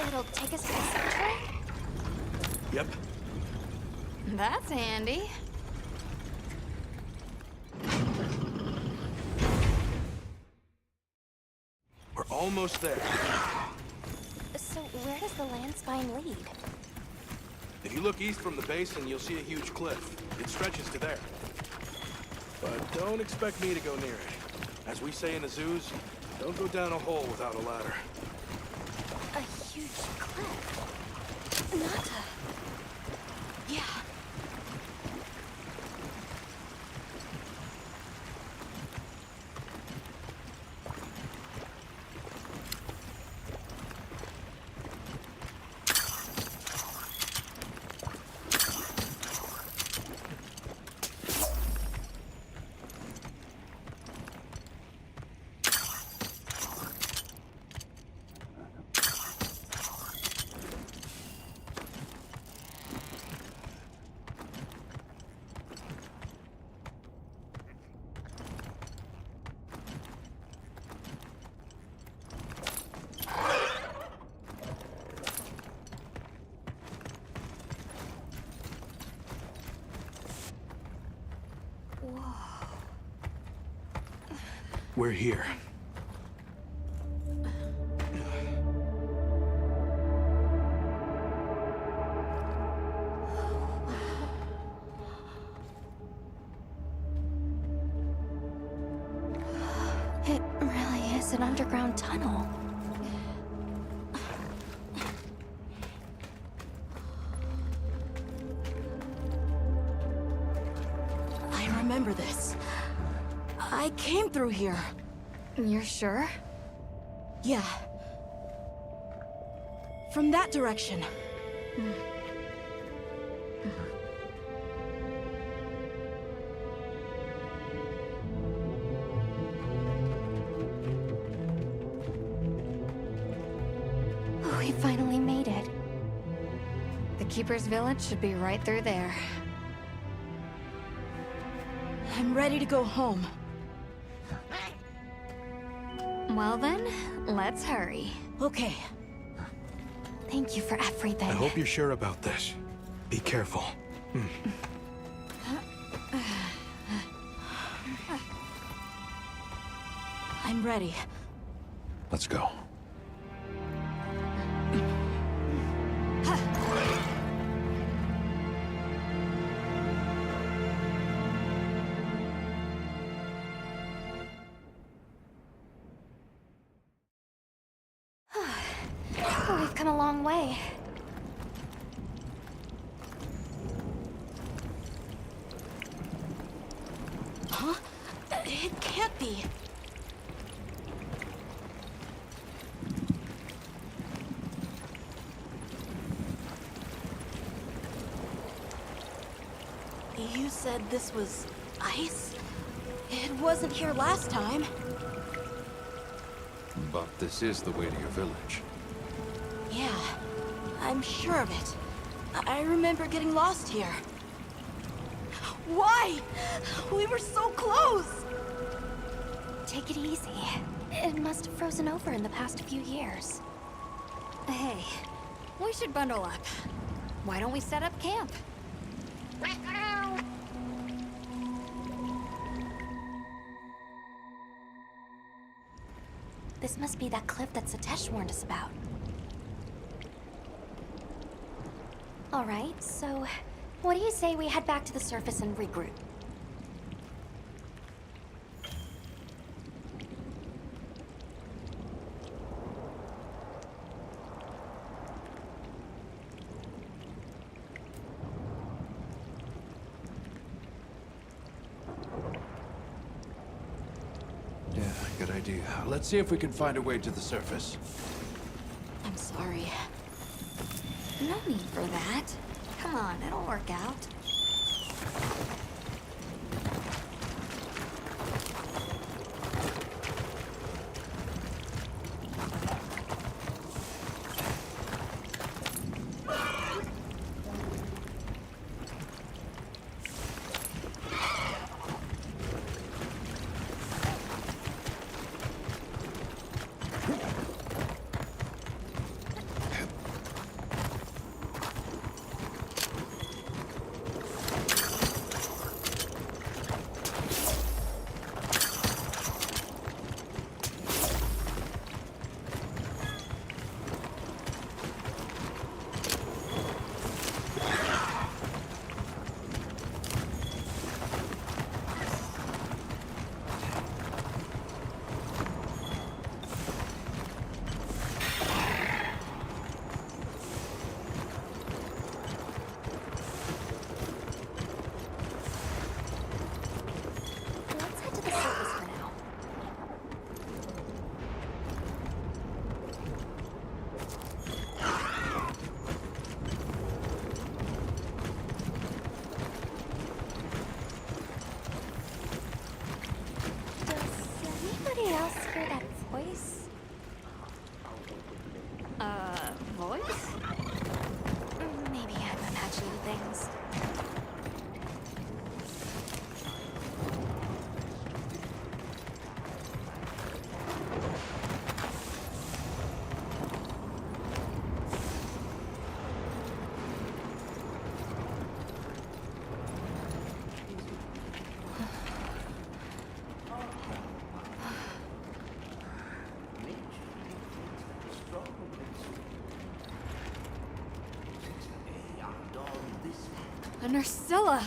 It'll take us to the subterrane? Yep. That's handy. We're almost there. So where does the land spine lead? If you look east from the basin, you'll see a huge cliff. It stretches to there. But don't expect me to go near it. As we say in the zoos, don't go down a hole without a ladder. A huge cliff. Not a... Yeah. We're here. It really is an underground tunnel. I remember this. I came through here. You're sure? Yeah. From that direction. We finally made it. The Keeper's Village should be right through there. I'm ready to go home. Well then, let's hurry. Okay. Thank you for everything. I hope you're sure about this. Be careful. I'm ready. Let's go. We've come a long way. Huh? It can't be. You said this was ice? It wasn't here last time. But this is the way to your village. Yeah, I'm sure of it. I remember getting lost here. Why? We were so close! Take it easy. It must have frozen over in the past few years. Hey, we should bundle up. Why don't we set up camp? This must be that cliff that Satesh warned us about. Alright, so what do you say we head back to the surface and regroup? Yeah, good idea. Let's see if we can find a way to the surface. I'm sorry. No need for that. Come on, it'll work out. Let's head to the surface for now. Does anybody else hear that voice? Voice? Maybe I'm imagining things. A Nursilla!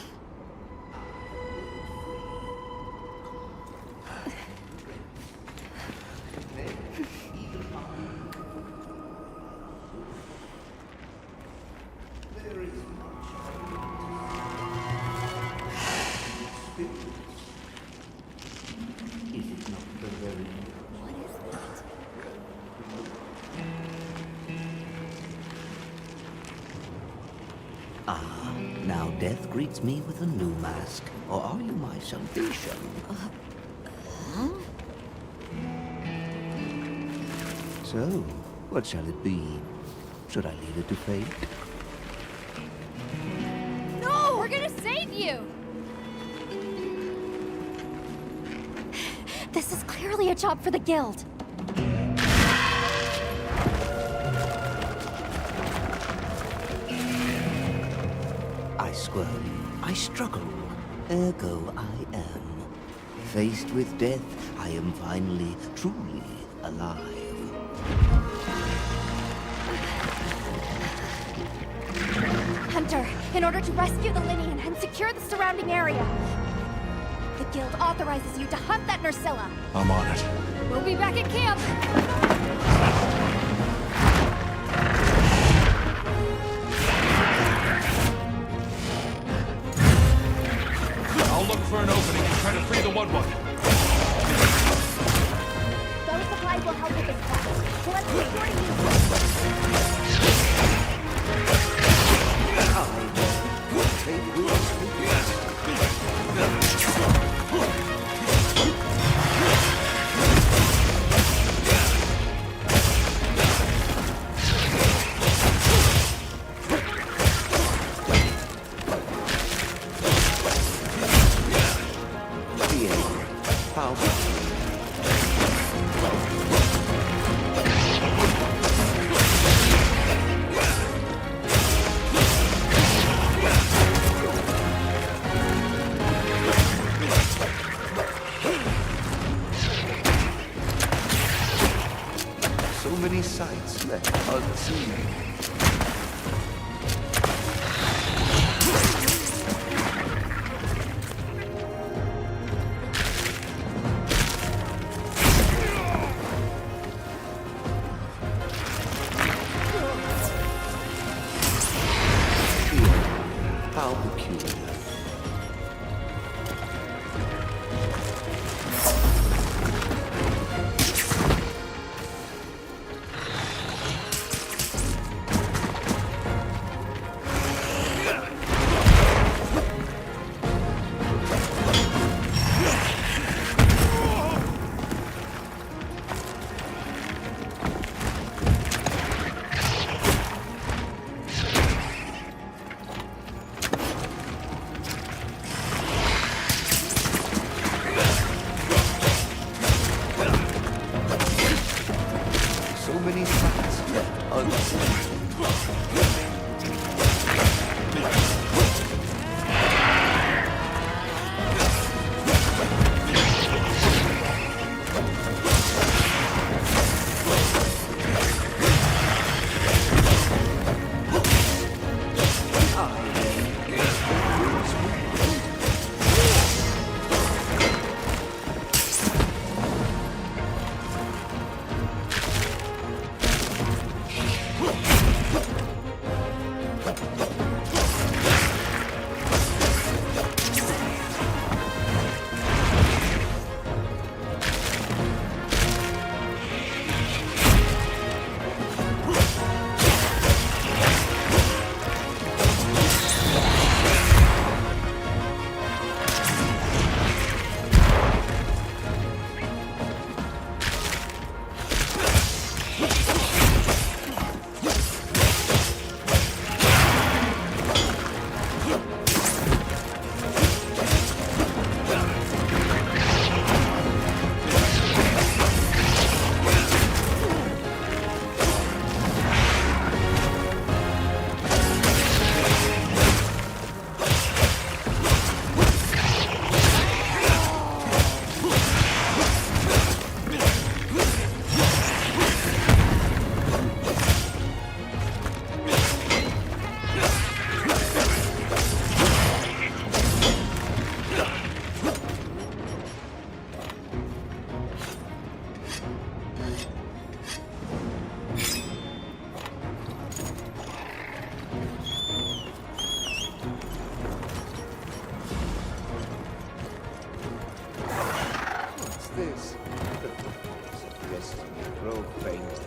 Ah, now death greets me with a new mask. Or are you my salvation? So, what shall it be? Should I leave it to fate? No! We're gonna save you! This is clearly a job for the guild. I squirm, I struggle, ergo I am. Faced with death, I am finally, truly alive. Hunter, in order to rescue the Linian and secure the surrounding area, the guild authorizes you to hunt that Nursilla. I'm on it. We'll be back at camp! I'll look for an opening and try to free the 1-1. Those supplies will help with this quest. So let's secure you. So many sights left unseen. How peculiar. So many sights left unseen. profane.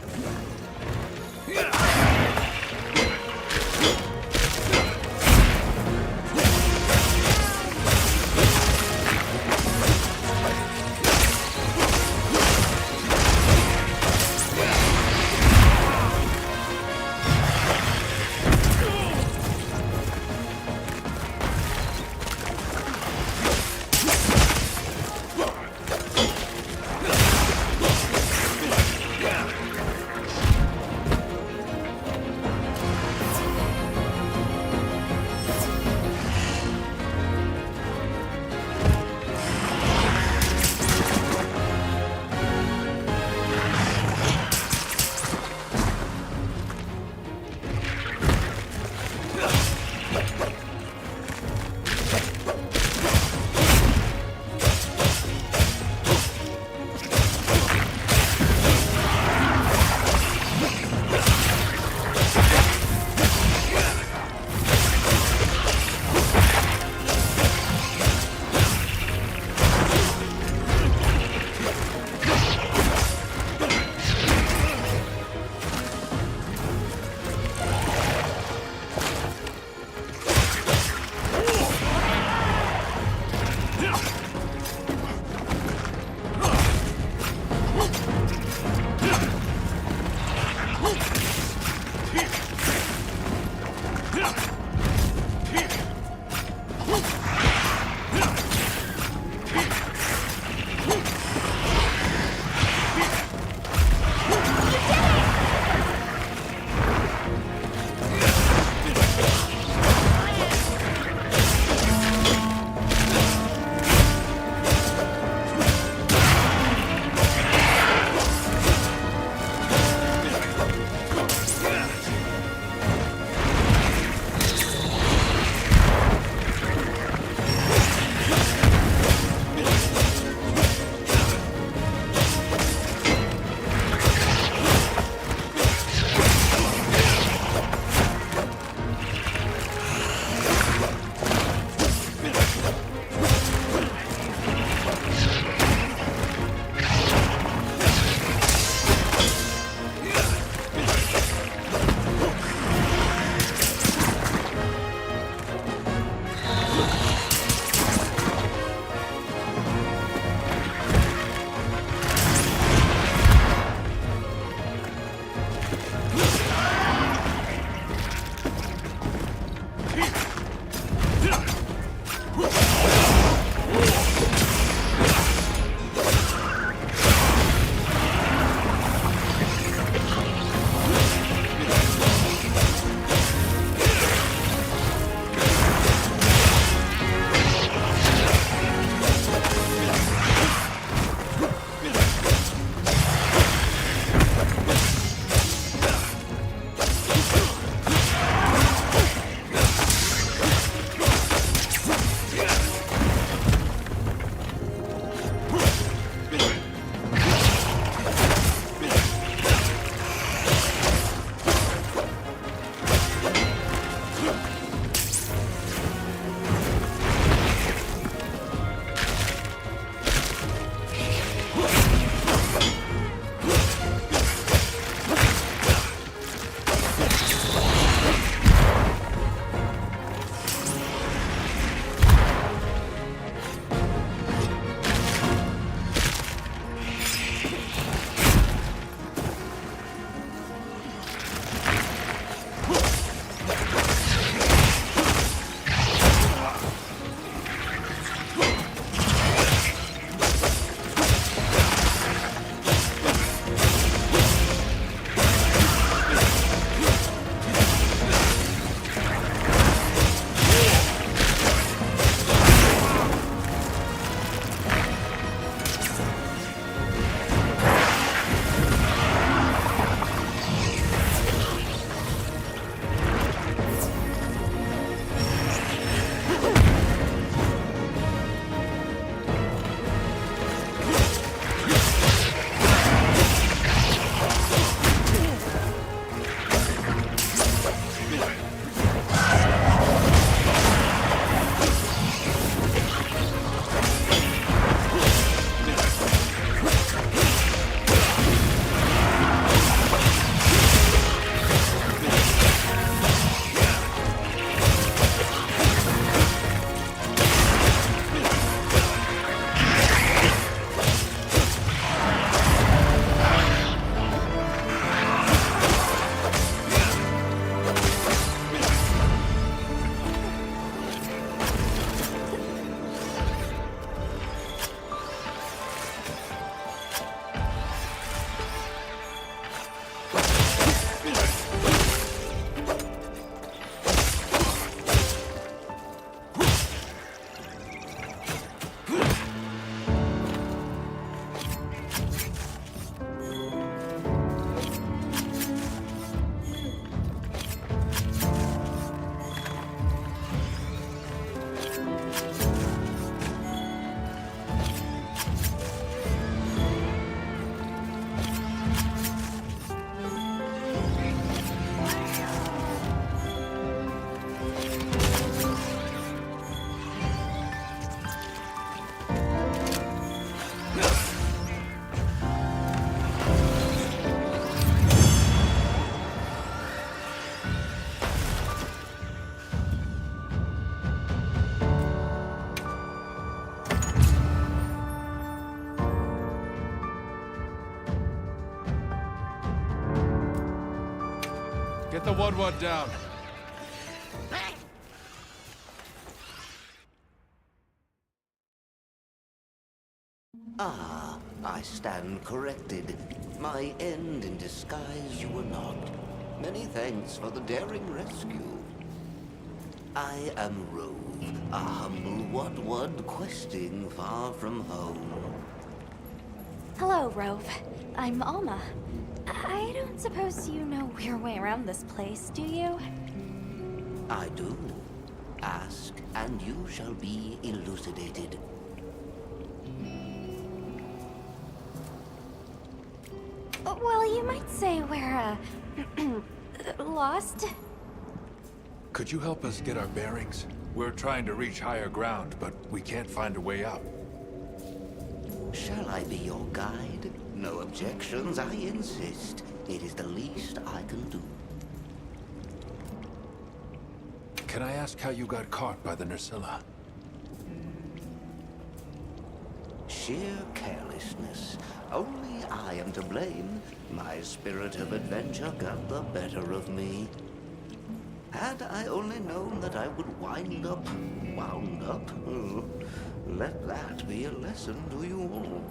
Get the Wud-Wud down. Ah, I stand corrected. My end in disguise you were not. Many thanks for the daring rescue. I am Rove, a humble Wud-Wud questing far from home. Hello, Rove. I'm Alma. I don't suppose you know your way around this place, do you? I do. Ask, and you shall be elucidated. Well, you might say we're, lost. Could you help us get our bearings? We're trying to reach higher ground, but we can't find a way out. Shall I be your guide? No objections, I insist. It is the least I can do. Can I ask how you got caught by the Nerscylla? Sheer carelessness. Only I am to blame. My spirit of adventure got the better of me. Had I only known that I would wound up, let that be a lesson to you all.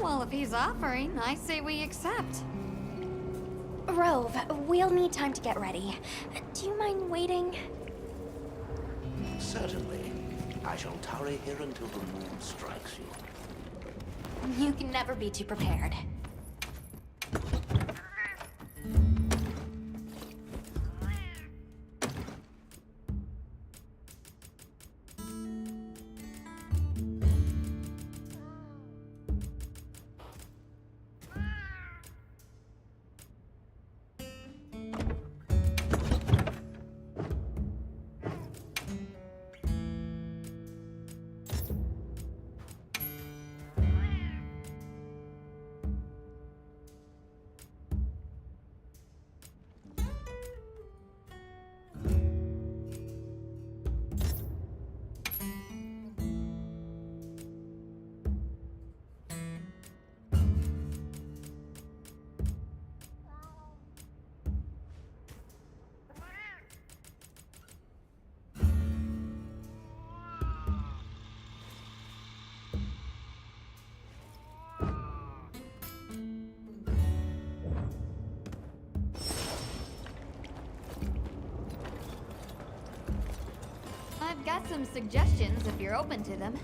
Well, if he's offering, I say we accept. Rove, we'll need time to get ready. Do you mind waiting? Certainly. I shall tarry here until the moon strikes you. You can never be too prepared. I've got some suggestions if you're open to them.